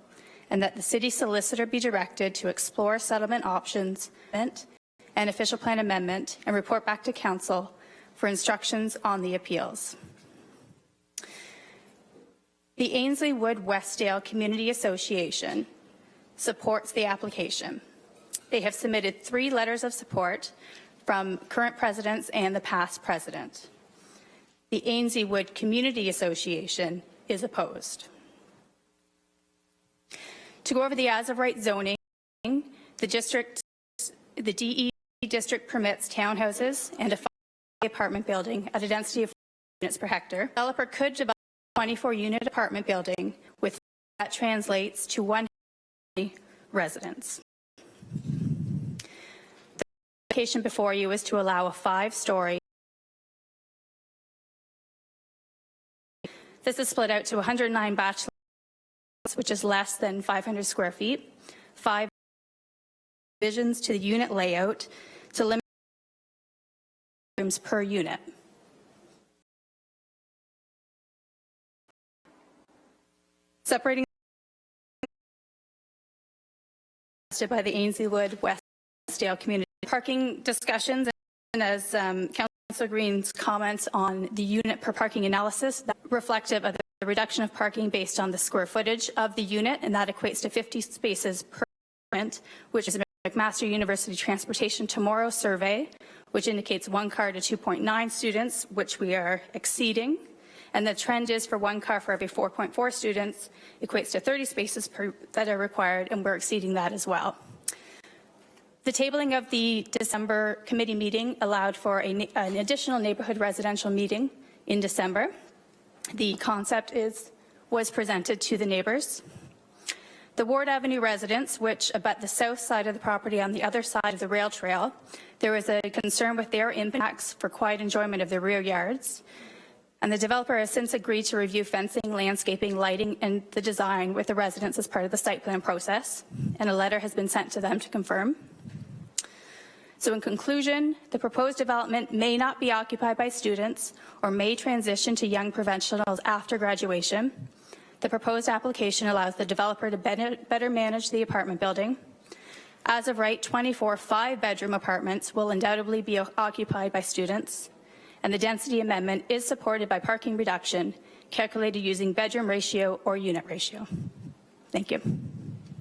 and that the City Solicitor be directed to explore settlement options and Official Plan Amendment and report back to Council for instructions on the appeals. The Ainslie Wood Westdale Community Association supports the application. They have submitted 3 letters of support from current presidents and the past president. The Ainslie Wood Community Association is opposed. To go over the as-of-right zoning, the DE district permits townhouses and a 5-apartment building at a density of 4 units per hectare. Developer could develop a 24-unit apartment building with that translates to 1 residence. The application before you is to allow a 5-story. This is split out to 109 bachelor, which is less than 500 square feet, 5 revisions to the unit layout to limit rooms per unit. Separating by the Ainsleywood Westdale community parking discussions, and as Councillor Green's comments on the unit per parking analysis, that reflective of the reduction of parking based on the square footage of the unit, and that equates to 50 spaces per unit, which is a McMaster University Transportation Tomorrow survey, which indicates 1 car to 2.9 students, which we are exceeding. And the trend is for 1 car for every 4.4 students equates to 30 spaces that are required, and we're exceeding that as well. The tabling of the December committee meeting allowed for an additional neighbourhood residential meeting in December. The concept was presented to the neighbours. The Ward Avenue residents, which abut the south side of the property on the other side of the rail trail, there was a concern with their impacts for quiet enjoyment of their rear yards. And the developer has since agreed to review fencing, landscaping, lighting, and the design with the residents as part of the site plan process. And a letter has been sent to them to confirm. So in conclusion, the proposed development may not be occupied by students or may transition to young professionals after graduation. The proposed application allows the developer to better manage the apartment building. As of right, 24 5-bedroom apartments will undoubtedly be occupied by students. And the density amendment is supported by parking reduction, calculated using bedroom ratio or unit ratio. Thank you.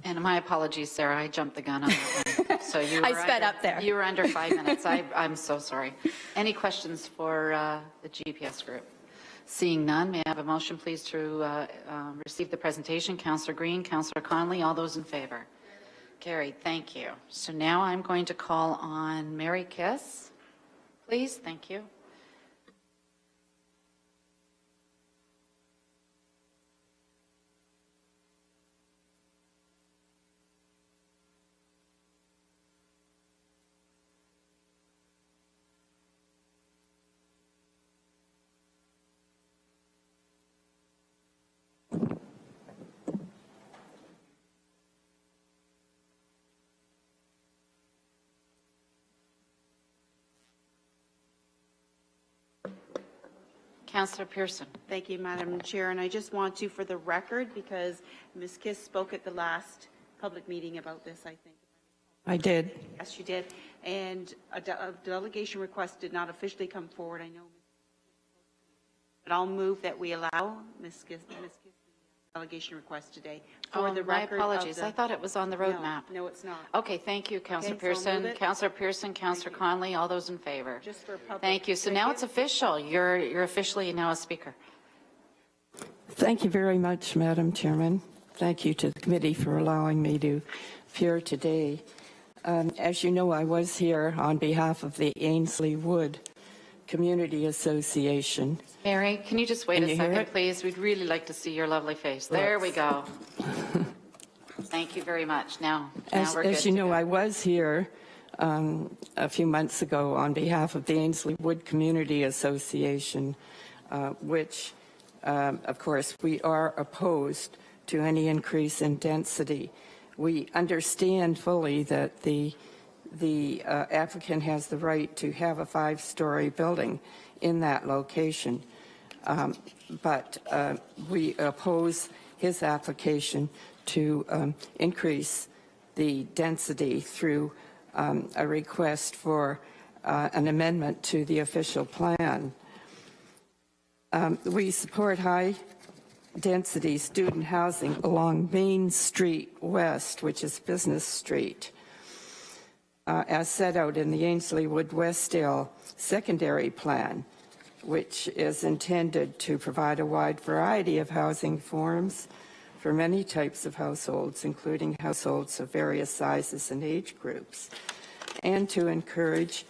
And my apologies, Sarah, I jumped the gun on that one. So you were I sped up there. You were under 5 minutes. I'm so sorry. Any questions for the GPS group? Seeing none, may I have a motion, please, to receive the presentation? Councillor Green, Councillor Conley, all those in favor? Carried. Thank you. So now I'm going to call on Mary Kiss, please. Thank you. Councillor Pearson. Thank you, Madam Chair. And I just want to, for the record, because Ms. Kiss spoke at the last public meeting about this, I think. I did. Yes, you did. And a delegation request did not officially come forward. I know. But I'll move that we allow Ms. Kiss the delegation request today. For the record. My apologies. I thought it was on the roadmap. No, it's not. Okay, thank you, Councillor Okay, so I'll move Pearson. it. Councillor Pearson, Councillor Conley, all those in favor? Just for public. Thank you. So now it's official. You're officially now a speaker. Thank you very much, Madam Chairman. Thank you to the committee for allowing me to appear today. As you know, I was here on behalf of the Ainsleywood Community Association. Mary, can you just wait Can a you hear second, it? please? We'd really like to see your lovely face. There we go. Thank you very much. Now we're good. As you know, I was here a few months ago on behalf of the Ainsleywood Community Association, which, of course, we are opposed to any increase in density. We understand fully that the applicant has the right to have a 5-story building in that location, but we oppose his application to increase the density through a request for an amendment to the official plan. We support high-density student housing along Main Street West, which is Business Street, as set out in the Ainsleywood Westdale secondary plan, which is intended to provide a wide variety of housing forms for many types of households, including households of various sizes and age groups, and to encourage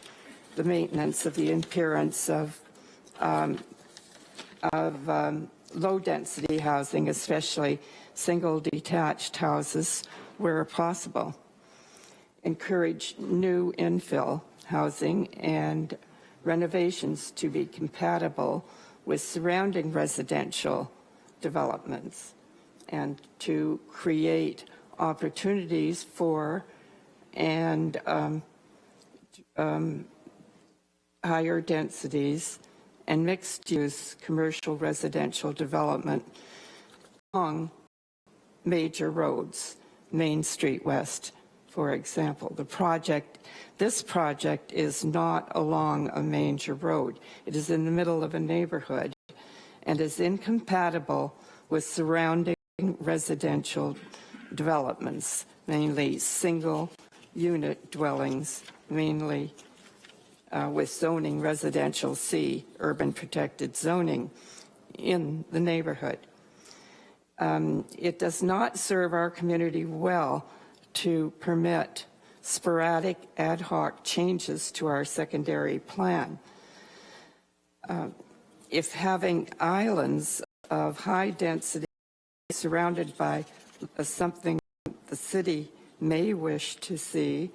the maintenance of the appearance of low-density housing, especially single detached houses where possible. Encourage new infill housing and renovations to be compatible with surrounding residential developments, and to create opportunities for and higher densities and mixed-use commercial residential development along major roads, Main Street West, for example. This project is not along a major road. It is in the middle of a neighborhood and is incompatible with surrounding residential developments, mainly single-unit dwellings, mainly with zoning residential C, urban protected zoning, in the neighborhood. It does not serve our community well to permit sporadic ad hoc changes to our secondary plan. If having islands of high density surrounded by something the city may wish to see,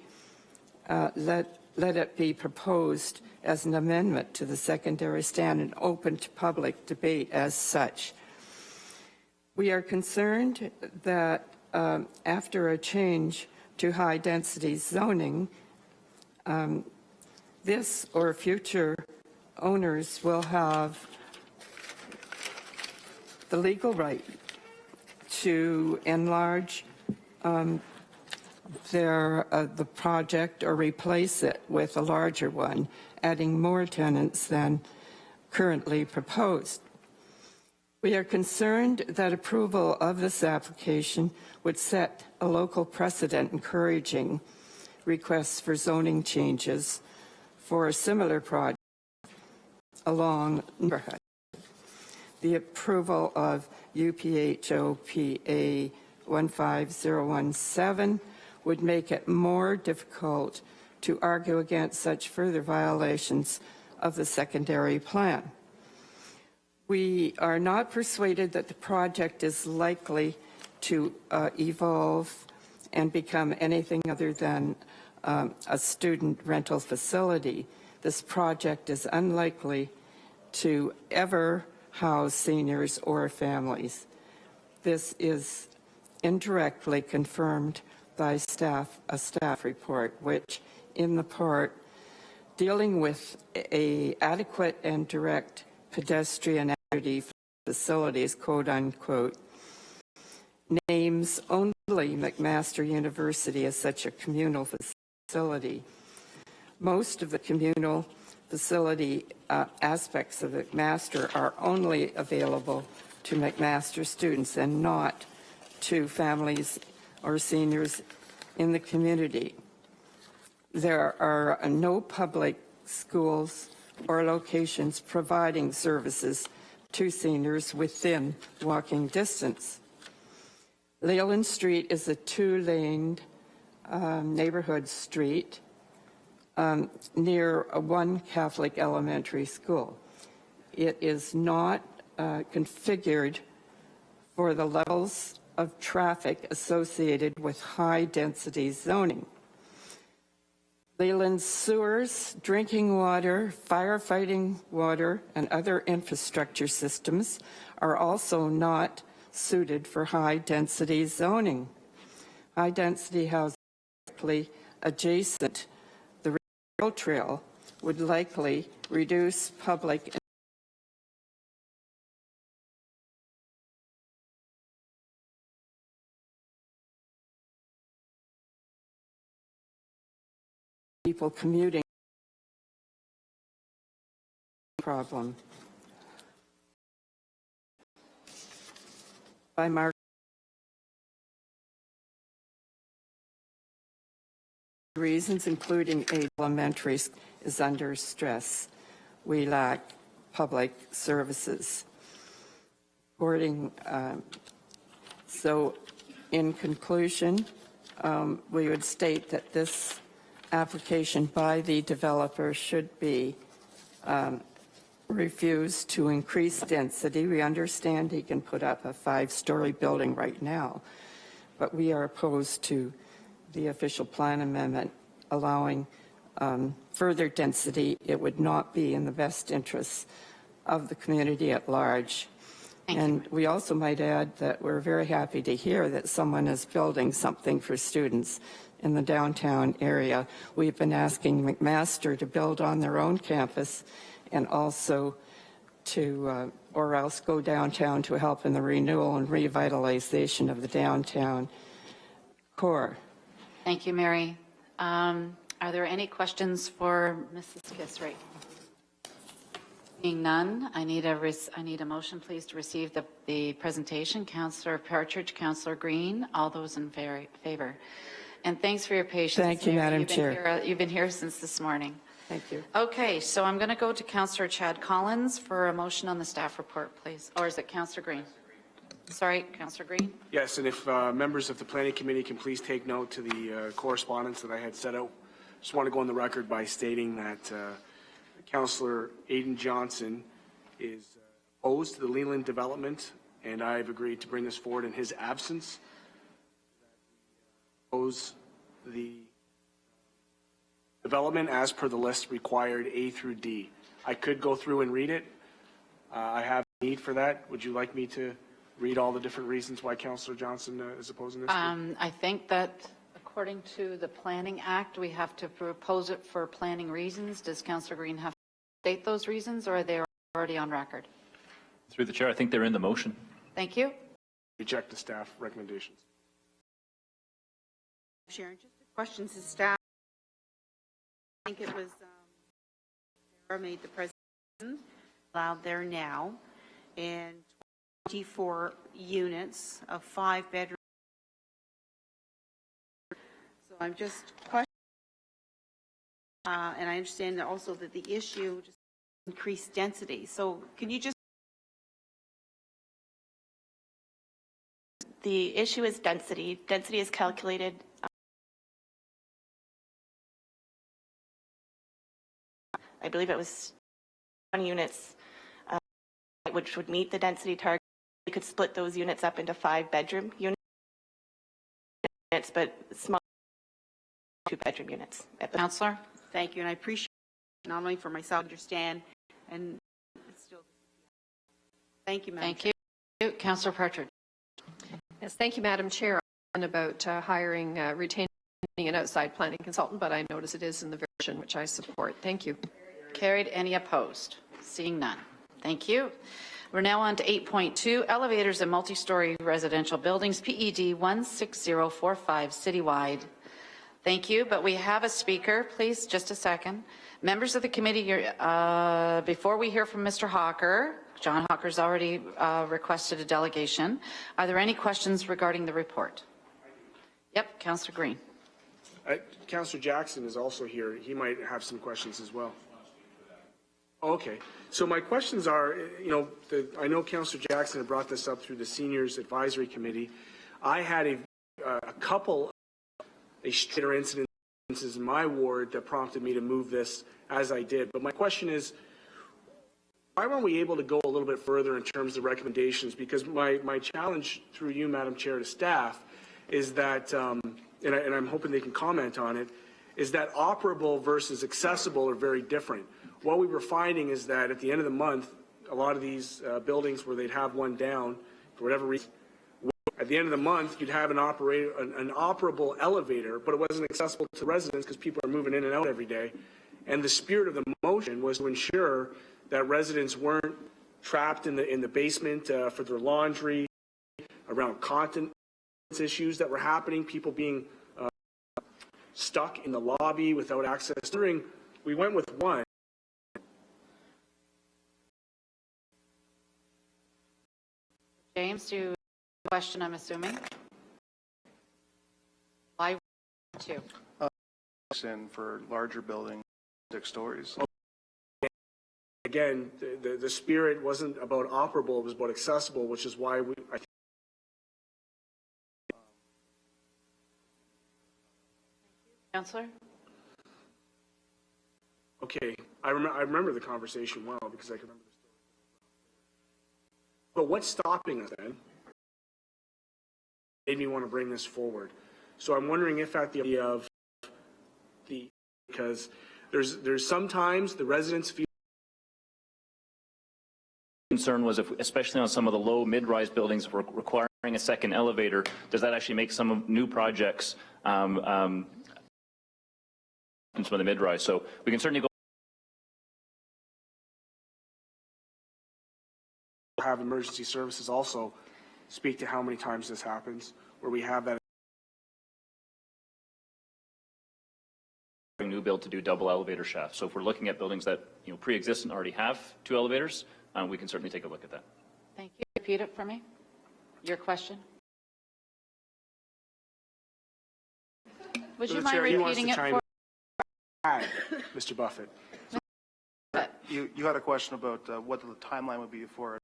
let it be proposed as an amendment to the secondary stand and open to public debate as such. We are concerned that after a change to high-density zoning, this or future owners will have the legal right to enlarge the project or replace it with a larger one, adding more tenants than currently proposed. We are concerned that approval of this application would set a local precedent encouraging requests for zoning changes for a similar project along neighborhood. The approval of UPHOPA 15017 would make it more difficult to argue against such further violations of the secondary plan. We are not persuaded that the project is likely to evolve and become anything other than a student rental facility. This project is unlikely to ever house seniors or families. This is indirectly confirmed by a staff report, which in the part dealing with adequate and direct pedestrian facilities, quote unquote, names only McMaster University as such a communal facility. Most of the communal facility aspects of McMaster are only available to McMaster students and not to families or seniors in the community. There are no public schools or locations providing services to seniors within walking distance. Leyland Street is a two-laned neighborhood street near one Catholic elementary school. It is not configured for the levels of traffic associated with high-density zoning. Leyland's sewers, drinking water, firefighting water, and other infrastructure systems are also not suited for high-density zoning. High-density housing adjacent the rail trail would likely reduce public people commuting problem. By Mark reasons, including elementary is under stress. We lack public services. According So in conclusion, we would state that this application by the developer should be refused to increase density. We understand he can put up a 5-story building right now, but we are opposed to the official plan amendment allowing further density. It would not be in the best interests of the community at large. And we also might add that we're very happy to hear that someone is building something for students in the downtown area. We've been asking McMaster to build on their own campus and also to, or else go downtown to help in the renewal and revitalization of the downtown core. Thank you, Mary. Are there any questions for Mrs. Kisray? Seeing none, I need a motion, please, to receive the presentation. Councillor Partridge, Councillor Green, all those in favor. And thanks for your patience. Thank you, Madam Chair. You've been here since this morning. Thank you. Okay, so I'm going to go to Councillor Chad Collins for a motion on the staff report, please. Or is it Councillor Green? Sorry, Councillor Green. Yes, and if members of the Planning Committee can please take note to the correspondence that I had set out. Just want to go on the record by stating that Councillor Aidan Johnson is opposed to the Leland development, and I've agreed to bring this forward in his absence. Oppose the development as per the list required A through D. I could go through and read it. I have a need for that. Would you like me to read all the different reasons why Councillor Johnson is opposing this? I think that according to the Planning Act, we have to propose it for planning reasons. Does Councillor Green have to state those reasons, or are they already on record? Through the chair, I think they're in the motion. Thank you. Reject the staff recommendations. Sharon, just a question to staff. I think it was Sarah made the presentation allowed there now, and 24 units of 5-bedroom. So I'm just questioning, and I understand that also that the issue just increased density. So can you just? The issue is density. Density is calculated I believe it was 1 units, which would meet the density target. We could split those units up into 5-bedroom units, but small 2-bedroom units. Councillor? Thank you, and I appreciate it, not only for myself to understand, and still. Thank you, Madam Thank Chair. you. Councillor Partridge. Yes, thank you, Madam Chair. And about hiring, retaining an outside planning consultant, but I notice it is in the version which I support. Thank you. Carried. Any opposed? Seeing none. Thank you. We're now on to 8.2, elevators and multi-story residential buildings, PED 16045 citywide. Thank you, but we have a speaker. Please, just a second. Members of the committee, before we hear from Mr. Hawker, John Hawker's already requested a delegation. Are there any questions regarding the report? Yep, Councillor Green. Councillor Jackson is also here. He might have some questions as well. Okay, so my questions are, I know Councillor Jackson had brought this up through the Seniors Advisory Committee. I had a couple of incidents in my ward that prompted me to move this as I did. But my question is, why weren't we able to go a little bit further in terms of recommendations? Because my challenge through you, Madam Chair, to staff is that, and I'm hoping they can comment on it, is that operable versus accessible are very different. What we were finding is that at the end of the month, a lot of these buildings where they'd have one down, for whatever reason, at the end of the month, you'd have an operable elevator, but it wasn't accessible to residents because people are moving in and out every day. And the spirit of the motion was to ensure that residents weren't trapped in the basement for their laundry, around continence issues that were happening, people being stuck in the lobby without access. We went with one. James, you have a question, I'm assuming? Why 2? For larger buildings, 6 stories. Again, the spirit wasn't about operable, it was about accessible, which is why I think Councillor? Okay, I remember the conversation well because I can remember the story. But what's stopping us then? Made me want to bring this forward. So I'm wondering if at the idea of because there's sometimes the residents feel concern was if, especially on some of the low mid-rise buildings, if we're requiring a second elevator, does that actually make some of new projects some of the mid-rise? So we can certainly go have emergency services also speak to how many times this happens, where we have that new build to do double elevator shafts. So if we're looking at buildings that pre-exist and already have 2 elevators, we can certainly take a look at that. Thank you. Repeat it for me. Your question. Would you mind repeating it for Mr. Buffett? You had a question about what the timeline would be for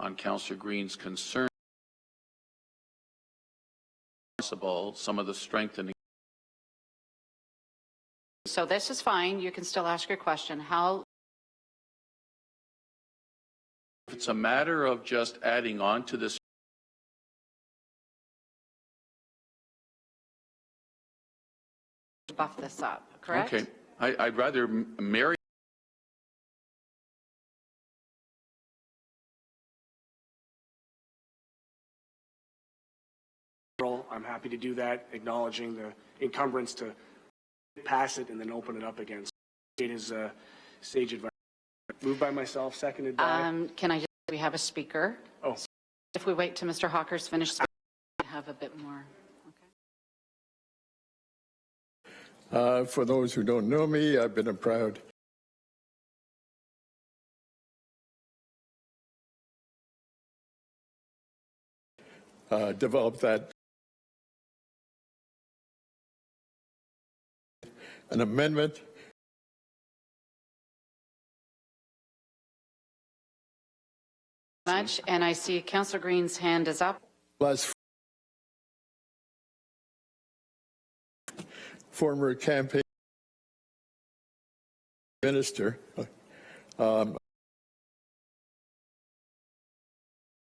on Councillor Green's concern some of the strengthening. So this is fine. You can still ask your question. How? If it's a matter of just adding on to this, Buff this up, correct? okay, I'd rather marry. I'm happy to do that, acknowledging the encumbrance to pass it and then open it up again. It is sage advice. Moved by myself, seconded by. Can I just, we have a speaker. Oh. So if we wait till Mr. Hawker's finished speaking, we have a bit more. For those who don't know me, I've been a proud developed that an amendment much, and I see Councillor Green's hand is up. plus former campaign minister by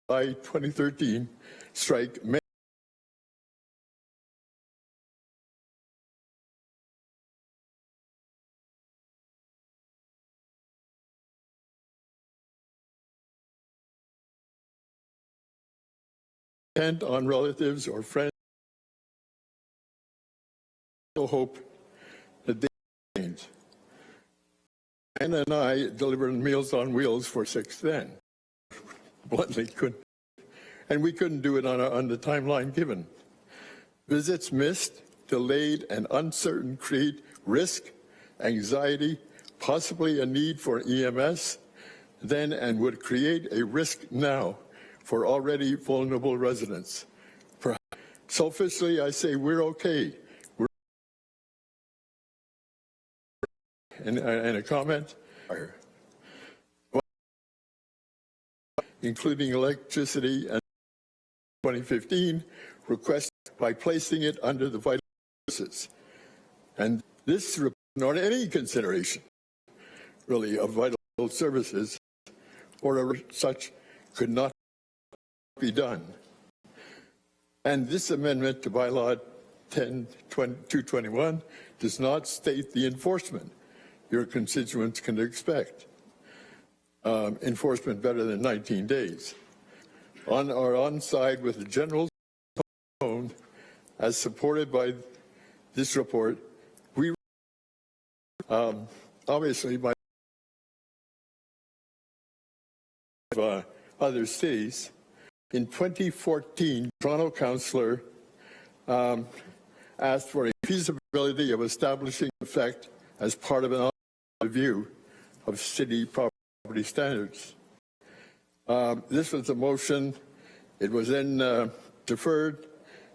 2013 strike depend on relatives or friends. Hope that they change. Anna and I delivered Meals on Wheels for 6 then. Bluntly couldn't. And we couldn't do it on the timeline given. Visits missed, delayed, and uncertain create risk, anxiety, possibly a need for EMS then, and would create a risk now for already vulnerable residents. Selfishly, I say we're okay. And a comment, including electricity and 2015 request by placing it under the vital services. And this, not any consideration, really, of vital services or such could not be done. And this amendment to bylaw 10-221 does not state the enforcement your constituents can expect. Enforcement better than 19 days. On side with the general tone, as supported by this report, we obviously by other cities. In 2014, Toronto councillor asked for a feasibility of establishing effect as part of an review of city property standards. This was a motion. It was then deferred.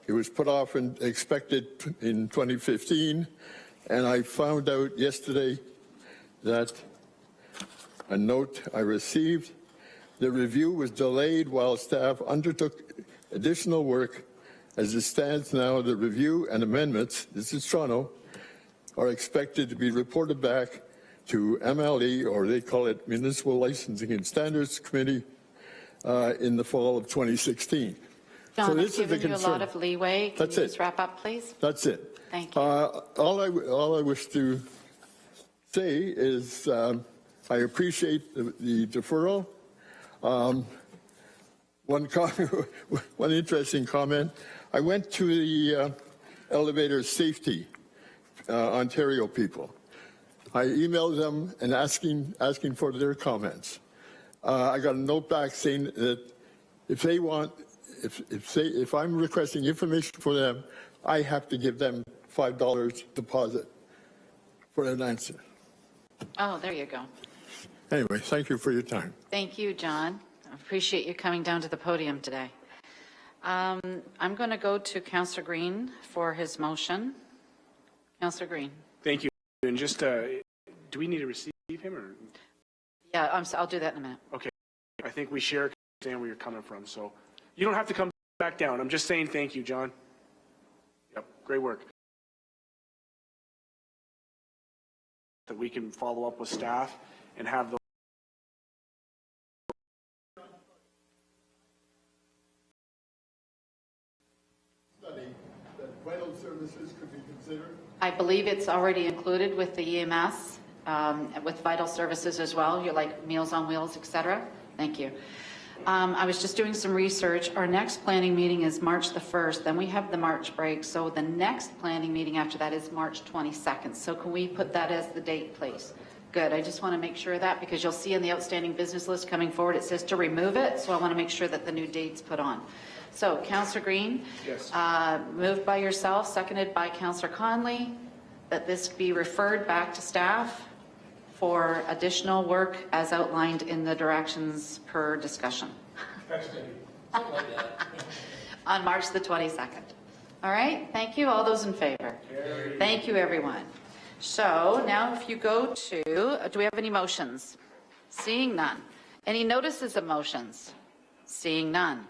It was put off and expected in 2015. And I found out yesterday that a note I received The review was delayed while staff undertook additional work. As it stands now, the review and amendments, this is Toronto, are expected to be reported back to MLE, or they call it Municipal Licensing and Standards Committee, in the fall of 2016. John, so I've this is the given you a concern. lot of leeway. Can That's you it. just wrap up, please? That's it. Thank you. All I wish to say is I appreciate the deferral. One interesting comment. I went to the elevator safety Ontario people. I emailed them and asking for their comments. I got a note back saying that if they want, if I'm requesting information for them, I have to give them $5 deposit for an answer. Oh, there you go. Anyway, thank you for your time. Thank you, John. I appreciate you coming down to the podium today. I'm going to go to Councillor Green for his motion. Councillor Green. Thank you. And just, do we need to receive him or? Yeah, I'll do that in a minute. Okay. I think we share understand where you're coming from. So you don't have to come back down. I'm just saying thank you, John. Yep. Great work. That we can follow up with staff and have those. Vital services could be considered. I believe it's already included with the EMS, with vital services as well. You're like Meals on Wheels, et cetera. Thank you. I was just doing some research. Our next planning meeting is March the 1st. Then we have the March break. So the next planning meeting after that is March 22nd. So can we put that as the date, please? Good. I just want to make sure of that because you'll see in the outstanding business list coming forward, it says to remove it. So I want to make sure that the new date's put on. So Councillor Green, yes. Moved by yourself, seconded by Councillor Conley, that this be referred back to staff for additional work as outlined in the directions per discussion. On March the 22nd. All right, thank you. All those in favor? Thank you, everyone. So now if you go to, do we have any motions? Seeing none. Any notices of motions? Seeing none.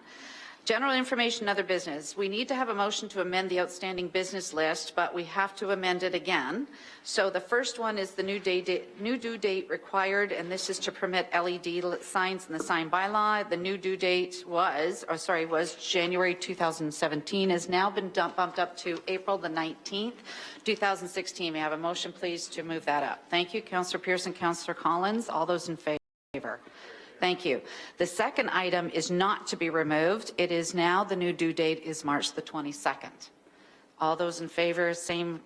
General information and other business. We need to have a motion to amend the outstanding business list, but we have to amend it again. So the first one is the new due date required, and this is to permit LED signs in the sign bylaw. The new due date was January 2017, has now been bumped up to April the 19th, 2016. May I have a motion, please, to move that up? Thank you, Councillor Pearson, Councillor Collins. All those in favor? Thank you. The second item is not to be removed. It is now, the new due date is March the 22nd. All those in favor, same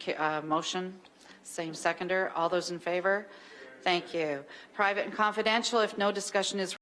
motion, same seconder. All those in favor? Thank you. Private and confidential, if no discussion is